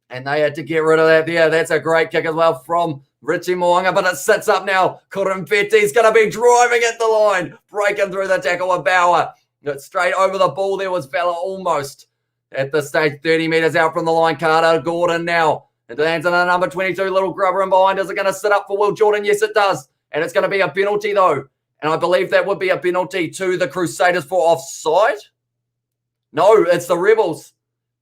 And they had to get rid of that there. That's a great kick as well from Richie Moanga, but it sits up now. Kurumpeti's going to be driving at the line, breaking through the tackle with Bauer. Straight over the ball there was Vella almost at this stage, 30 metres out from the line. Carter Gordon now into the hands of the number 22, little grubber in behind. Is it going to sit up for Will Jordan? Yes, it does. And it's going to be a penalty though. And I believe that would be a penalty to the Crusaders for offside. No, it's the Rebels.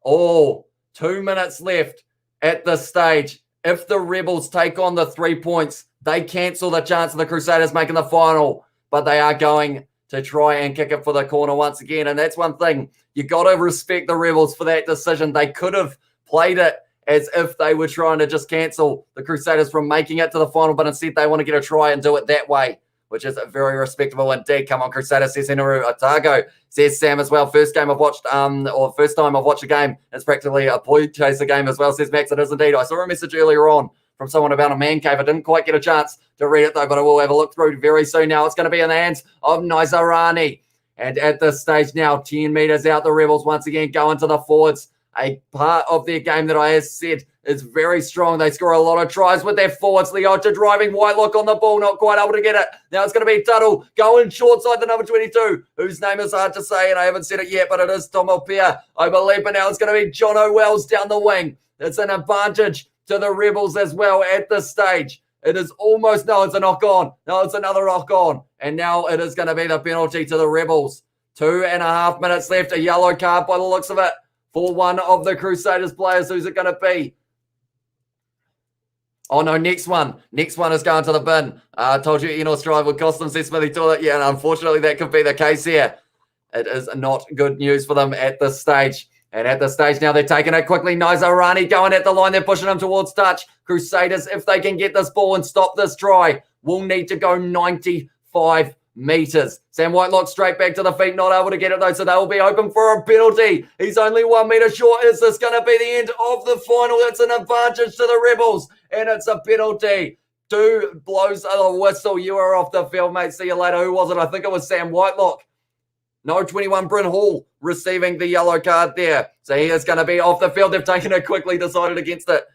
Oh, 2 minutes left at this stage. If the Rebels take on the 3 points, they cancel the chance of the Crusaders making the final. But they are going to try and kick it for the corner once again. And that's one thing. You got to respect the Rebels for that decision. They could have played it as if they were trying to just cancel the Crusaders from making it to the final, but instead they want to get a try and do it that way, which is very respectable indeed. Come on, Crusaders, says Henry Otago. Says Sam as well. First time I've watched a game. It's practically a point chaser game as well, says Max. It is indeed. I saw a message earlier on from someone about a man cave. I didn't quite get a chance to read it though, but I will have a look through very soon now. It's going to be in the hands of Naisarani. And at this stage now, 10 metres out, the Rebels once again going to the forwards. A part of their game that I have said is very strong. They score a lot of tries with their forwards. Leota driving, Whitelock on the ball, not quite able to get it. Now it's going to be Tuttle going short side the number 22, whose name is hard to say, and I haven't said it yet, but it is Tom Opia, I believe. But now it's going to be John O'Wells down the wing. It's an advantage to the Rebels as well at this stage. It is almost, no, it's a knock on. No, it's another knock on. And now it is going to be the penalty to the Rebels. 2.5 minutes left, a yellow card by the looks of it for one of the Crusaders players. Who's it going to be? Oh, no, next one. Next one is going to the bin. I told you Enos Drive would cost them, says Smithy Toilet. Yeah, and unfortunately that could be the case here. It is not good news for them at this stage. And at this stage now, they're taking it quickly. Naisarani going at the line. They're pushing him towards touch. Crusaders, if they can get this ball and stop this try, will need to go 95 metres. Sam Whitelock straight back to the feet, not able to get it though, so they will be open for a penalty. He's only 1 metre short. Is this going to be the end of the final? That's an advantage to the Rebels, and it's a penalty. 2 blows of the whistle. You are off the field, mate. See you later. Who was it? I think it was Sam Whitelock. No, 21, Bryn Hall receiving the yellow card there. So he is going to be off the field. They've taken it quickly, decided against it.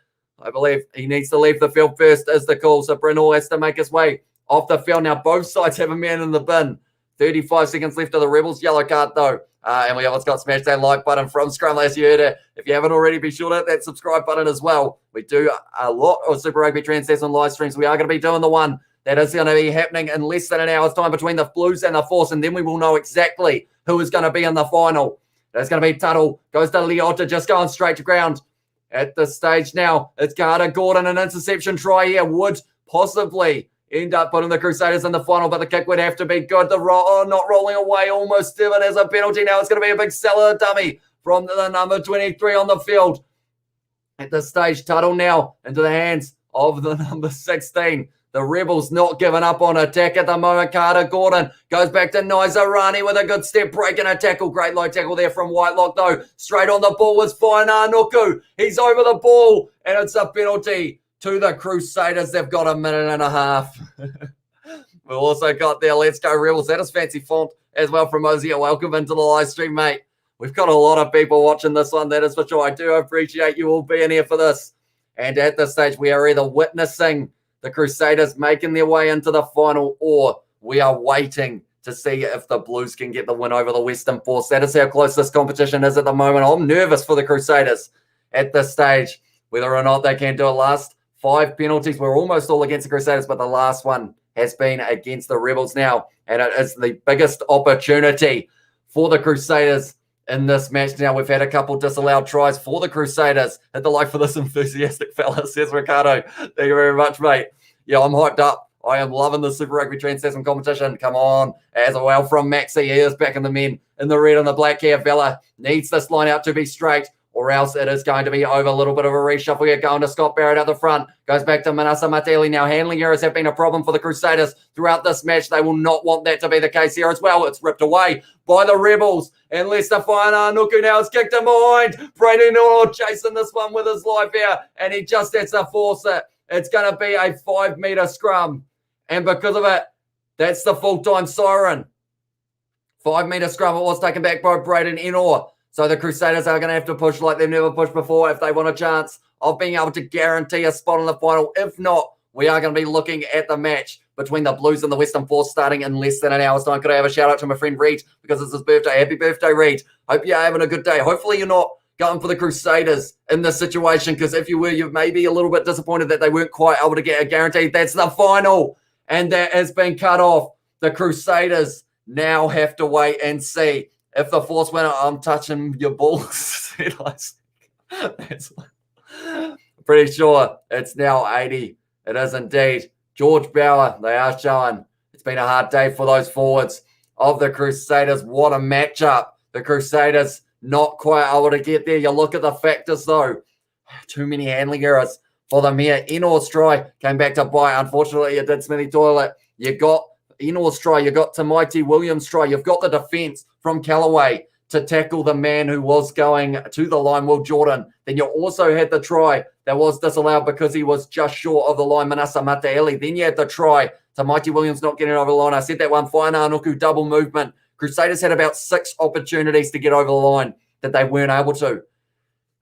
I believe he needs to leave the field first is the call. So Bryn Hall has to make his way off the field. Now both sides have a man in the bin. 35 seconds left of the Rebels. Yellow card though. And we almost got smashed that like button from Scrum as you heard it. If you haven't already, be sure to hit that subscribe button as well. We do a lot of Super Rugby Trans-Tasman live streams. We are going to be doing the one that is going to be happening in less than an hour's time between the Blues and the Force, and then we will know exactly who is going to be in the final. That's going to be Tuttle. Goes to Leota, just going straight to ground. At this stage now, it's Carter Gordon. An interception try here would possibly end up putting the Crusaders in the final, but the kick would have to be good. The not rolling away, almost given as a penalty. Now it's going to be a big seller dummy from the number 23 on the field. At this stage, Tuttle now into the hands of the number 16. The Rebels not giving up on attack at the moment. Carter Gordon goes back to Naisarani with a good step, breaking a tackle. Great low tackle there from Whitelock, though. Straight on the ball was Faina Nuku. He's over the ball, and it's a penalty to the Crusaders. They've got 1.5 minutes. We've also got their Let's Go Rebels. That is fancy font as well from Ozzy. Welcome into the live stream, mate. We've got a lot of people watching this one, that is for sure. I do appreciate you all being here for this. And at this stage, we are either witnessing the Crusaders making their way into the final, or we are waiting to see if the Blues can get the win over the Western Force. That is how close this competition is at the moment. I'm nervous for the Crusaders at this stage, whether or not they can do it. Last 5 penalties were almost all against the Crusaders, but the last one has been against the Rebels now, and it is the biggest opportunity for the Crusaders in this match. Now, we've had a couple disallowed tries for the Crusaders. Hit the like for this enthusiastic fella, says Ricardo. Thank you very much, mate. Yeah, I'm hyped up. I am loving the Super Rugby Trans-Tasman competition. Come on. As well from Maxi. He is back in the men in the red and the black here. Vella needs this line out to be straight, or else it is going to be over. A little bit of a reshuffle here, going to Scott Barrett at the front. Goes back to Manasa Mateli. Now, handling errors have been a problem for the Crusaders throughout this match. They will not want that to be the case here as well. It's ripped away by the Rebels. And Lester Faina Nuku now has kicked him behind. Brandon Orr chasing this one with his life here, and he just has to force it. It's going to be a 5-metre scrum. And because of it, that's the full-time siren. 5-metre scrum. It was taken back by Braden Enor. So the Crusaders are going to have to push like they've never pushed before if they want a chance of being able to guarantee a spot in the final. If not, we are going to be looking at the match between the Blues and the Western Force starting in less than an hour's time. Could I have a shout out to my friend Reed because it's his birthday? Happy birthday, Reed. Hope you're having a good day. Hopefully you're not going for the Crusaders in this situation, because if you were, you may be a little bit disappointed that they weren't quite able to get a guarantee. That's the final, and that has been cut off. The Crusaders now have to wait and see if the Force winner. I'm touching your balls. That's pretty sure it's now 80. It is indeed. George Bauer, they are showing it's been a hard day for those forwards of the Crusaders. What a matchup. The Crusaders not quite able to get there. You look at the factors, though. Too many handling errors for them here. Enor's try came back to bite. Unfortunately, it did Smithy Toilet. You got Enor's try. You got Tamaiti Williams' try. You've got the defence from Callaway to tackle the man who was going to the line, Will Jordan. Then you also had the try that was disallowed because he was just short of the line, Manasa Mataeli. Then you had the try to Mighty Williams not getting over the line. I said that one, Whaina Anuku double movement. Crusaders had about 6 opportunities to get over the line that they weren't able to.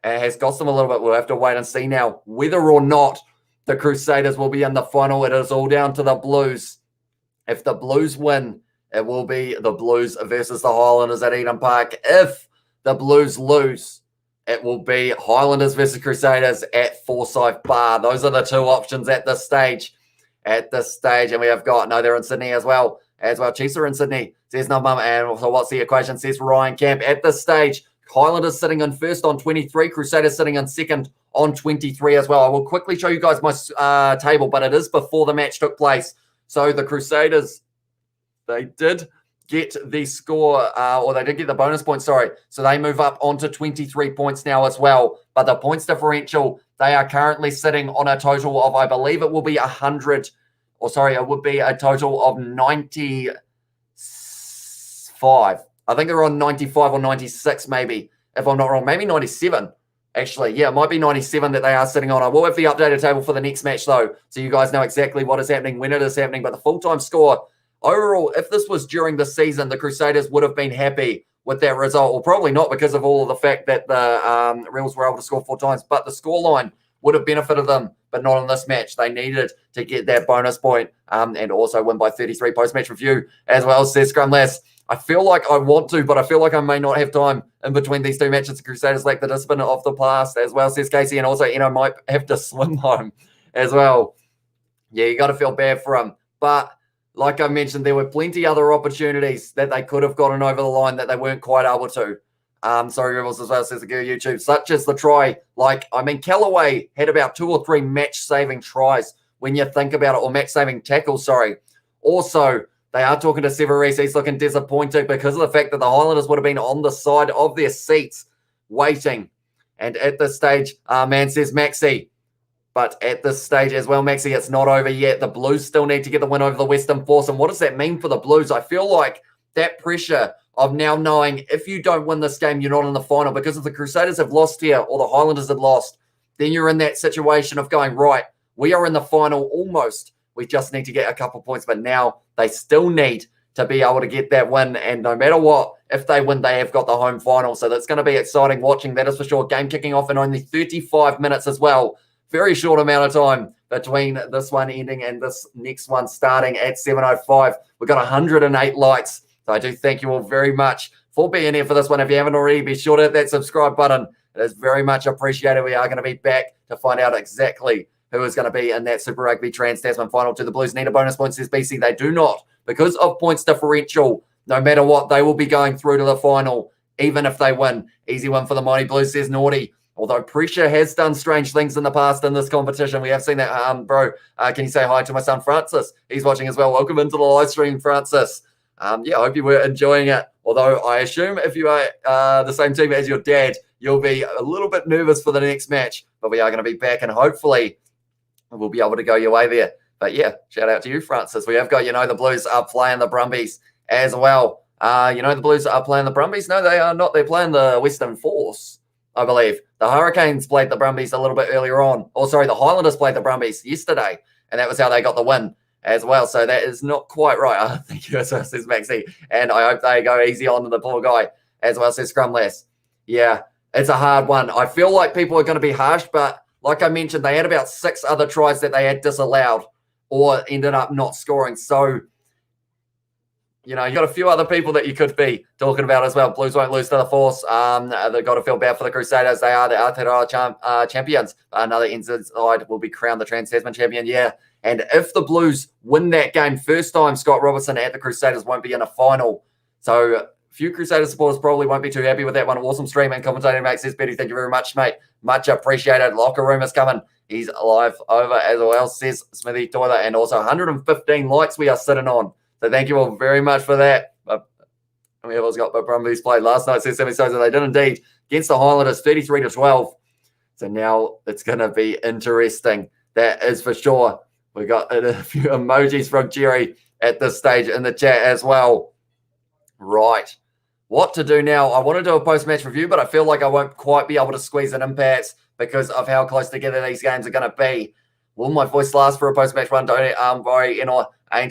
It has cost them a little bit. We'll have to wait and see now whether or not the Crusaders will be in the final. It is all down to the Blues. If the Blues win, it will be the Blues versus the Highlanders at Eden Park. If the Blues lose, it will be Highlanders versus Crusaders at Forsyth Bar. Those are the 2 options at this stage. And we have got, no, they're in Sydney as well. Chiefs are in Sydney, says number. And so what's the equation, says Ryan Camp. At this stage, Highlanders sitting in first on 23, Crusaders sitting in second on 23 as well. I will quickly show you guys my table, but it is before the match took place. So the Crusaders, they did get the score, or they did get the bonus points, sorry. So they move up onto 23 points now as well. But the points differential, they are currently sitting on a total of, I believe it will be 100, or sorry, it would be a total of 95. I think they're on 95 or 96 maybe, if I'm not wrong. Maybe 97, actually. Yeah, it might be 97 that they are sitting on. I will have the updated table for the next match, though, so you guys know exactly what is happening, when it is happening. But the full-time score, overall, if this was during the season, the Crusaders would have been happy with that result. Well, probably not, because of all of the fact that the Reels were able to score 4 times. But the scoreline would have benefited them, but not in this match. They needed to get that bonus point, and also win by 33. Post-match review as well, says Scrumless. I feel like I want to, but I feel like I may not have time in between these 2 matches. The Crusaders lack the discipline of the past as well, says Casey. And also, might have to swim home as well. Yeah, you got to feel bad for him. But like I mentioned, there were plenty other opportunities that they could have gotten over the line that they weren't quite able to. Sorry, Rivals as well, says the girl YouTube, such as the try. Callaway had about 2 or 3 match-saving tries when you think about it, or match-saving tackles, sorry. Also, they are talking to Severese. He's looking disappointed because of the fact that the Highlanders would have been on the side of their seats waiting. And at this stage, man, says Maxi. But at this stage as well, Maxi, it's not over yet. The Blues still need to get the win over the Western Force. And what does that mean for the Blues? I feel like that pressure of now knowing if you don't win this game, you're not in the final. Because if the Crusaders have lost here or the Highlanders have lost, then you're in that situation of going, right, we are in the final almost. We just need to get a couple points. But now they still need to be able to get that win. And no matter what, if they win, they have got the home final. So that's going to be exciting watching. That is for sure. Game kicking off in only 35 minutes as well. Very short amount of time between this one ending and this next one starting at 7:05. We've got 108 likes. So I do thank you all very much for being here for this one. If you haven't already, be sure to hit that subscribe button. It is very much appreciated. We are going to be back to find out exactly who is going to be in that Super Rugby Trans-Tasman final. To the Blues need a bonus point, says BC. They do not. Because of points differential, no matter what, they will be going through to the final, even if they win. Easy one for the Mighty Blues, says Naughty. Although pressure has done strange things in the past in this competition. We have seen that. Bro, can you say hi to my son, Francis? He's watching as well. Welcome into the live stream, Francis. I hope you were enjoying it. Although I assume if you are the same team as your dad, you'll be a little bit nervous for the next match. But we are going to be back, and hopefully we'll be able to go your way there. But yeah, shout out to you, Francis. We have got, the Blues are playing the Brumbies as well. The Blues are playing the Brumbies. No, they are not. They're playing the Western Force, I believe. The Hurricanes played the Brumbies a little bit earlier on. Oh, sorry, the Highlanders played the Brumbies yesterday, and that was how they got the win as well. So that is not quite right. Thank you, as well, says Maxie. And I hope they go easy on the poor guy as well, says Scrumless. Yeah, it's a hard one. I feel like people are going to be harsh, but like I mentioned, they had about 6 other tries that they had disallowed or ended up not scoring. So, you know, you got a few other people that you could be talking about as well. Blues won't lose to the Force. They've got to feel bad for the Crusaders. They are the Aotearoa champions. Another inside will be crowned the Trans-Tasman champion. Yeah. And if the Blues win that game, first time Scott Robertson at the Crusaders won't be in a final. So a few Crusaders supporters probably won't be too happy with that one. Awesome stream and commentating, mate. Says Betty, thank you very much, mate. Much appreciated. Locker room is coming. He's live over as well, says Smithy Toiler. And also 115 likes we are sitting on. So thank you all very much for that. We have also got the Brumbies played last night, says Sammy Sosa. They did indeed against the Highlanders, 33-12. So now it's going to be interesting. That is for sure. We got a few emojis from Jerry at this stage in the chat as well. Right. What to do now? I want to do a post-match review, but I feel like I won't quite be able to squeeze it in, perhaps, because of how close together these games are going to be. Will my voice last for a post-match one? Don't worry, ain't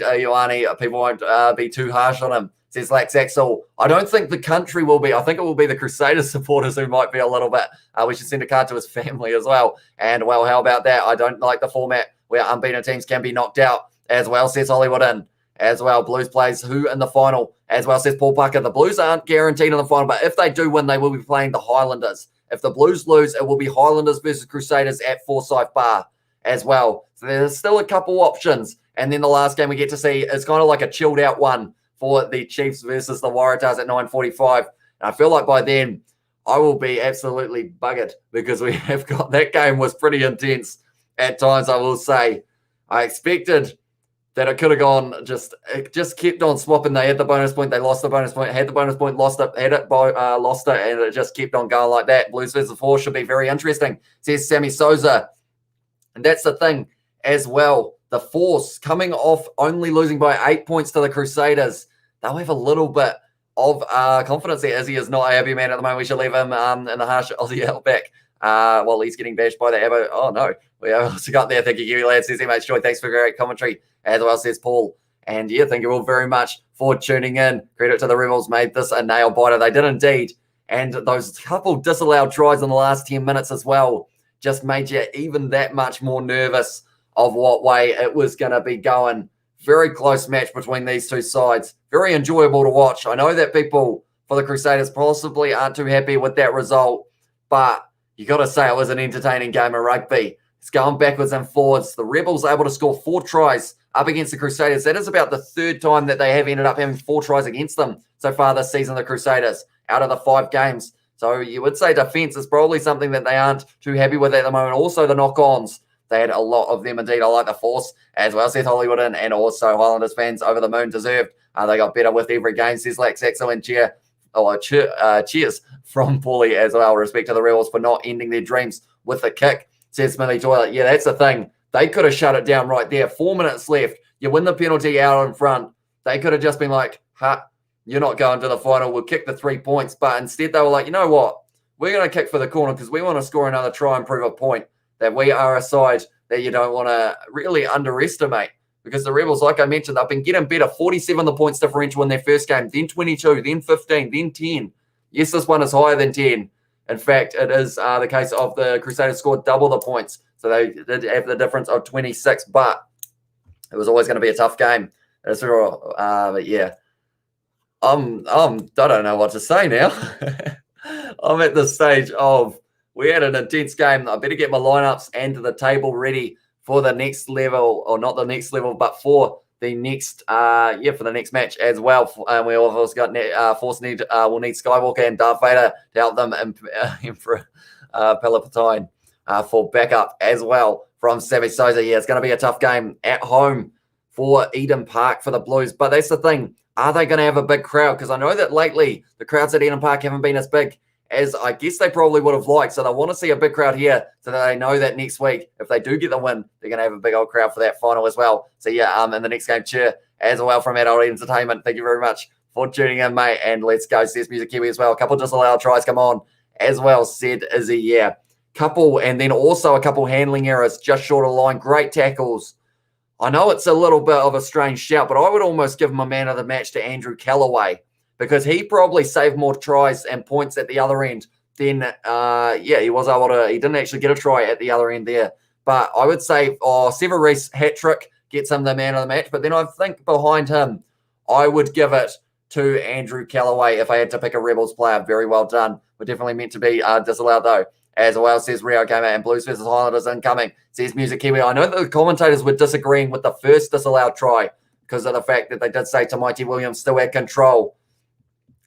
a Ioane. People won't be too harsh on him, says Lax Axel. I don't think the country will be. I think it will be the Crusaders supporters who might be a little bit. We should send a card to his family as well. And, well, how about that? I don't like the format where unbeaten teams can be knocked out as well, says Hollywood in. As well, Blues plays who in the final? As well, says Paul Parker. The Blues aren't guaranteed in the final, but if they do win, they will be playing the Highlanders. If the Blues lose, it will be Highlanders versus Crusaders at Forsyth Bar as well. So there's still a couple options. And then the last game we get to see is kind of like a chilled out one for the Chiefs versus the Waratahs at 9:45. And I feel like by then I will be absolutely buggered because we have got that game was pretty intense at times, I will say. I expected that it could have gone, it just kept on swapping. They had the bonus point, they lost the bonus point, had the bonus point, lost it, lost it, and it just kept on going like that. Blues versus Force should be very interesting, says Sammy Souza. And that's the thing as well. The Force coming off only losing by 8 points to the Crusaders. They'll have a little bit of confidence there. Izzy is not a happy man at the moment. We should leave him in the harsh Aussie outback while he's getting bashed by the Abo. Oh, no. We also got there. Thank you, Kiwi lad. Says MH Joy. Thanks for great commentary. As well, says Paul. And yeah, thank you all very much for tuning in. Credit to the Rebels, made this a nail biter. They did indeed. And those couple disallowed tries in the last 10 minutes as well just made you even that much more nervous of what way it was going to be going. Very close match between these two sides. Very enjoyable to watch. I know that people for the Crusaders possibly aren't too happy with that result, but you got to say it was an entertaining game of rugby. It's going backwards and forwards. The Rebels able to score 4 tries up against the Crusaders. That is about the 3rd time that they have ended up having 4 tries against them so far this season, the Crusaders, out of the 5 games. So you would say defense is probably something that they aren't too happy with at the moment. Also the knock-ons. They had a lot of them indeed. I like the Force as well, says Hollywood, and also Highlanders fans over the moon deserved. They got better with every game, says Lex. Excellent cheers from Paulie as well. Respect to the Rebels for not ending their dreams with a kick, says Smithy Toilet. Yeah, that's the thing. They could have shut it down right there. 4 minutes left. You win the penalty out in front. They could have just been like, you're not going to the final. We'll kick the 3 points. But instead they were like, you know what? We're going to kick for the corner because we want to score another try and prove a point that we are a side that you don't want to really underestimate. Because the Rebels, like I mentioned, they've been getting better. 47 the points differential in their first game, then 22, then 15, then 10. Yes, this one is higher than 10. In fact, it is the case of the Crusaders scored double the points. So they did have the difference of 26, but it was always going to be a tough game. But yeah, I don't know what to say now. I'm at the stage of we had an intense game. I better get my lineups and the table ready for the next level, or not the next level, but for the next, for the next match as well. And we also got Force will need Skywalker and Darth Vader to help them Emperor Palpatine for backup as well from Savage Souza. Yeah, it's going to be a tough game at home for Eden Park for the Blues. But that's the thing. Are they going to have a big crowd? Because I know that lately the crowds at Eden Park haven't been as big as I guess they probably would have liked. So they want to see a big crowd here so that they know that next week, if they do get the win, they're going to have a big old crowd for that final as well. So yeah, in the next game, cheer as well from Adult Entertainment. Thank you very much for tuning in, mate. And let's go, says Music Kiwi as well. A couple disallowed tries come on as well, said Izzy. Yeah, couple, and then also a couple handling errors just short of the line. Great tackles. I know it's a little bit of a strange shout, but I would almost give him a man of the match to Andrew Callaway, because he probably saved more tries and points at the other end then yeah, he was able to. He didn't actually get a try at the other end there, but I would say Sever Reece hat trick gets him the man of the match. But then I think behind him, I would give it to Andrew Callaway if I had to pick a Rebels player. Very well done. We're definitely meant to be disallowed though. As well, says Rio Gamer, and Blues versus Highlanders incoming, says Music Kiwi. I know that the commentators were disagreeing with the first disallowed try because of the fact that they did say Mighty Williams still had control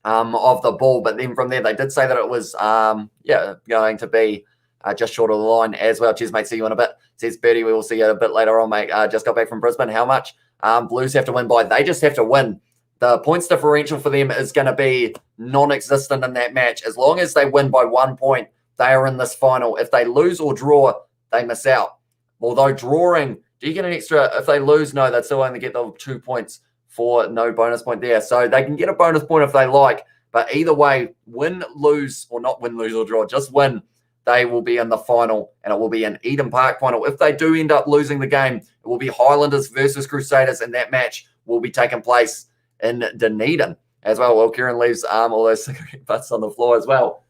of the ball, but then from there they did say that it was going to be just short of the line as well. Cheers, mate. See you in a bit. Says Birdie. We will see you a bit later on, mate. Just got back from Brisbane. How much Blues have to win by? They just have to win. The points differential for them is going to be non-existent in that match. As long as they win by 1 point, they are in this final. If they lose or draw, they miss out. Although drawing, do you get an extra? If they lose, no, they'd still only get the 2 points for no bonus point there. So they can get a bonus point if they like. But either way, win, lose, or not win, lose, or draw, just win. They will be in the final, and it will be an Eden Park final. If they do end up losing the game, it will be Highlanders versus Crusaders, and that match will be taking place in Dunedin as well. Well, Kieran leaves all those cigarette butts on the floor as well.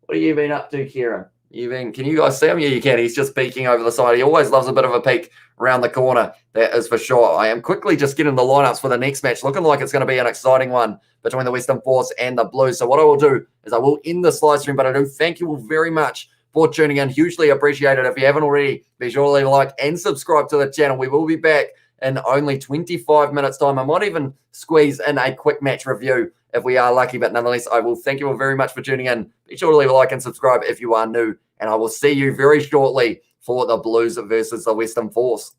What have you been up to, Kieran? Can you guys see him? Yeah, you can. He's just peeking over the side. He always loves a bit of a peek around the corner. That is for sure. I am quickly just getting the lineups for the next match. Looking like it's going to be an exciting one between the Western Force and the Blues. So what I will do is I will end this live stream, but I do thank you all very much for tuning in. Hugely appreciated. If you haven't already, be sure to leave a like and subscribe to the channel. We will be back in only 25 minutes time. I might even squeeze in a quick match review if we are lucky, but nonetheless, I will thank you all very much for tuning in. Be sure to leave a like and subscribe if you are new, and I will see you very shortly for the Blues versus the Western Force.